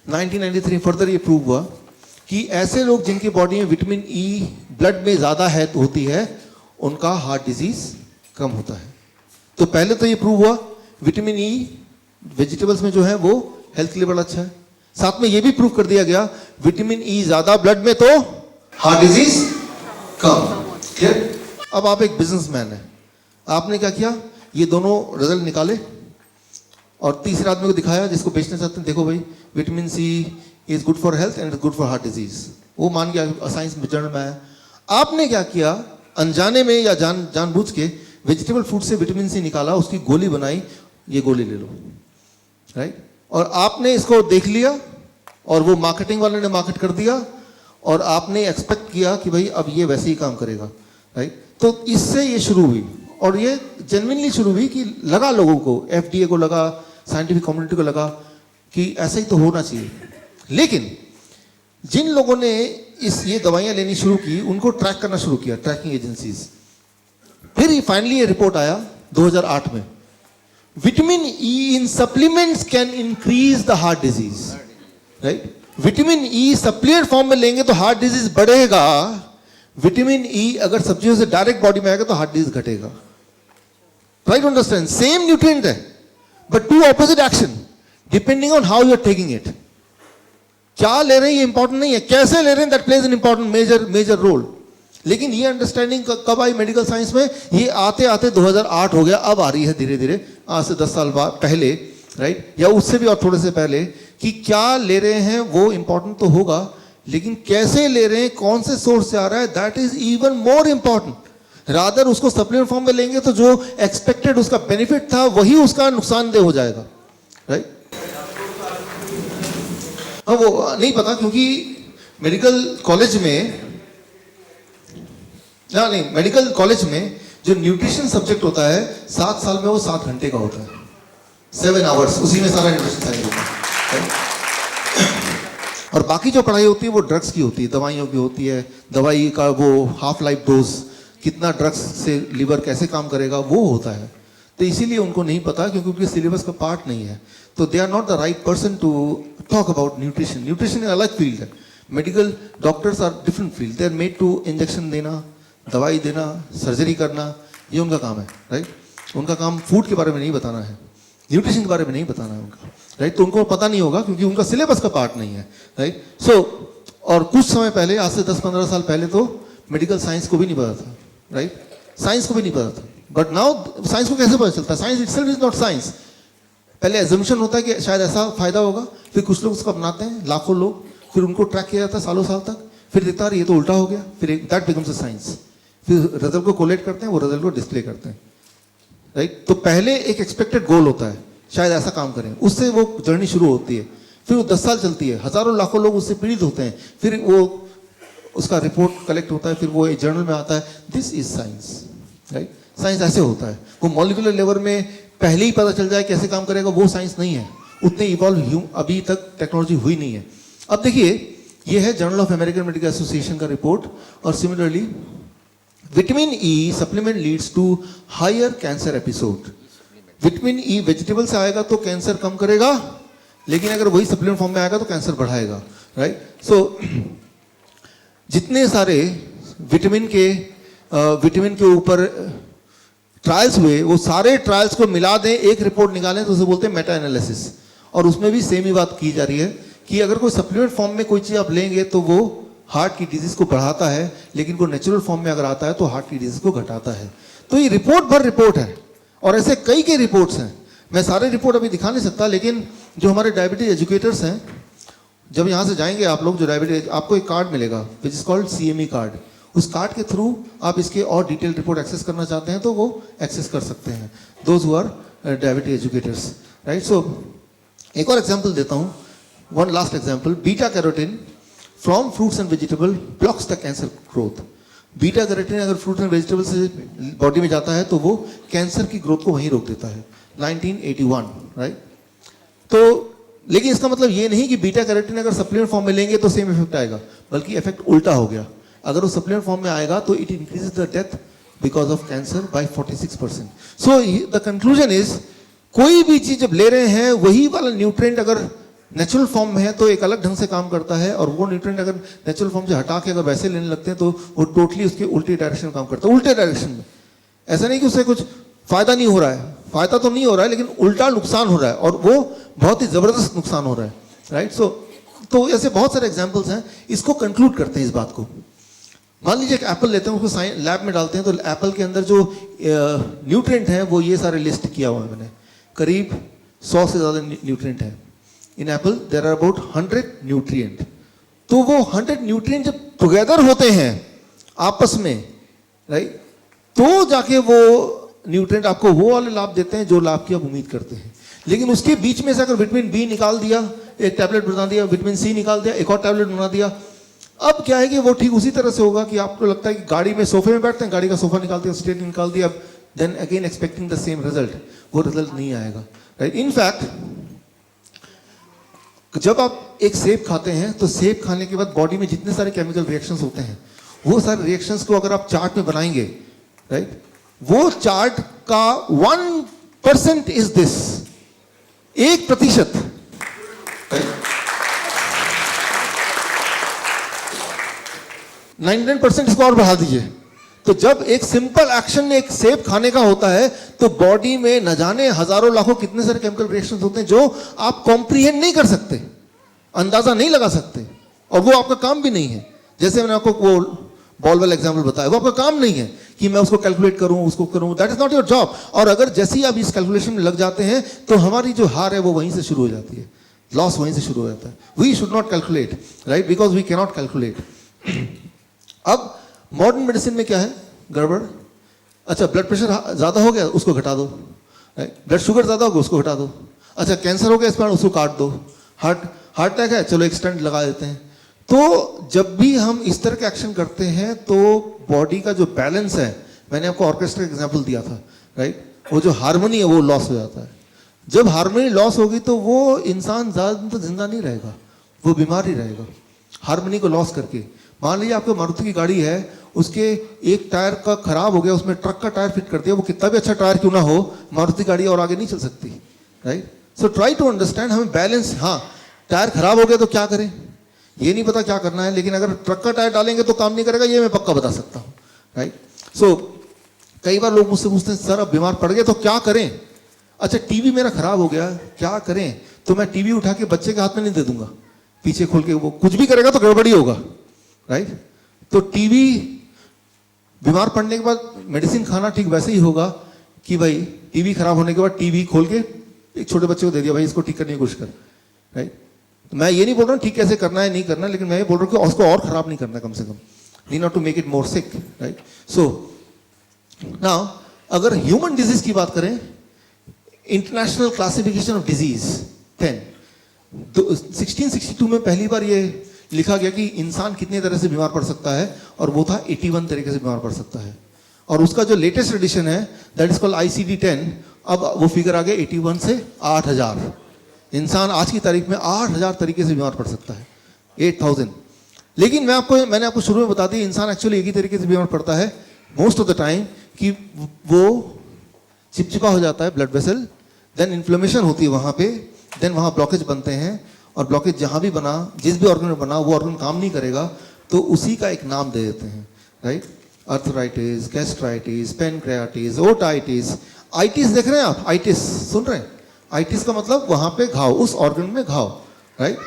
1993 फर्दर ये प्रूव हुआ कि ऐसे लोग जिनकी बॉडी में विटामिन ई ब्लड में ज़्यादा है होती है, उनका हार्ट डिजीज कम होता है. तो पहले तो ये प्रूव हुआ विटामिन ई वेजिटेबल्स में जो है वो हेल्थ के लिए बड़ा अच्छा है. साथ में ये भी प्रूव कर दिया गया विटामिन ई ज़्यादा ब्लड में तो हार्ट डिजीज कम. क्लियर? अब आप एक बिजनेसमैन है, आपने क्या किया, ये दोनों रिजल्ट निकाले और तीसरे आदमी को दिखाया जिसको बेचना चाहते हैं, देखो भाई vitamin C is good for health and is good for heart disease. वो मान गया, साइंस जर्नल में आया. आपने क्या किया, अनजाने में या जानबूझ के वेजिटेबल फूड से विटामिन सी निकाला, उसकी गोली बनाई, ये गोली ले लो, राइट? और आपने इसको देख लिया और वो मार्केटिंग वाले ने मार्केट कर दिया और आपने एक्सपेक्ट किया कि भाई अब ये वैसे ही काम करेगा, राइट? तो इससे ये शुरू हुई और ये जेन्युइनली शुरू हुई कि लगा लोगों को, एफडीए को लगा, साइंटिफिक कम्युनिटी को लगा कि ऐसा ही तो होना चाहिए. लेकिन जिन लोगों ने ये दवाइयां लेनी शुरू की उनको ट्रैक करना शुरू किया, ट्रैकिंग एजेंसीज. फिर फाइनली ये रिपोर्ट आया 2008 में, vitamin E in supplements can increase the heart disease, right? Vitamin E supplement form में लेंगे तो हार्ट डिजीज बढ़ेगा, विटामिन ई अगर सब्जियों से डायरेक्ट बॉडी में आएगा तो हार्ट डिजीज घटेगा. राइट? अंडरस्टैंड? सेम न्यूट्रिएंट है but two opposite action depending on how you are taking it. क्या ले रहे हैं ये इंपॉर्टेंट नहीं है, कैसे ले रहे हैं that plays an important major role. लेकिन ये अंडरस्टैंडिंग कब आई मेडिकल साइंस में? ये आते आते 2008 हो गया, अब आ रही है धीरे धीरे, आज से 10 साल बाद पहले, राइट? या उससे भी और थोड़े से पहले, कि क्या ले रहे हैं वो इंपॉर्टेंट तो होगा लेकिन कैसे ले रहे हैं, कौन से सोर्स से आ रहा है, that is even more important. Rather उसको सप्लीमेंट फॉर्म में लेंगे तो जो एक्सपेक्टेड उसका बेनिफिट था वही उसका नुकसानदेह हो जाएगा, राइट? हाँ वो नहीं पता, क्योंकि मेडिकल कॉलेज में नहीं, मेडिकल कॉलेज में जो न्यूट्रिशन सब्जेक्ट होता है 7 साल में वो 7 घंटे का होता है, 7 आवर्स, उसी में सारा न्यूट्रिशन साइंस होता है। और बाकी जो पढ़ाई होती है वो ड्रग्स की होती है, दवाइयों की होती है, दवाई का वो हाफ लाइफ डोज, कितना ड्रग्स से लिवर कैसे काम करेगा वो होता है। तो इसीलिए उनको नहीं पता, क्योंकि उनके सिलेबस का पार्ट नहीं है। तो they are not the right person to talk about nutrition. Nutrition एक अलग फील्ड है, medical doctors are different field, they are made to injection देना, दवाई देना, सर्जरी करना, ये उनका काम है, राइट। उनका काम फूड के बारे में नहीं बताना है, न्यूट्रिशन के बारे में नहीं बताना है उनका, राइट। तो उनको पता नहीं होगा क्योंकि उनका सिलेबस का पार्ट नहीं है, राइट। सो और कुछ समय पहले, आज से 10-15 साल पहले तो मेडिकल साइंस को भी नहीं पता था, राइट, साइंस को भी नहीं पता था। बट नाउ साइंस को कैसे पता चलता है? Science itself is not science. पहले एजम्पशन होता है कि शायद ऐसा फायदा होगा, फिर कुछ लोग उसको अपनाते हैं, लाखों लोग, फिर उनको ट्रैक किया जाता है सालों साल तक, फिर देखता है ये तो उल्टा हो गया, फिर दैट बिकम्स अ साइंस। फिर रिजल्ट को कोलेक्ट करते हैं, वो रिजल्ट को डिस्प्ले करते हैं, राइट। तो पहले एक एक्सपेक्टेड गोल होता है, शायद ऐसा काम करें, उससे वो जर्नी शुरू होती है, फिर वो 10 साल चलती है, हजारों लाखों लोग उससे पीड़ित होते हैं, फिर वो उसका रिपोर्ट कलेक्ट होता है, फिर वो जर्नल में आता है, this is science, right. Science ऐसे होता है। वो मॉलिक्यूलर लेवल में पहले ही पता चल जाए कैसे काम करेगा, वो साइंस नहीं है। उतने इवॉल्व अभी तक टेक्नोलॉजी हुई नहीं है। अब देखिए, ये है journal of American medical association का रिपोर्ट। और similarly vitamin E supplement leads to higher cancer episode. Vitamin E vegetable से आएगा तो कैंसर कम करेगा, लेकिन अगर वही सप्लीमेंट फॉर्म में आएगा तो कैंसर बढ़ाएगा, राइट। सो जितने सारे विटामिन के ऊपर ट्रायल्स हुए, वो सारे ट्रायल्स को मिला दें, एक रिपोर्ट निकालें, तो उसे बोलते हैं मेटा एनालिसिस। और उसमें भी सेम ही बात की जा रही है कि अगर कोई सप्लीमेंट फॉर्म में कोई चीज़ आप लेंगे तो वो हार्ट की डिजीज को बढ़ाता है, लेकिन कोई नेचुरल फॉर्म में अगर आता है तो हार्ट की डिजीज को घटाता है। तो ये रिपोर्ट भर रिपोर्ट है, और ऐसे कई के रिपोर्ट्स हैं। मैं सारे रिपोर्ट अभी दिखा नहीं सकता, लेकिन जो हमारे डायबिटीज एजुकेटर्स हैं, जब यहाँ से जाएंगे आप लोग, जो डायबिटीज, आपको एक कार्ड मिलेगा विच इज कॉल्ड CME कार्ड। उस कार्ड के थ्रू आप इसके और डिटेल रिपोर्ट एक्सेस करना चाहते हैं तो वो एक्सेस कर सकते हैं, those who are diabetes educators, right. So एक और एग्जाम्पल देता हूँ, one last example. Beta carotene from fruits and vegetable blocks the cancer growth. Beta carotene अगर फ्रूट एंड वेजिटेबल से बॉडी में जाता है तो वो कैंसर की ग्रोथ को वहीं रोक देता है, 1981, राइट। तो लेकिन इसका मतलब ये नहीं कि बीटा कैरोटीन अगर सप्लीमेंट फॉर्म में लेंगे तो सेम इफेक्ट आएगा, बल्कि इफेक्ट उल्टा हो गया। अगर वो सप्लीमेंट फॉर्म में आएगा तो it increases the death because of cancer by 46%। So the conclusion is, कोई भी चीज जब ले रहे हैं, वही वाला न्यूट्रिएंट अगर नेचुरल फॉर्म में है तो एक अलग ढंग से काम करता है, और वो न्यूट्रिएंट अगर नेचुरल फॉर्म से हटा के अगर वैसे लेने लगते हैं तो वो टोटली उसके उल्टी डायरेक्शन में काम करता है, उल्टे डायरेक्शन में। ऐसा नहीं कि उससे कुछ फायदा नहीं हो रहा है, फायदा तो नहीं हो रहा है, लेकिन उल्टा नुकसान हो रहा है, और वो बहुत ही जबरदस्त नुकसान हो रहा है, राइट। सो तो ऐसे बहुत सारे एग्जाम्पल्स हैं। इसको कंक्लूड करते हैं इस बात को। मान लीजिए एक एप्पल लेते हैं, उसको लैब में डालते हैं, तो एप्पल के अंदर जो न्यूट्रिएंट है वो ये सारे लिस्ट किया हुआ है मैंने, करीब 100 से ज़्यादा न्यूट्रिएंट है। In apple there are about 100 nutrient. तो वो 100 न्यूट्रिएंट जब टुगेदर होते हैं आपस में, राइट, तो जाके वो न्यूट्रिएंट आपको वो वाले लाभ देते हैं जो लाभ की आप उम्मीद करते हैं। लेकिन उसके बीच में से अगर विटामिन बी निकाल दिया, एक टैबलेट बना दिया, विटामिन सी निकाल दिया, एक और टैबलेट बना दिया, अब क्या है कि वो ठीक उसी तरह से होगा कि आपको लगता है कि गाड़ी में सोफे में बैठते हैं, गाड़ी का सोफा निकाल दिया, स्टेट निकाल दिया, then again expecting the same result, वो रिजल्ट नहीं आएगा, राइट। इनफैक्ट जब आप एक सेब खाते हैं तो सेब खाने के बाद बॉडी में जितने सारे केमिकल रिएक्शंस होते हैं, वो सारे रिएक्शंस को अगर आप चार्ट में बनाएंगे, राइट, वो चार्ट का 1% इज दिस, 1%, 99% इसको और बढ़ा दीजिए। तो जब एक सिंपल एक्शन एक सेब खाने का होता है तो बॉडी में न जाने हजारों लाखों कितने सारे केमिकल रिएक्शंस होते हैं जो आप कॉम्प्रिहेंड नहीं कर सकते, अंदाजा नहीं लगा सकते, और वो आपका काम भी नहीं है। जैसे मैंने आपको वो बॉल वाला एग्जाम्पल बताया, वो आपका काम नहीं है कि मैं उसको कैलकुलेट करूं, उसको करूं, that is not your job. और अगर जैसे ही आप इस कैलकुलेशन में लग जाते हैं तो हमारी जो हार है वो वहीं से शुरू हो जाती है, लॉस वहीं से शुरू हो जाता है। We should not calculate, right, because we can not calculate. अब मॉडर्न मेडिसिन में क्या है गड़बड़? अच्छा, ब्लड प्रेशर ज्यादा हो गया, उसको घटा दो, ब्लड शुगर ज्यादा हो गया, उसको घटा दो। अच्छा, कैंसर हो गया, इस पर उसको काट दो, हार्ट हार्ट अटैक है, चलो एक स्टंट लगा देते हैं। तो जब भी हम इस तरह के एक्शन करते हैं तो बॉडी का जो बैलेंस है, मैंने आपको ऑर्केस्ट्रा का एग्जांपल दिया था, राइट, वो जो हार्मनी है वो लॉस हो जाता है। जब हार्मनी लॉस होगी तो वो इंसान ज़्यादा दिन तक जिंदा नहीं रहेगा, वो बीमार ही रहेगा हार्मनी को लॉस करके। मान लीजिए आपको मारुति की गाड़ी है, उसके एक टायर का खराब हो गया, उसमें ट्रक का टायर फिट कर दिया, वो कितना भी अच्छा टायर क्यों ना हो, मारुति गाड़ी और आगे नहीं चल सकती, right. So try to understand, हमें बैलेंस, हाँ टायर खराब हो गया तो क्या करें ये नहीं पता क्या करना है, लेकिन अगर ट्रक का टायर डालेंगे तो काम नहीं करेगा, ये मैं पक्का बता सकता हूँ, राइट। सो कई बार लोग मुझसे पूछते हैं सर अब बीमार पड़ गए तो क्या करें। अच्छा टीवी मेरा खराब हो गया, क्या करें, तो मैं टीवी उठा के बच्चे के हाथ में नहीं दे दूंगा, पीछे खोल के वो कुछ भी करेगा तो गड़बड़ी होगा, राइट। तो टीवी बीमार पड़ने के बाद मेडिसिन खाना ठीक वैसे ही होगा कि भाई टीवी खराब होने के बाद टीवी खोल के एक छोटे बच्चे को दे दिया, भाई इसको ठीक करने की कोशिश कर, राइट। तो मैं ये नहीं बोल रहा हूँ ठीक कैसे करना है नहीं करना, लेकिन मैं ये बोल रहा हूँ कि उसको और खराब नहीं करना, कम से कम need not to make it more sick, right. So now अगर ह्यूमन डिजीज की बात करें, इंटरनेशनल क्लासिफिकेशन ऑफ डिजीज 1662 में पहली बार ये लिखा गया कि इंसान कितने तरह से बीमार पड़ सकता है, और वो था 81 तरीके से बीमार पड़ सकता है। और उसका जो लेटेस्ट एडिशन है दैट इज कॉल्ड ICD-10, अब वो फिगर आ गया 81 से 8000। इंसान आज की तारीख में 8000 तरीके से बीमार पड़ सकता है, 8000। लेकिन मैंने आपको शुरू में बता दिया, इंसान एक्चुअली एक ही तरीके से बीमार पड़ता है मोस्ट ऑफ द टाइम, कि वो चिपचिपा हो जाता है ब्लड वेसल, देन इन्फ्लेमेशन होती है वहाँ पे, देन वहाँ ब्लॉकेज बनते हैं, और ब्लॉकेज जहाँ भी बना, जिस भी ऑर्गन में बना, वो ऑर्गन काम नहीं करेगा तो उसी का एक नाम दे देते हैं, right. Arthritis, gastritis, pancreatitis, otitis. Itis देख रहे हैं आप, आइटिस सुन रहे हैं, आइटिस का मतलब वहाँ पे घाव, उस ऑर्गन में घाव, राइट।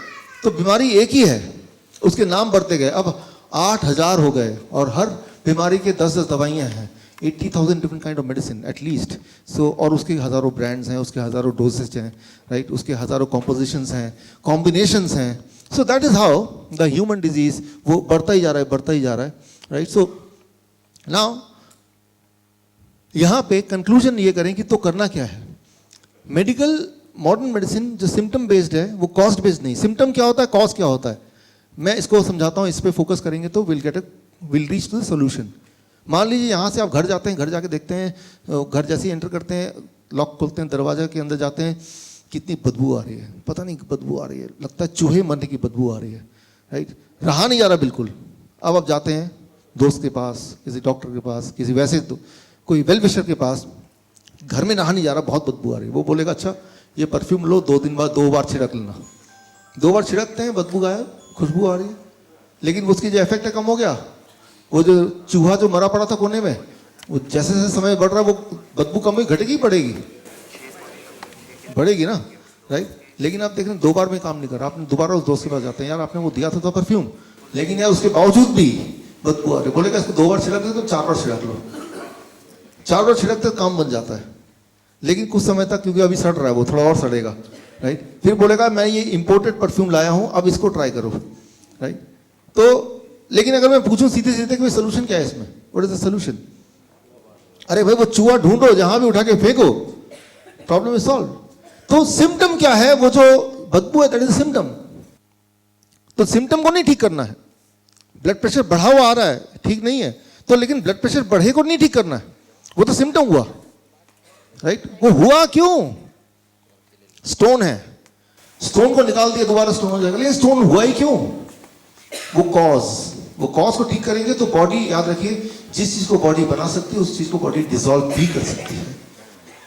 तो बीमारी एक ही है, उसके नाम बढ़ते गए, अब 8000 हो गए, और हर बीमारी के 10-10 दवाइयाँ हैं, 80,000 different kind of medicine at least. So और उसके हज़ारों ब्रांड्स हैं, उसके हज़ारों डोजेज हैं, राइट, उसके हज़ारों कॉम्पोजिशंस हैं, कॉम्बिनेशंस हैं। So that is how the human disease वो बढ़ता ही जा रहा है, बढ़ता ही जा रहा है, राइट। सो नाउ यहाँ पे कंक्लूजन ये करें कि तो करना क्या है। मेडिकल मॉडर्न मेडिसिन जो सिम्टम बेस्ड है वो कॉस्ट बेस्ड नहीं। सिम्टम क्या होता है, कॉज क्या होता है, मैं इसको समझाता हूँ, इस पर फोकस करेंगे तो will reach to the solution. मान लीजिए यहाँ से आप घर जाते हैं, घर जाके देखते हैं, घर जैसे ही एंटर करते हैं, लॉक खोलते हैं, दरवाजा के अंदर जाते हैं, कितनी बदबू आ रही है, पता नहीं बदबू आ रही है, लगता है चूहे मरने की बदबू आ रही है, राइट, रहा नहीं जा रहा बिल्कुल। अब आप जाते हैं दोस्त के पास, किसी डॉक्टर के पास, किसी वैसे तो कोई वेल विशर के पास, घर में नहा नहीं जा रहा, बहुत बदबू आ रही है, वो बोलेगा अच्छा ये परफ्यूम लो, 2 दिन बाद 2 बार छिड़क लेना। 2 बार छिड़कते हैं, बदबू गायब, खुशबू आ रही है, लेकिन उसकी जो इफेक्ट है कम हो गया। वो जो चूहा जो मरा पड़ा था कोने में, वो जैसे जैसे समय बढ़ रहा है वो बदबू कम हुई, घटेगी बढ़ेगी, बढ़ेगी ना, राइट। लेकिन आप देख रहे हैं 2 बार में काम नहीं कर रहा, आपने दोबारा उस दोस्त के पास जाते हैं, यार आपने वो दिया था परफ्यूम, लेकिन यार उसके बावजूद भी बदबू आ रही, बोलेगा इसको 2 बार छिड़क दे तो 4 बार छिड़क लो, 4 बार छिड़कते काम बन जाता है। लेकिन कुछ समय तक, क्योंकि अभी सड़ रहा है वो, थोड़ा और सड़ेगा, राइट, फिर बोलेगा मैं ये इंपोर्टेड परफ्यूम लाया हूँ, अब इसको ट्राई करो, राइट। तो लेकिन अगर मैं पूछूं सीधे सीधे कि सोल्यूशन क्या है इसमें, व्हाट इज द सोल्यूशन, अरे भाई वो चूहा ढूंढो, जहां भी उठा के फेंको, प्रॉब्लम इज सॉल्व। तो सिम्टम क्या है, वो जो बदबू है दैट इज सिम्टम। तो सिम्टम को नहीं ठीक करना है, ब्लड प्रेशर बढ़ा हुआ आ रहा है, ठीक नहीं है, तो लेकिन ब्लड प्रेशर बढ़े को नहीं ठीक करना है, वो तो सिम्टम हुआ, राइट। वो हुआ क्यों, स्टोन है, स्टोन को निकाल दिया दोबारा स्टोन हो जाएगा, लेकिन स्टोन हुआ ही क्यों, वो कॉज को ठीक करेंगे तो बॉडी, याद रखिए जिस चीज को बॉडी बना सकती है उस चीज को बॉडी डिसॉल्व भी कर सकती है।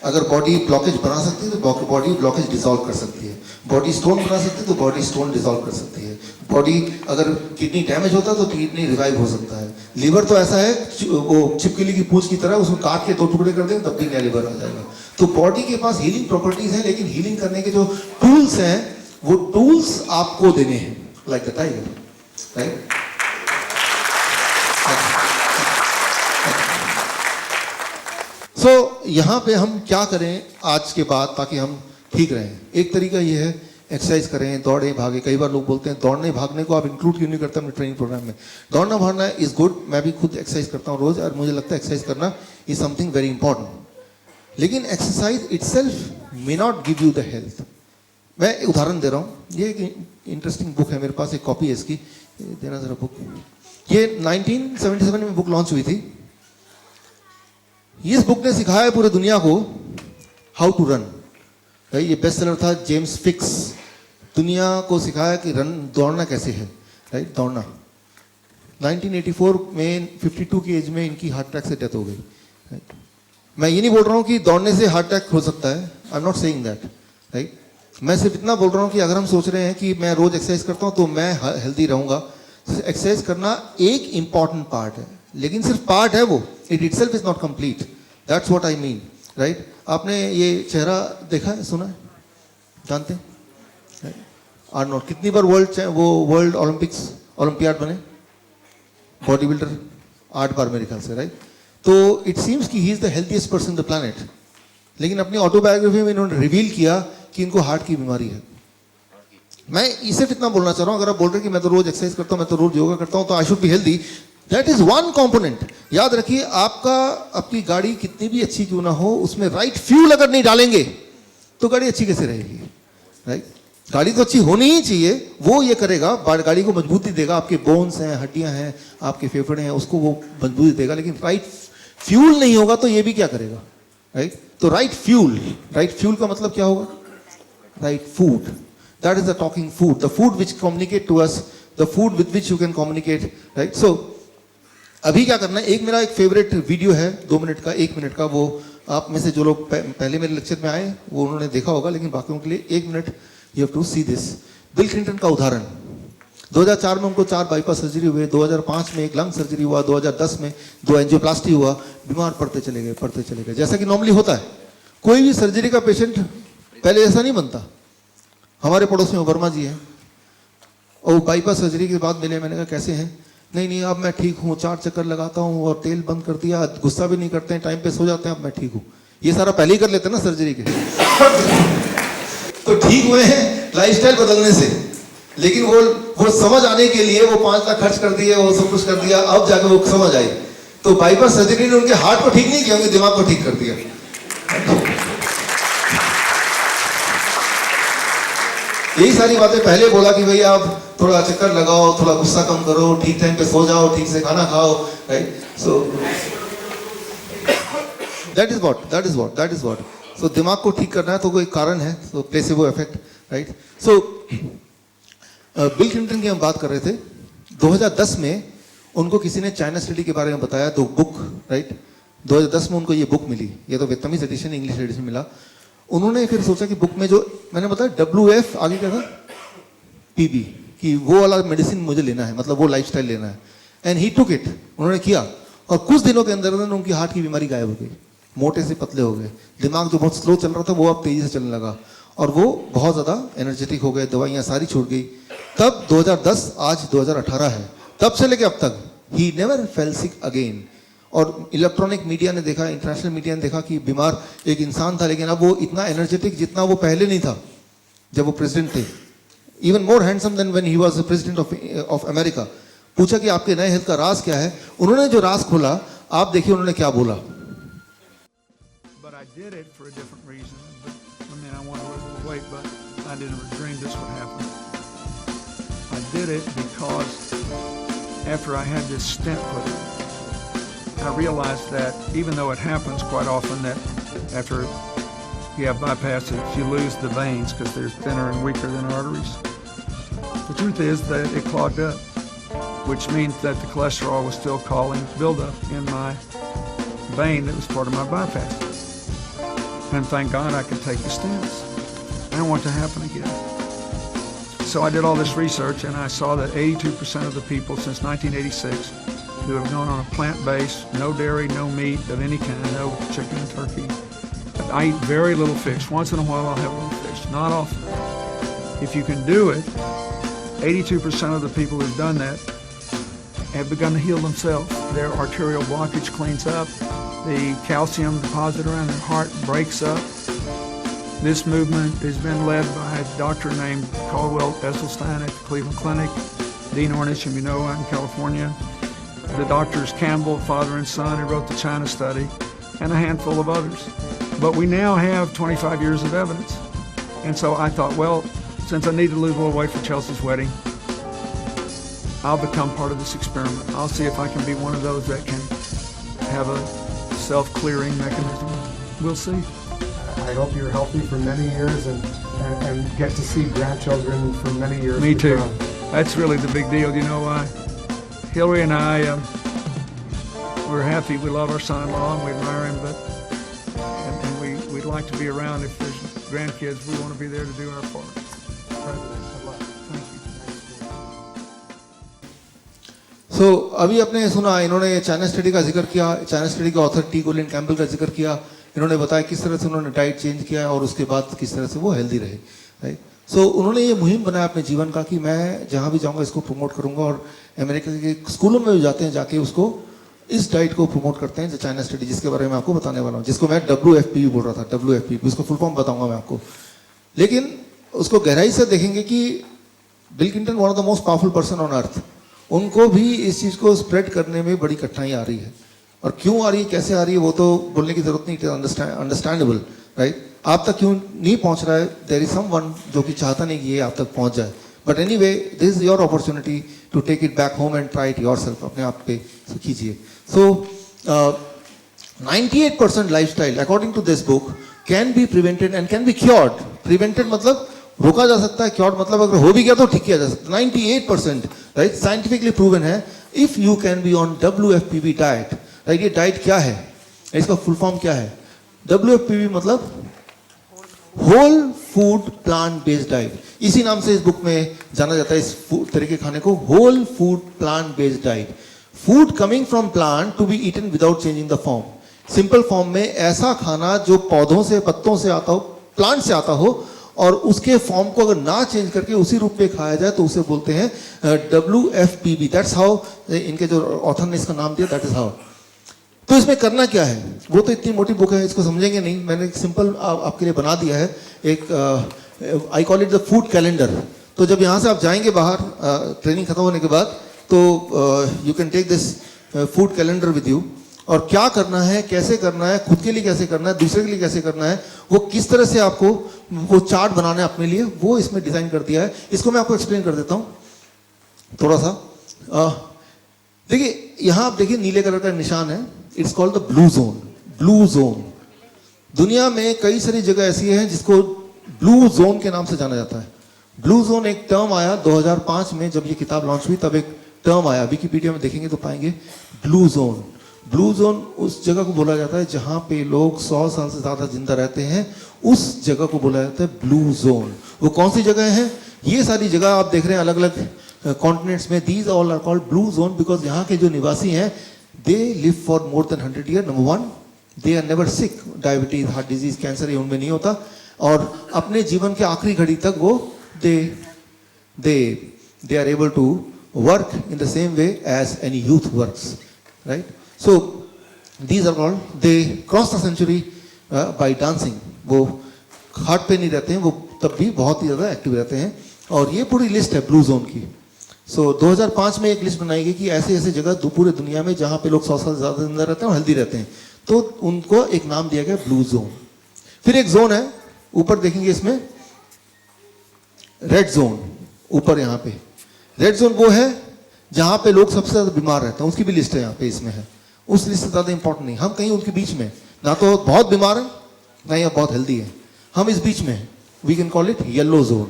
अगर बॉडी ब्लॉकेज बना सकती है तो बॉडी ब्लॉकेज डिसॉल्व कर सकती है, बॉडी स्टोन बना सकती है तो बॉडी स्टोन डिसॉल्व कर सकती है, बॉडी अगर किडनी डैमेज होता है तो किडनी रिवाइव हो सकता है। लिवर तो ऐसा है वो छिपकली की पूंछ की तरह, उसको काट के 2 टुकड़े कर देंगे तब भी नया लिवर आ जाएगा। तो बॉडी के पास हीलिंग प्रॉपर्टीज हैं, लेकिन हीलिंग करने के जो टूल्स हैं वो टूल्स आपको देने हैं, लाइक द टाइगर, राइट। सो यहाँ पे हम क्या करें आज के बाद ताकि हम ठीक रहें। एक तरीका ये है एक्सरसाइज करें, दौड़ें, भागें। कई बार लोग बोलते हैं दौड़ने भागने को आप इंक्लूड क्यों नहीं करते अपने ट्रेनिंग प्रोग्राम में। दौड़ना भागना इज गुड, मैं भी खुद एक्सरसाइज करता हूँ रोज, और मुझे लगता है एक्सरसाइज करना इज समथिंग वेरी इंपॉर्टेंट। लेकिन exercise itself may not give you the health. मैं एक उदाहरण दे रहा हूँ, ये एक इंटरेस्टिंग बुक है मेरे पास, एक कॉपी है इसकी, ये देना जरा बुक। ये 1977 में बुक लॉन्च हुई थी। इस बुक ने सिखाया है पूरी दुनिया को हाउ टू रन। ये बेस्ट सेलर था, जेम्स फिक्स, दुनिया को सिखाया कि रन दौड़ना कैसे है, राइट, दौड़ना। 1984 में 52 की एज में इनकी हार्ट अटैक से डेथ हो गई, राइट। मैं ये नहीं बोल रहा हूँ कि दौड़ने से हार्ट अटैक हो सकता है, I am not saying that, right. मैं सिर्फ इतना बोल रहा हूँ कि अगर हम सोच रहे हैं कि मैं रोज एक्सरसाइज करता हूँ तो मैं हेल्दी रहूंगा, एक्सरसाइज करना एक इंपॉर्टेंट पार्ट है, लेकिन सिर्फ पार्ट है वो, it itself is not complete, that's what I mean, right. आपने ये चेहरा देखा है, सुना है, जानते हैं? आर्नोल्ड कितनी बार वर्ल्ड ओलंपियाड बने, बॉडी बिल्डर 8 बार मेरे ख्याल से, राइट। तो इट सीम्स कि he is the healthiest person the planet, लेकिन अपनी ऑटोबायोग्राफी में इन्होंने रिवील किया कि इनको हार्ट की बीमारी है। मैं इसे इतना बोलना चाह रहा हूं, अगर आप बोल रहे हैं कि मैं तो रोज एक्सरसाइज करता हूं, मैं तो रोज योगा करता हूं, तो I should be healthy, that is one component. याद रखिए, आपकी गाड़ी कितनी भी अच्छी क्यों ना हो, उसमें राइट फ्यूल अगर नहीं डालेंगे तो गाड़ी अच्छी कैसे रहेगी, राइट। गाड़ी तो अच्छी होनी ही चाहिए, वो ये करेगा, गाड़ी को मजबूती देगा, आपके बोन्स हैं, हड्डियां हैं, आपके फेफड़े हैं, उसको वो मजबूती देगा, लेकिन राइट फ्यूल नहीं होगा तो ये भी क्या करेगा, राइट। तो राइट फ्यूल का मतलब क्या होगा, right food, that is the talking food, the food which communicate to us, the food with which you can communicate, right. So अभी क्या करना है, एक फेवरेट वीडियो है 2 मिनट का, 1 मिनट का, वो आप में से जो लोग पहले मेरे लेक्चर में आए वो उन्होंने देखा होगा, लेकिन बाकियों के लिए 1 minute you have to see this. Bill Clinton का उदाहरण, 2004 में उनको 4 बाईपास सर्जरी हुए, 2005 में 1 लंग सर्जरी हुआ, 2010 में 2 एंजियोप्लास्टी हुआ, बीमार पड़ते चले गए, जैसा कि नॉर्मली होता है। कोई भी सर्जरी का पेशेंट पहले ऐसा नहीं बनता। हमारे पड़ोस में वर्मा जी हैं, और बाईपास सर्जरी के बाद मिले, मैंने कहा कैसे हैं, नहीं अब मैं ठीक हूँ, 4 चक्कर लगाता हूँ और तेल बंद कर दिया, गुस्सा भी नहीं करते हैं, टाइम पे सो जाते हैं, अब मैं ठीक हूँ। ये सारा पहले ही कर लेते हैं ना सर्जरी के तो ठीक हुए हैं लाइफस्टाइल बदलने से, लेकिन वो समझ आने के लिए वो 5 लाख खर्च कर दिए, वो सब कुछ कर दिया, अब जाके वो समझ आई। तो बाईपास सर्जरी ने उनके हार्ट को ठीक नहीं किया, उनके दिमाग को ठीक कर दिया। यही सारी बातें पहले बोला कि भैया आप थोड़ा चक्कर लगाओ, थोड़ा गुस्सा कम करो, ठीक टाइम पे सो जाओ, ठीक से खाना खाओ, right. So that is what. So दिमाग को ठीक करना है तो कोई कारण है, so placebo effect, right. So Bill Clinton की हम बात कर रहे थे, 2010 में उनको किसी ने चाइना स्टडी के बारे में बताया, तो बुक, राइट, 2010 में उनको ये बुक मिली, ये तो वियतनामीज एडिशन, इंग्लिश एडिशन मिला। उन्होंने फिर सोचा कि बुक में जो मैंने बताया WF आगे क्या था, PB, कि वो वाला मेडिसिन मुझे लेना है, मतलब वो लाइफस्टाइल लेना है, एंड ही टुक इट, उन्होंने किया, और कुछ दिनों के अंदर उनकी हार्ट की बीमारी गायब हो गई, मोटे से पतले हो गए, दिमाग जो बहुत स्लो चल रहा था वो अब तेजी से चलने लगा, और वो बहुत ज़्यादा एनर्जेटिक हो गए, दवाइयाँ सारी छूट गई। तब 2010, आज 2018 है, तब से लेके अब तक he never fail sick again. और इलेक्ट्रॉनिक मीडिया ने देखा, इंटरनेशनल मीडिया ने देखा कि बीमार एक इंसान था, लेकिन अब वो इतना एनर्जेटिक जितना वो पहले नहीं था जब वो प्रेसिडेंट थे, even more handsome than when he was the president of America. पूछा कि आपके नए हेल्थ का राज क्या है, उन्होंने जो राज खोला, आप देखिए उन्होंने क्या बोला। Did it for a different reason. But, I mean, I wanted to lose a little weight, but I didn't ever dream this would happen. I did it because after I had this stent put in, I realized that even though it happens quite often that after you have bypasses, you lose the veins because they're thinner and weaker than arteries. The truth is that it clogged up, which means that the cholesterol was still causing buildup in my vein that was part of my bypass. And thank God I could take the stents. I don't want it to happen again. So I did all this research and I saw that 82% of the people since 1986 who have gone on a plant-based, no dairy, no meat of any kind, no chicken and turkey. I eat very little fish. Once in a while I'll have a little fish, not often. If you can do it, 82% of the people who've done that have begun to heal themselves. Their arterial blockage cleans up. The calcium deposit around their heart breaks up. This movement has been led by a doctor named Caldwell Esselstyn at the Cleveland Clinic, Dean Ornish in Minoa in California, the doctors Campbell, father and son, who wrote the China study, and a handful of others. But we now have 25 years of evidence. And so I thought, well, since I need to lose a little weight for Chelsea's wedding, I'll become part of this experiment. I'll see if I can be one of those that can have a self-clearing mechanism. We'll see. I hope you're healthy for many years and get to see grandchildren for many years. Me to too. come. That's really the big deal. You know, Hillary and I, we're happy. We love our son-in-law and we admire him, and we'd like to be around. If there's grandkids, we want to be there to do our part. Good luck. Thank you. सो अभी आपने सुना, इन्होंने China study का जिक्र किया, China study के author T गोलिन Campbell का जिक्र किया, इन्होंने बताया किस तरह से उन्होंने डाइट चेंज किया और उसके बाद किस तरह से वो हेल्दी रहे, राइट। सो उन्होंने ये मुहिम बनाया अपने जीवन का कि मैं जहाँ भी जाऊँगा इसको प्रमोट करूँगा, और अमेरिका के स्कूलों में भी जाते हैं, जाके उसको इस डाइट को प्रमोट करते हैं, जो चाइना स्टडी जिसके बारे में आपको बताने वाला हूँ, जिसको मैं WFPB बोल रहा था, WFPB, उसको फुल फॉर्म बताऊँगा मैं आपको। लेकिन उसको गहराई से देखेंगे कि bill Clinton one of the most powerful person on earth, उनको भी इस चीज़ को स्प्रेड करने में बड़ी कठिनाई आ रही है, और क्यों आ रही है, कैसे आ रही है, वो तो बोलने की जरूरत नहीं, अंडरस्टैंडेबल, राइट। आप तक क्यों नहीं पहुंच रहा है, देयर इज समवन जो कि चाहता नहीं कि ये आप तक पहुंच जाए, but anyway this is your opportunity to take it back home and try it yourself, अपने आप पे कीजिए। So 98% lifestyle according to this book can be prevented and can be cured. Prevented मतलब रोका जा सकता है, क्योर्ड मतलब अगर हो भी गया तो ठीक किया जा सकता है। 98% राइट, साइंटिफिकली प्रूवन है, if you can be on WFPB diet, right. ये डाइट क्या है, इसका फुल फॉर्म क्या है? WFPB मतलब whole food plant based diet, इसी नाम से इस बुक में जाना जाता है, इस तरह के खाने को whole food plant based diet. Food coming from plant to be eaten without changing the form. Simple form में ऐसा खाना जो पौधों से, पत्तों से आता हो, प्लांट से आता हो, और उसके फॉर्म को अगर ना चेंज करके उसी रूप में खाया जाए तो उसे बोलते हैं WFPB। दैट्स हाउ, इनके जो ऑथर ने इसका नाम दिया, दैट इज हाउ। तो इसमें करना क्या है, वो तो इतनी मोटी बुक है, इसको समझेंगे नहीं, मैंने सिंपल आपके लिए बना दिया है एक, I call it the food calendar. तो जब यहाँ से आप जाएंगे बाहर ट्रेनिंग खत्म होने के बाद, तो you can take this food calendar with you, और क्या करना है, कैसे करना है, खुद के लिए कैसे करना है, दूसरे के लिए कैसे करना है, वो किस तरह से आपको वो चार्ट बनाना है अपने लिए, वो इसमें डिज़ाइन कर दिया है। इसको मैं आपको एक्सप्लेन कर देता हूँ थोड़ा सा। देखिए यहाँ आप देखिए नीले कलर का निशान है, it's called the blue zone. Blue zone, दुनिया में कई सारी जगह ऐसी है जिसको ब्लू जोन के नाम से जाना जाता है। ब्लू जोन एक टर्म आया 2005 में, जब ये किताब लॉन्च हुई तब एक टर्म आया, विकिपीडिया में देखेंगे तो पाएंगे ब्लू जोन। ब्लू जोन उस जगह को बोला जाता है जहाँ पे लोग 100 साल से ज़्यादा जिंदा रहते हैं, उस जगह को बोला जाता है ब्लू जोन। वो कौन सी जगह है? ये सारी जगह आप देख रहे हैं अलग अलग कॉन्टिनेंट्स में, these all are called blue zone, because यहाँ के जो निवासी हैं they live for more than 100 year. Number one, they are never sick, diabetes, heart disease, cancer ये उनमें नहीं होता, और अपने जीवन के आखिरी घड़ी तक वो they are able to work in the same way as any youth works, right. So these are called, they cross the century by dancing। वो हार्ट पे नहीं रहते हैं, वो तब भी बहुत ही ज़्यादा एक्टिव रहते हैं, और ये पूरी लिस्ट है ब्लू जोन की। सो 2005 में एक लिस्ट बनाई गई कि ऐसे ऐसे जगह पूरे दुनिया में जहाँ पे लोग 100 साल ज़्यादा जिंदा रहते हैं और हेल्दी रहते हैं, तो उनको एक नाम दिया गया ब्लू जोन। फिर एक जोन है, ऊपर देखेंगे इसमें रेड जोन, ऊपर यहाँ पे रेड जोन वो है जहाँ पे लोग सबसे ज़्यादा बीमार रहते हैं, उसकी भी लिस्ट है यहाँ पे इसमें है। उस लिस्ट से ज़्यादा इंपॉर्टेंट नहीं, हम कहीं उनके बीच में, ना तो बहुत बीमार है ना ही बहुत हेल्दी है, हम इस बीच में हैं। We can call it yellow zone,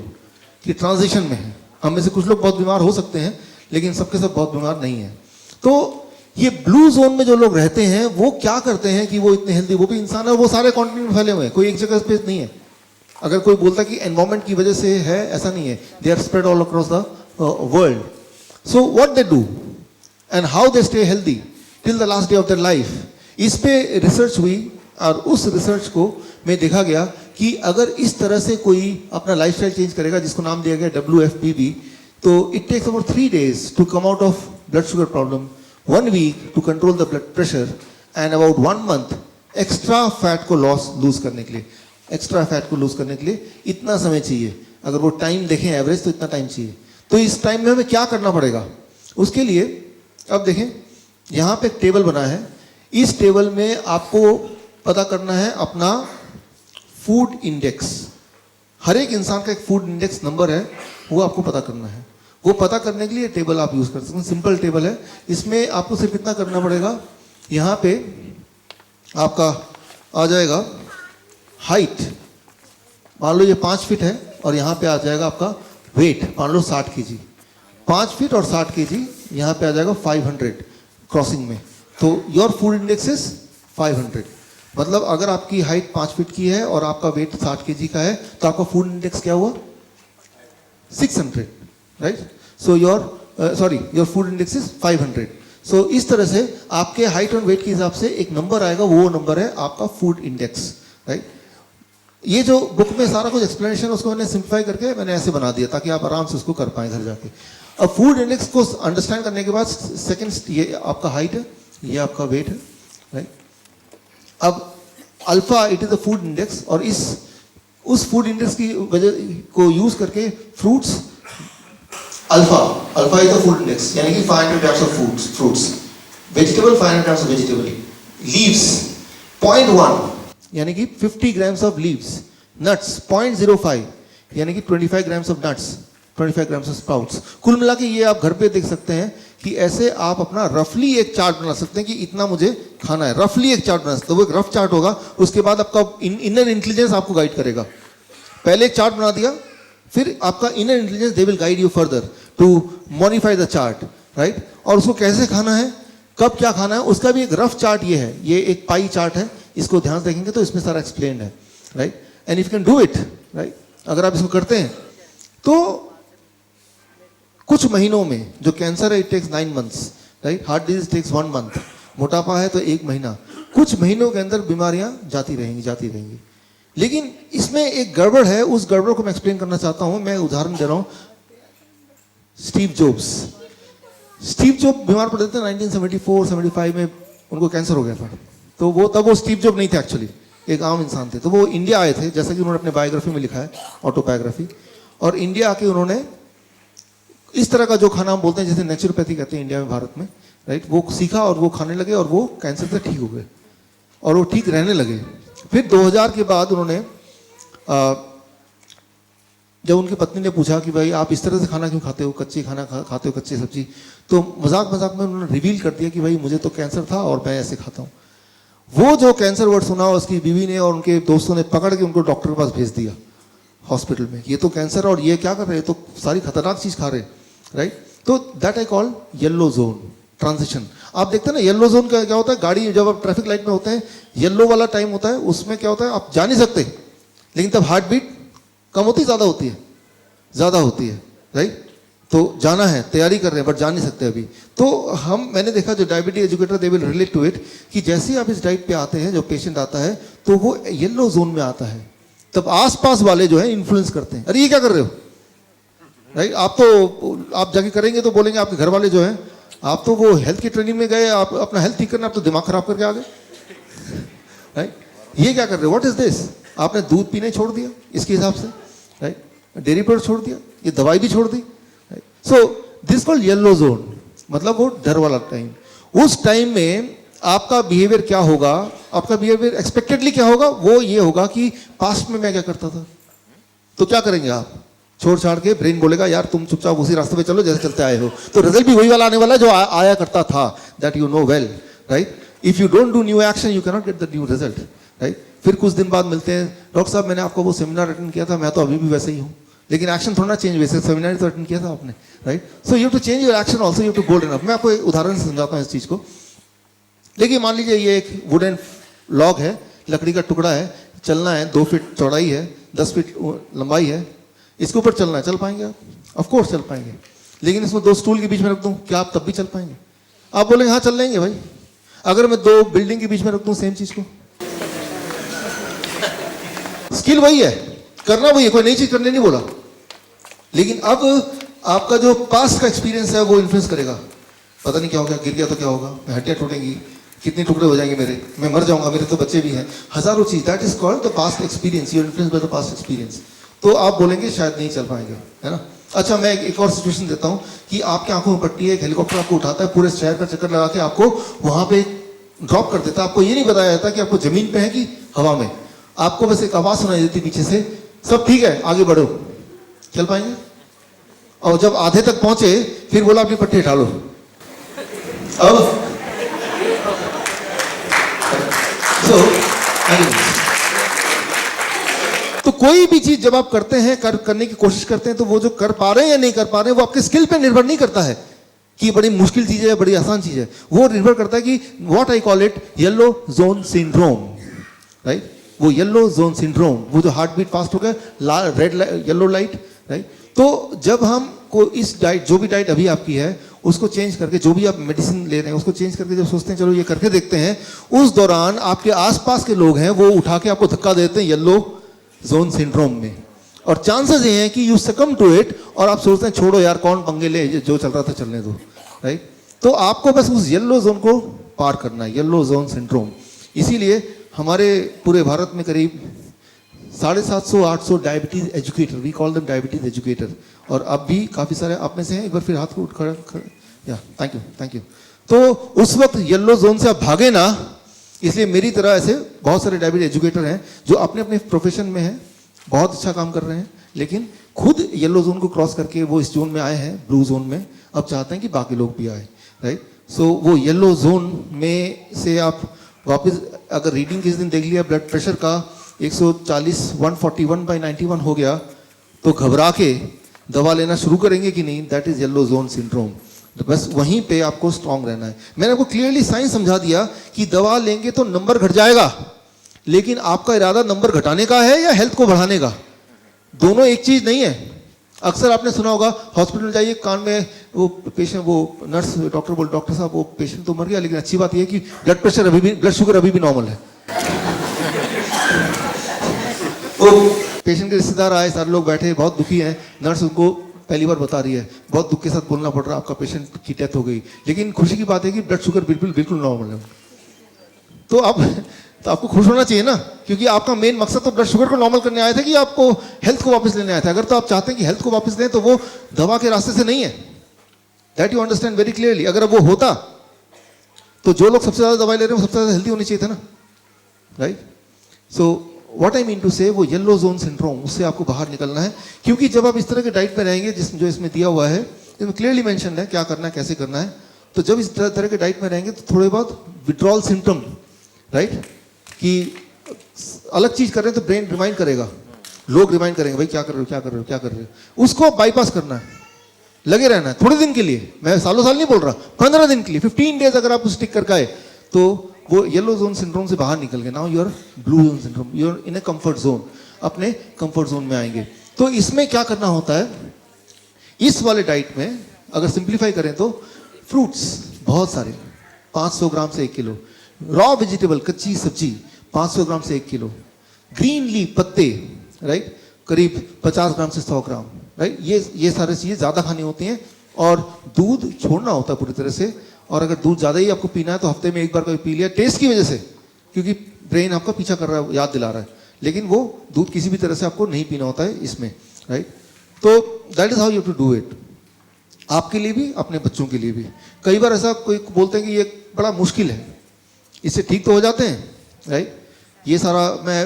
कि ट्रांजिशन में है। हम में से कुछ लोग बहुत बीमार हो सकते हैं, लेकिन सबके सब बहुत बीमार नहीं है। तो ये ब्लू जोन में जो लोग रहते हैं वो क्या करते हैं कि वो इतने हेल्दी, वो भी इंसान है, वो सारे कॉन्टिनेंट में फैले हुए हैं, कोई एक जगह स्पेस नहीं है। अगर कोई बोलता है कि एनवायरमेंट की वजह से है, ऐसा नहीं है, they are spread all across the world. So what they do and how they stay healthy till the last day of their life, इस पे रिसर्च हुई, और उस रिसर्च को में देखा गया कि अगर इस तरह से कोई अपना लाइफस्टाइल चेंज करेगा, जिसको नाम दिया गया WFPB, तो it takes about 3 days to come out of blood sugar problem, 1 week to control the blood pressure, and about 1 month extra fat को लूज करने के लिए। एक्स्ट्रा फैट को लूज करने के लिए इतना समय चाहिए, अगर वो टाइम देखें एवरेज तो इतना टाइम चाहिए। तो इस टाइम में हमें क्या करना पड़ेगा उसके लिए? अब देखें यहाँ पे एक टेबल बना है, इस टेबल में आपको पता करना है अपना फूड इंडेक्स। हर एक इंसान का एक फूड इंडेक्स नंबर है, वो आपको पता करना है। वो पता करने के लिए टेबल आप यूज कर सकते हैं, सिंपल टेबल है। इसमें आपको सिर्फ इतना करना पड़ेगा, यहाँ पे आपका आ जाएगा हाइट, मान लो ये 5 फीट है, और यहाँ पे आ जाएगा आपका वेट, मान लो 60 kg। 5 फीट और 60 kg, यहाँ पे आ जाएगा 500 क्रॉसिंग में, तो योर फूड इंडेक्स इज 500। मतलब अगर आपकी हाइट 5 फीट की है और आपका वेट 60 kg का है, तो आपका फूड इंडेक्स क्या हुआ? 600, right? So your food index is 500। सो इस तरह से आपके हाइट और वेट के हिसाब से एक नंबर आएगा, वो नंबर है आपका फूड इंडेक्स, राइट? ये जो बुक में सारा कुछ एक्सप्लेनेशन, उसको मैंने सिंप्लीफाई करके मैंने ऐसे बना दिया ताकि आप आराम से उसको कर पाएं घर जाके। अब फूड इंडेक्स को अंडरस्टैंड करने के बाद सेकंड, ये आपका हाइट है, ये आपका वेट है, राइट? अब alpha it is the food index, और उस फूड इंडेक्स की वजह को यूज करके fruits, alpha is the food index, यानी कि 500 grams of fruits, vegetable 500 grams of vegetable, leaves 0.1 यानी कि 50 grams ऑफ लीव्स, नट्स 0.05 यानी कि 25 grams of nuts, 25 grams of sprouts. कुल मिला के ये आप घर पे देख सकते हैं कि ऐसे आप अपना रफली एक चार्ट बना सकते हैं कि इतना मुझे खाना है, रफली एक चार्ट बना सकते हैं। वो एक रफ चार्ट होगा, उसके बाद आपका इनर इंटेलिजेंस आपको गाइड करेगा। पहले एक चार्ट बना दिया, फिर आपका inner intelligence they will guide you further to modify the chart, right? और उसको कैसे खाना है, कब क्या खाना है, उसका भी एक रफ चार्ट ये है। ये एक पाई चार्ट है, इसको ध्यान से देखेंगे तो इसमें सारा एक्सप्लेन्ड है, right? And if you can do it, right, अगर आप इसको करते हैं तो कुछ महीनों में, जो कैंसर है it takes 9 months, right? Heart disease takes 1 month, मोटापा है तो 1 महीना, कुछ महीनों के अंदर बीमारियां जाती रहेंगी। लेकिन इसमें एक गड़बड़ है, उस गड़बड़ को मैं एक्सप्लेन करना चाहता हूं। मैं उदाहरण दे रहा हूं, स्टीव जॉब बीमार पड़े थे 1974-75 में, उनको कैंसर हो गया था। तो तब वो स्टीव जॉब नहीं थे, एक्चुअली एक आम इंसान थे। तो वो इंडिया आए थे, जैसा कि उन्होंने अपने बायोग्राफी में लिखा है, ऑटोबायोग्राफी। और इंडिया आके उन्होंने इस तरह का जो खाना हम बोलते हैं, जैसे नेचुरोपैथी कहते हैं इंडिया में, भारत में, राइट, वो सीखा और वो खाने लगे और वो कैंसर से ठीक हो गए और वो ठीक रहने लगे। फिर 2000 के बाद उन्होंने, जब उनकी पत्नी ने पूछा कि भाई आप इस तरह से खाना क्यों खाते हो, कच्ची खाना खाते हो, कच्ची सब्जी, तो मजाक में उन्होंने रिवील कर दिया कि भाई मुझे तो कैंसर था और मैं ऐसे खाता हूँ। वो जो कैंसर वर्ड सुना, उसकी बीवी ने और उनके दोस्तों ने पकड़ के उनको डॉक्टर के पास भेज दिया हॉस्पिटल में। ये तो कैंसर, और ये क्या कर रहे हैं, तो सारी खतरनाक चीज खा रहे, राइट? तो that I call yellow zone transition. आप देखते हैं ना, येलो जोन का क्या होता है, गाड़ी जब आप ट्रैफिक लाइट में होते हैं, येलो वाला टाइम होता है, उसमें क्या होता है, आप जा नहीं सकते, लेकिन तब हार्ट बीट कम होती, ज्यादा होती है, राइट? तो जाना है, तैयारी कर रहे हैं, बट जा नहीं सकते अभी। तो मैंने देखा, जो diabetes educator they will relate to it, कि जैसे ही आप इस डाइट पे आते हैं, जो पेशेंट आता है, तो वो येलो जोन में आता है, तब आसपास वाले जो है इन्फ्लुएंस करते हैं, अरे ये क्या कर रहे हो, राइट? आप जाके करेंगे तो बोलेंगे आपके घर वाले जो हैं, आप तो वो हेल्थ की ट्रेनिंग में गए, आप अपना हेल्थ ठीक करना, आप तो दिमाग खराब करके आ गए, राइट? ये क्या कर रहे हो, व्हाट इज दिस? आपने दूध पीने छोड़ दिया इसके हिसाब से, राइट? डेयरी प्रोडक्ट छोड़ दिया, ये दवाई भी छोड़ दी। So this called yellow zone, मतलब वो डर वाला टाइम। उस टाइम में आपका बिहेवियर क्या होगा, आपका बिहेवियर एक्सपेक्टेडली क्या होगा, वो ये होगा कि पास्ट में मैं क्या करता था। तो क्या करेंगे आप, छोड़ छाड़ के ब्रेन बोलेगा यार तुम चुपचाप उसी रास्ते पे चलो जैसे चलते आए हो, तो रिजल्ट भी वही वाला आने वाला है जो आया करता था, that you know well, right? If you don't do new action you can not get the new result, right? फिर कुछ दिन बाद मिलते हैं, डॉक्टर साहब मैंने आपका वो सेमिनार अटेंड किया था, मैं तो अभी भी वैसे ही हूँ, लेकिन एक्शन थोड़ा चेंज, वैसे सेमिनार तो अटेंड किया था आपने, right? So you have to change your action also, you have to bold enough. मैं आपको एक उदाहरण से समझाता हूँ इस चीज को। देखिए, मान लीजिए ये एक वुडन लॉग है, लकड़ी का टुकड़ा है, चलना है, 2 फीट चौड़ाई है, 10 फीट लंबाई है, इसके ऊपर चलना है, चल पाएंगे आप? ऑफ कोर्स चल पाएंगे। लेकिन इसमें 2 स्टूल के बीच में रख दूं, क्या आप तब भी चल पाएंगे? आप बोलेंगे हाँ चल लेंगे भाई। अगर मैं 2 बिल्डिंग के बीच में रख दूं सेम चीज को, स्किल वही है, करना वही है, कोई नई चीज करने नहीं बोला, लेकिन अब आपका जो पास्ट का एक्सपीरियंस है वो इन्फ्लुएंस करेगा। पता नहीं क्या होगा, गिर गया तो क्या होगा, हड्डियां टूटेंगी, कितने टुकड़े हो जाएंगे मेरे, मैं मर जाऊंगा, मेरे तो बच्चे भी हैं, हजारों चीज, that is called the past experience, you are influenced by the past experience. तो आप बोलेंगे शायद नहीं चल पाएंगे, है ना? अच्छा, मैं एक और सिचुएशन देता हूं कि आपकी आंखों में पट्टी है, एक हेलीकॉप्टर आपको उठाता है, पूरे शहर का चक्कर लगा के आपको वहां पे ड्रॉप कर देता है, आपको ये नहीं बताया जाता कि आपको जमीन पे है कि हवा में, आपको बस एक आवाज सुनाई देती पीछे से, सब ठीक है आगे बढ़ो, चल पाएंगे? और जब आधे तक पहुंचे फिर बोला अपनी पट्टी उठा लो। अब तो कोई भी चीज जब आप करते हैं, करने की कोशिश करते हैं, तो वो जो कर पा रहे हैं या नहीं कर पा रहे हैं वो आपके स्किल पे निर्भर नहीं करता है कि बड़ी मुश्किल चीज है बड़ी आसान चीज है। वो निर्भर करता है कि what I call it yellow zone syndrome, right? वो येलो जोन सिंड्रोम, वो जो हार्ट बीट फास्ट हो गया, रेड येलो लाइट, राइट? तो जब हम को इस डाइट, जो भी डाइट अभी आपकी है उसको चेंज करके, जो भी आप मेडिसिन ले रहे हैं उसको चेंज करके जब सोचते हैं चलो ये करके देखते हैं, उस दौरान आपके आसपास के लोग हैं वो उठा के आपको धक्का देते हैं येलो जोन सिंड्रोम में, और चांसेस ये हैं कि यू सकम टू इट, और आप सोचते हैं छोड़ो यार कौन पंगे ले, जो चल रहा था चलने दो, राइट? तो आपको बस उस येलो जोन को पार करना है, येलो जोन सिंड्रोम। इसीलिए हमारे पूरे भारत में करीब 750-800 diabetes educator, we call them diabetes educator, और अब भी काफ़ी सारे आप में से हैं। एक बार फिर हाथ को उठ खड़ा, या थैंक यू। तो उस वक्त येलो जोन से आप भागे ना, इसलिए मेरी तरह ऐसे बहुत सारे डायबिटीज एजुकेटर हैं जो अपने अपने प्रोफेशन में हैं, बहुत अच्छा काम कर रहे हैं, लेकिन खुद येलो जोन को क्रॉस करके वो इस जोन में आए हैं, ब्लू जोन में, अब चाहते हैं कि बाकी लोग भी आए, राइट? सो वो येलो जोन में से आप वापस, अगर रीडिंग किस दिन देख लिया ब्लड प्रेशर का 140 141/91 हो गया, तो घबरा के दवा लेना शुरू करेंगे कि नहीं? That is yellow zone syndrome. तो बस वहीं पे आपको स्ट्रांग रहना है। मैंने आपको क्लियरली साइंस समझा दिया कि दवा लेंगे तो नंबर घट जाएगा, लेकिन आपका इरादा नंबर घटाने का है या हेल्थ को बढ़ाने का? दोनों एक चीज नहीं है। अक्सर आपने सुना होगा हॉस्पिटल जाइए, कान में वो पेशेंट, वो नर्स डॉक्टर बोल, डॉक्टर साहब वो पेशेंट तो मर गया, लेकिन अच्छी बात यह है कि ब्लड प्रेशर अभी भी, ब्लड शुगर अभी भी नॉर्मल है। तो पेशेंट के रिश्तेदार आए, सारे लोग बैठे, बहुत दुखी हैं, नर्स उनको पहली बार बता रही है, बहुत दुख के साथ बोलना पड़ रहा है, आपका पेशेंट की डेथ हो गई, लेकिन खुशी की बात है कि ब्लड शुगर बिल्कुल नॉर्मल है। तो आपको खुश होना चाहिए ना, क्योंकि आपका मेन मकसद तो ब्लड शुगर को नॉर्मल करने आया था कि आपको हेल्थ को वापस लेने आया था। अगर तो आप चाहते हैं कि हेल्थ को वापस लें तो वो दवा के रास्ते से नहीं है, that you understand very clearly. अगर वो होता तो जो लोग सबसे ज्यादा दवाई ले रहे हैं वो सबसे ज्यादा हेल्थी होनी चाहिए था ना, right? So what I mean to say, वो येलो जोन सिंड्रोम, उससे आपको बाहर निकलना है। क्योंकि जब आप इस तरह के डाइट पे रहेंगे, जो इसमें दिया हुआ है, इसमें क्लियरली मेंशन है क्या करना है, कैसे करना है, तो जब इस तरह के डाइट में रहेंगे तो थोड़े बहुत विड्रॉल सिम्टम, राइट, कि अलग चीज कर रहे हैं तो ब्रेन रिमाइंड करेगा, लोग रिमाइंड करेंगे भाई क्या कर रहे हो, क्या कर रहे हो, क्या कर रहे हो, उसको बाईपास करना है, लगे रहना है थोड़े दिन के लिए। मैं सालों साल नहीं बोल रहा, 15 दिन के लिए, 15 डेज अगर आप स्टिक करके आए तो वो येलो जोन सिंड्रोम से बाहर निकल गए। Now you're blue zone syndrome, you're in a comfort zone, अपने कंफर्ट जोन में आएंगे। तो इसमें क्या करना होता है, इस वाले डाइट में अगर सिंप्लीफाई करें तो फ्रूट्स बहुत सारे, 500 ग्राम से 1 किलो, रॉ वेजिटेबल कच्ची सब्जी 500 ग्राम से 1 किलो, ग्रीन लीफ पत्ते, राइट, करीब 50 ग्राम से 100 ग्राम, राइट, ये सारी चीजें ज्यादा खानी होती हैं। और दूध छोड़ना होता है पूरी तरह से, और अगर दूध ज़्यादा ही आपको पीना है तो हफ्ते में एक बार कभी पी लिया, टेस्ट की वजह से, क्योंकि ब्रेन आपका पीछा कर रहा है, याद दिला रहा है, लेकिन वो दूध किसी भी तरह से आपको नहीं पीना होता है इसमें, राइट? तो that is how you to do it, आपके लिए भी अपने बच्चों के लिए भी। कई बार ऐसा कोई बोलते हैं कि ये बड़ा मुश्किल है, इससे ठीक तो हो जाते हैं, राइट? ये सारा मैं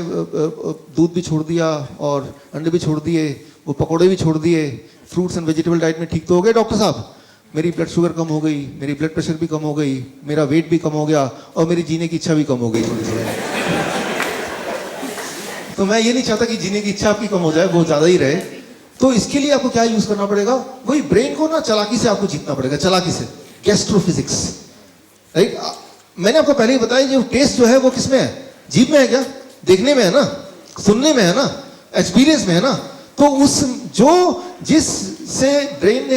दूध भी छोड़ दिया और अंडे भी छोड़ दिए, वो पकौड़े भी छोड़ दिए, फ्रूट्स एंड वेजिटेबल डाइट में ठीक तो हो गए डॉक्टर साहब, मेरी ब्लड शुगर कम हो गई, मेरी ब्लड प्रेशर भी कम हो गई, मेरा वेट भी कम हो गया और मेरी जीने की इच्छा भी कम हो गई। तो मैं ये नहीं चाहता कि जीने की इच्छा आपकी कम हो जाए, वो ज्यादा ही रहे। तो इसके लिए आपको क्या यूज करना पड़ेगा, वही ब्रेन को ना चालाकी से आपको जीतना पड़ेगा, चालाकी से, गैस्ट्रोफिजिक्स, राइट? मैंने आपको पहले ही बताया, जो टेस्ट जो है वो किसमें है, जीभ में है क्या, देखने में है ना, सुनने में है ना, एक्सपीरियंस में है ना। तो उस जिससे ब्रेन ने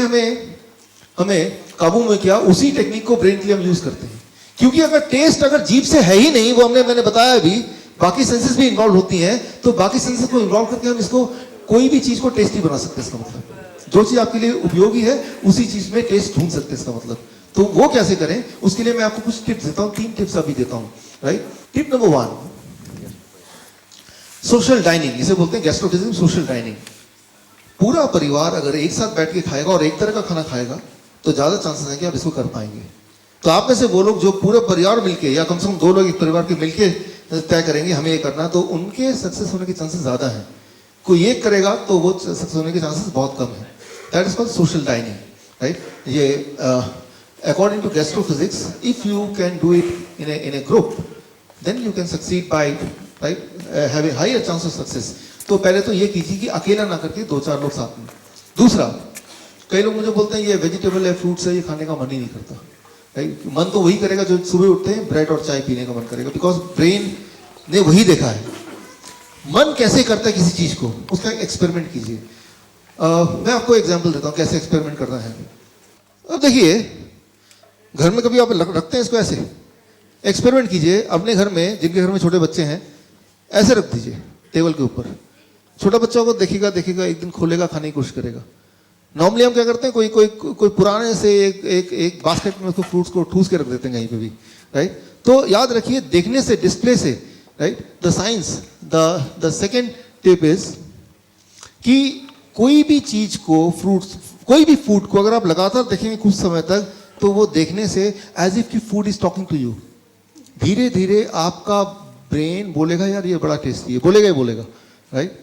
हमें काबू में किया, उसी टेक्निक को ब्रेन के लिए हम यूज करते हैं। क्योंकि अगर टेस्ट अगर जीभ से है ही नहीं, वो मैंने बताया अभी, बाकी सेंसेस भी इन्वॉल्व होती हैं, तो बाकी सेंसेस को इन्वॉल्व करके हम इसको कोई भी चीज को टेस्टी बना सकते हैं। इसका मतलब जो चीज आपके लिए उपयोगी है उसी चीज में टेस्ट ढूंढ सकते हैं, इसका मतलब। तो वो कैसे करें, उसके लिए मैं आपको कुछ टिप्स देता हूं, 3 टिप्स अभी देता हूं, right? Tip number 1, social dining, इसे बोलते हैं गैस्ट्रोफिजिज्म, सोशल डाइनिंग। पूरा परिवार अगर एक साथ बैठ के खाएगा और एक तरह का खाना खाएगा तो ज्यादा चांसेस है कि आप इसको कर पाएंगे। तो आप में से वो लोग जो पूरे परिवार मिलके, या कम से कम 2 लोग एक परिवार के मिलके तय करेंगे हमें ये करना, तो उनके सक्सेस होने के चांसेस ज्यादा हैं। कोई एक करेगा तो वो सक्सेस होने के चांसेस बहुत कम है. That is called social dining, right. ये according to gastrophysics, if you can do it in a group, then you can succeed by right have a higher chance of success. तो पहले तो ये कीजिए कि अकेला ना करके 2-4 लोग साथ में. दूसरा, कई लोग मुझे बोलते हैं ये वेजिटेबल है, फ्रूट्स है, ये खाने का मन ही नहीं करता. राइट, मन तो वही करेगा जो सुबह उठते हैं ब्रेड और चाय पीने का मन करेगा, बिकॉज ब्रेन ने वही देखा है. मन कैसे करता है किसी चीज को, उसका एक्सपेरिमेंट कीजिए. मैं आपको एग्जाम्पल देता हूँ कैसे एक्सपेरिमेंट करना है. अब देखिए, घर में कभी आप रखते हैं इसको, ऐसे एक्सपेरिमेंट कीजिए अपने घर में, जिनके घर में छोटे बच्चे हैं, ऐसे रख दीजिए टेबल के ऊपर. छोटा बच्चा को देखेगा एक दिन खोलेगा, खाने की कोशिश करेगा. नॉर्मली हम क्या करते हैं, कोई पुराने से एक बास्केट में उसको फ्रूट्स को ठूस के रख देते हैं कहीं पे भी, राइट. तो याद रखिए, देखने से, डिस्प्ले से, right, the science, the second tip is कि कोई भी चीज को, फ्रूट्स, कोई भी फूड को अगर आप लगातार देखेंगे कुछ समय तक, तो वो देखने से एज इफ की food is talking to you. धीरे धीरे आपका ब्रेन बोलेगा यार ये बड़ा टेस्टी है, बोलेगा ही बोलेगा, राइट.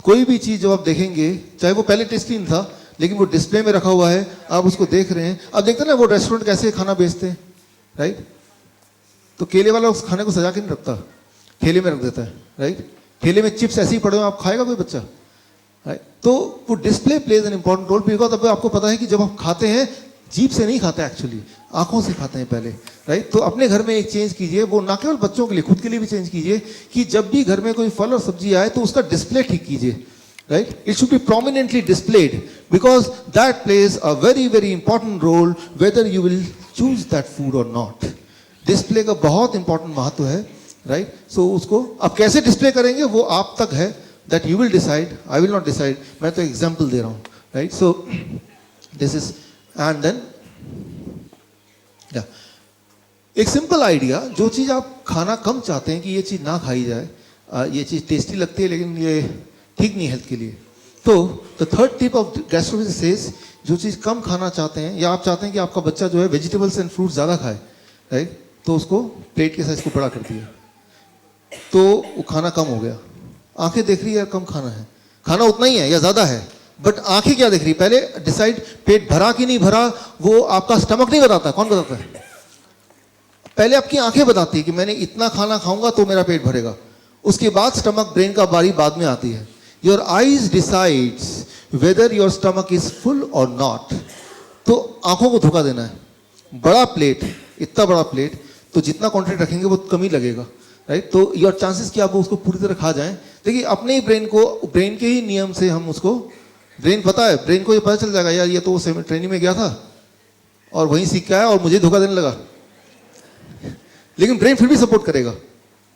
कोई भी चीज जब आप देखेंगे, चाहे वो पहले टेस्टी नहीं था, लेकिन वो डिस्प्ले में रखा हुआ है, आप उसको देख रहे हैं. अब देखते हैं ना वो रेस्टोरेंट कैसे खाना बेचते हैं, राइट. तो केले वाला उस खाने को सजा के नहीं रखता, ठेले में रख देता है, राइट. ठेले में चिप्स ऐसे ही पड़े हो, आप खाएगा कोई बच्चा, राइट. तो वो display plays an important role, because अब आपको पता है कि जब आप खाते हैं, जीभ से नहीं खाते, एक्चुअली आंखों से खाते हैं पहले, राइट. तो अपने घर में एक चेंज कीजिए, वो ना केवल बच्चों के लिए, खुद के लिए भी चेंज कीजिए, कि जब भी घर में कोई फल और सब्जी आए तो उसका डिस्प्ले ठीक कीजिए, right. It should be prominently displayed, because that plays a very very important role whether you will choose that food और नॉट. डिस्प्ले का बहुत इंपॉर्टेंट महत्व है, राइट. सो उसको अब कैसे डिस्प्ले करेंगे वो आप तक है, that you will decide, I will not decide. मैं तो एग्जाम्पल दे रहा हूँ, right. So this is, and then एक सिंपल आइडिया, जो चीज़ आप खाना कम चाहते हैं कि ये चीज़ ना खाई जाए, ये चीज़ टेस्टी लगती है लेकिन ये ठीक नहीं हेल्थ के लिए, तो the third tip of gastrophysics says, जो चीज़ कम खाना चाहते हैं, या आप चाहते हैं कि आपका बच्चा जो है वेजिटेबल्स एंड फ्रूट्स ज़्यादा खाए, राइट, तो उसको प्लेट के साइज को बड़ा कर दिया, तो वो खाना कम हो गया. आंखें देख रही है कम खाना है, खाना उतना ही है या ज़्यादा है, बट आंखें क्या देख रही है, पहले डिसाइड पेट भरा कि नहीं भरा, वो आपका स्टमक नहीं बताता. कौन बताता है? पहले आपकी आंखें बताती है कि मैंने इतना खाना खाऊंगा तो मेरा पेट भरेगा. उसके बाद स्टमक, ब्रेन का बारी बाद में आती है. Your eyes decides whether your stomach is full और नॉट. तो आंखों को धोखा देना है. बड़ा प्लेट, इतना बड़ा प्लेट, तो जितना क्वांटिटी रखेंगे वो कम ही लगेगा, राइट. तो योर चांसेस कि आप उसको पूरी तरह खा जाएं. देखिए, अपने ही ब्रेन को, ब्रेन के ही नियम से हम उसको, ब्रेन पता है, ब्रेन को ये पता चल जाएगा यार ये तो ट्रेनिंग में गया था और वहीं सीख के आया और मुझे धोखा देने लगा, लेकिन ब्रेन फिर भी सपोर्ट करेगा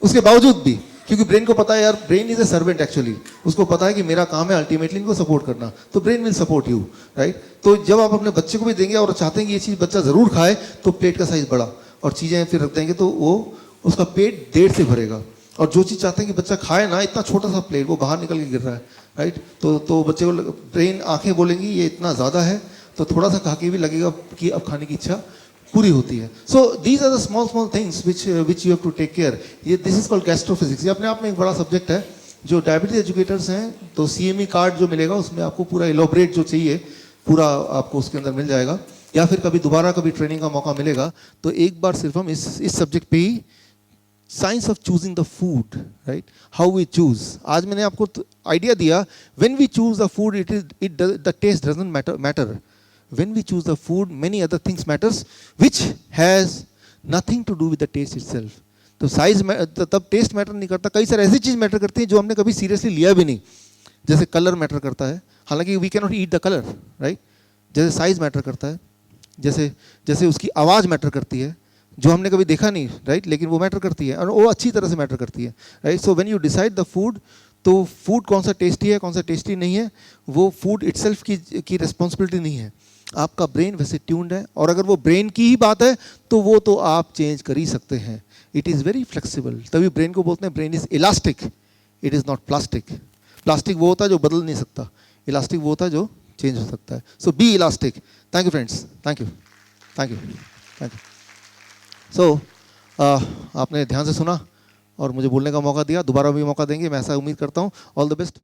उसके बावजूद भी, क्योंकि ब्रेन को पता है यार, brain is a servant actually. उसको पता है कि मेरा काम है अल्टीमेटली इनको सपोर्ट करना, तो brain will support you, right. तो जब आप अपने बच्चे को भी देंगे और चाहते हैं कि ये चीज़ बच्चा ज़रूर खाए, तो प्लेट का साइज बड़ा और चीज़ें फिर रख देंगे, तो वो उसका पेट देर से भरेगा. और जो चीज़ चाहते हैं कि बच्चा खाए ना, इतना छोटा सा प्लेट, वो बाहर निकल के गिर रहा है, राइट. तो बच्चे को, ब्रेन, आंखें बोलेंगी ये इतना ज़्यादा है, तो थोड़ा सा खा के भी लगेगा कि अब खाने की इच्छा पूरी होती है. So these are the small small things which you have to take care. ये दिस इज कॉल्ड गैस्ट्रोफिजिक्स. ये अपने आप में एक बड़ा सब्जेक्ट है. जो डायबिटीज एजुकेटर्स हैं, तो CME कार्ड जो मिलेगा उसमें आपको पूरा इलोबरेट जो चाहिए पूरा आपको उसके अंदर मिल जाएगा, या फिर कभी दोबारा कभी ट्रेनिंग का मौका मिलेगा तो एक बार सिर्फ हम इस सब्जेक्ट पे ही, science of choosing the food, right, how we choose. आज मैंने आपको आइडिया दिया, when we choose the food it the taste doesn't matter. When we choose the food, many other things matters, which has nothing to do with the taste itself. तो size तब test matter नहीं करता. कई सारे ऐसी चीज़ matter करती है जो हमने कभी सीरियसली लिया भी नहीं. जैसे कलर मैटर करता है, हालांकि we can not eat the colour, right. जैसे साइज मैटर करता है, जैसे उसकी आवाज़ मैटर करती है, जो हमने कभी देखा नहीं, राइट, लेकिन वो मैटर करती है और वो अच्छी तरह से मैटर करती है, right. So when you decide the food, तो फूड कौन सा टेस्टी है कौन सा टेस्टी नहीं है, वो फूड इटसेल्फ की रिस्पॉन्सिबिलिटी नहीं है. आपका ब्रेन वैसे ट्यून्ड है, और अगर वो ब्रेन की ही बात है तो वो तो आप चेंज कर ही सकते हैं. It is very flexible. तभी ब्रेन को बोलते हैं brain is elastic, it is not plastic. Plastic वो होता है जो बदल नहीं सकता, इलास्टिक वो होता है जो चेंज हो सकता है. So be elastic. Thank you friends, thank you, thank you, thank you. So आपने ध्यान से सुना और मुझे बोलने का मौका दिया. दोबारा भी मौका देंगे, मैं ऐसा उम्मीद करता हूँ. All the best.